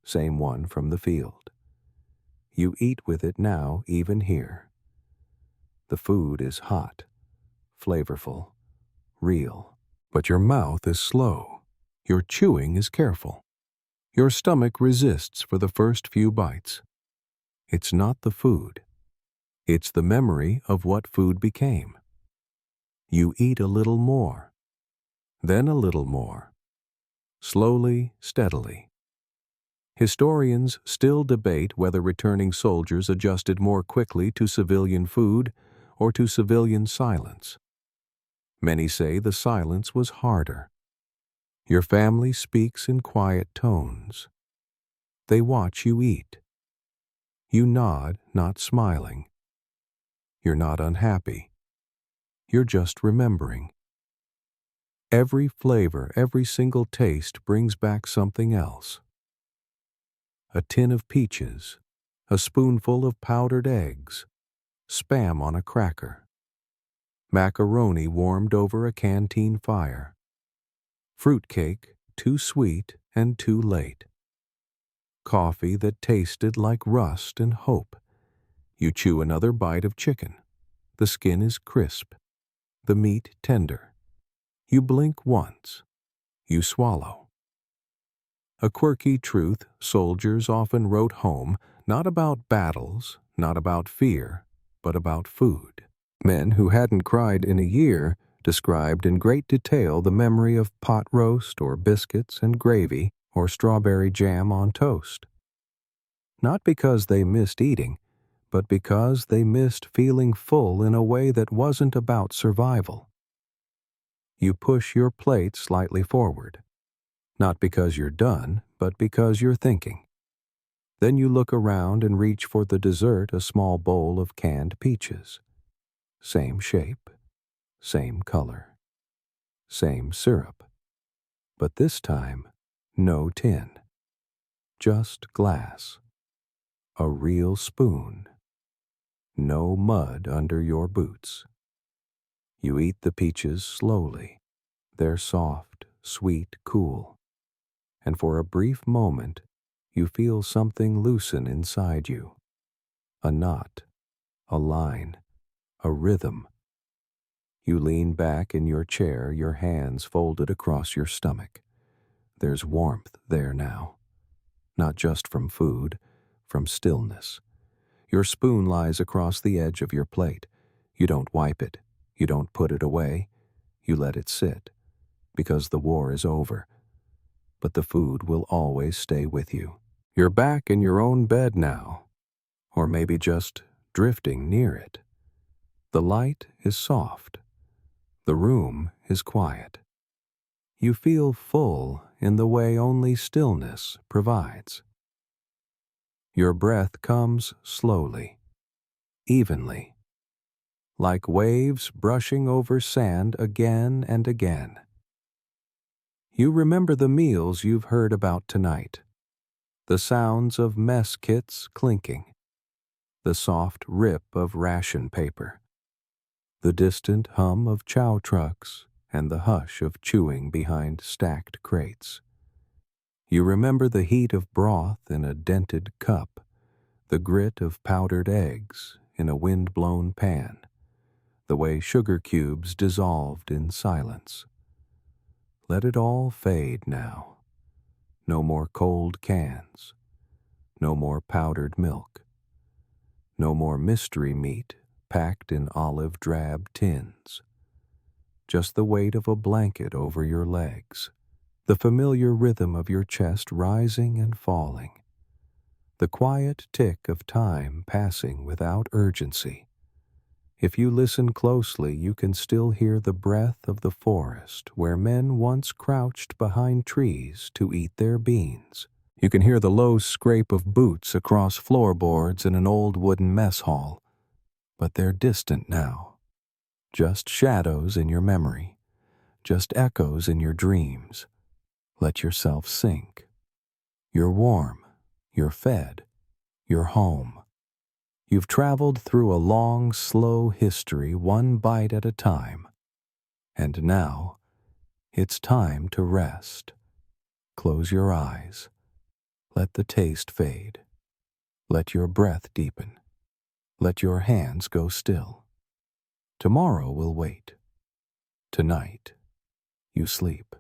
Same one from the field. You eat with it now, even here. The food is hot, flavorful, real, but your mouth is slow. Your chewing is careful. Your stomach resists for the first few bites. It's not the food. It's the memory of what food became. You eat a little more, then a little more, slowly, steadily. Historians still debate whether returning soldiers adjusted more quickly to civilian food or to civilian silence. Many say the silence was harder. Your family speaks in quiet tones. They watch you eat. You nod, not smiling. You're not unhappy. You're just remembering. Every flavor, every single taste brings back something else. A tin of peaches, a spoonful of powdered eggs, Spam on a cracker, macaroni warmed over a canteen fire, fruitcake too sweet and too late, coffee that tasted like rust and hope. You chew another bite of chicken. The skin is crisp, the meat tender. You blink once. You swallow. A quirky truth soldiers often wrote home, not about battles, not about fear, but about food. Men who hadn't cried in a year described in great detail the memory of pot roast or biscuits and gravy or strawberry jam on toast. Not because they missed eating, but because they missed feeling full in a way that wasn't about survival. You push your plate slightly forward. Not because you're done, but because you're thinking. Then you look around and reach for the dessert, a small bowl of canned peaches. Same shape, same color, same syrup. But this time, no tin. Just glass. A real spoon. No mud under your boots. You eat the peaches slowly. They're soft, sweet, cool. And for a brief moment, you feel something loosen inside you. A knot, a line, a rhythm. You lean back in your chair, your hands folded across your stomach. There's warmth there now. Not just from food, from stillness. Your spoon lies across the edge of your plate. You don't wipe it. You don't put it away. You let it sit. Because the war is over. But the food will always stay with you. You're back in your own bed now, or maybe just drifting near it. The light is soft. The room is quiet. You feel full in the way only stillness provides. Your breath comes slowly, evenly, like waves brushing over sand again and again. You remember the meals you've heard about tonight, the sounds of mess kits clinking, the soft rip of ration paper, the distant hum of chow trucks, and the hush of chewing behind stacked crates. You remember the heat of broth in a dented cup, the grit of powdered eggs in a wind-blown pan, the way sugar cubes dissolved in silence. Let it all fade now. No more cold cans. No more powdered milk. No more mystery meat packed in olive drab tins. Just the weight of a blanket over your legs. The familiar rhythm of your chest rising and falling. The quiet tick of time passing without urgency. If you listen closely, you can still hear the breath of the forest where men once crouched behind trees to eat their beans. You can hear the low scrape of boots across floorboards in an old wooden mess hall, but they're distant now. Just shadows in your memory, just echoes in your dreams. Let yourself sink. You're warm, you're fed, you're home. You've traveled through a long, slow history, one bite at a time. And now, it's time to rest. Close your eyes. Let the taste fade. Let your breath deepen. Let your hands go still. Tomorrow will wait. Tonight, you sleep.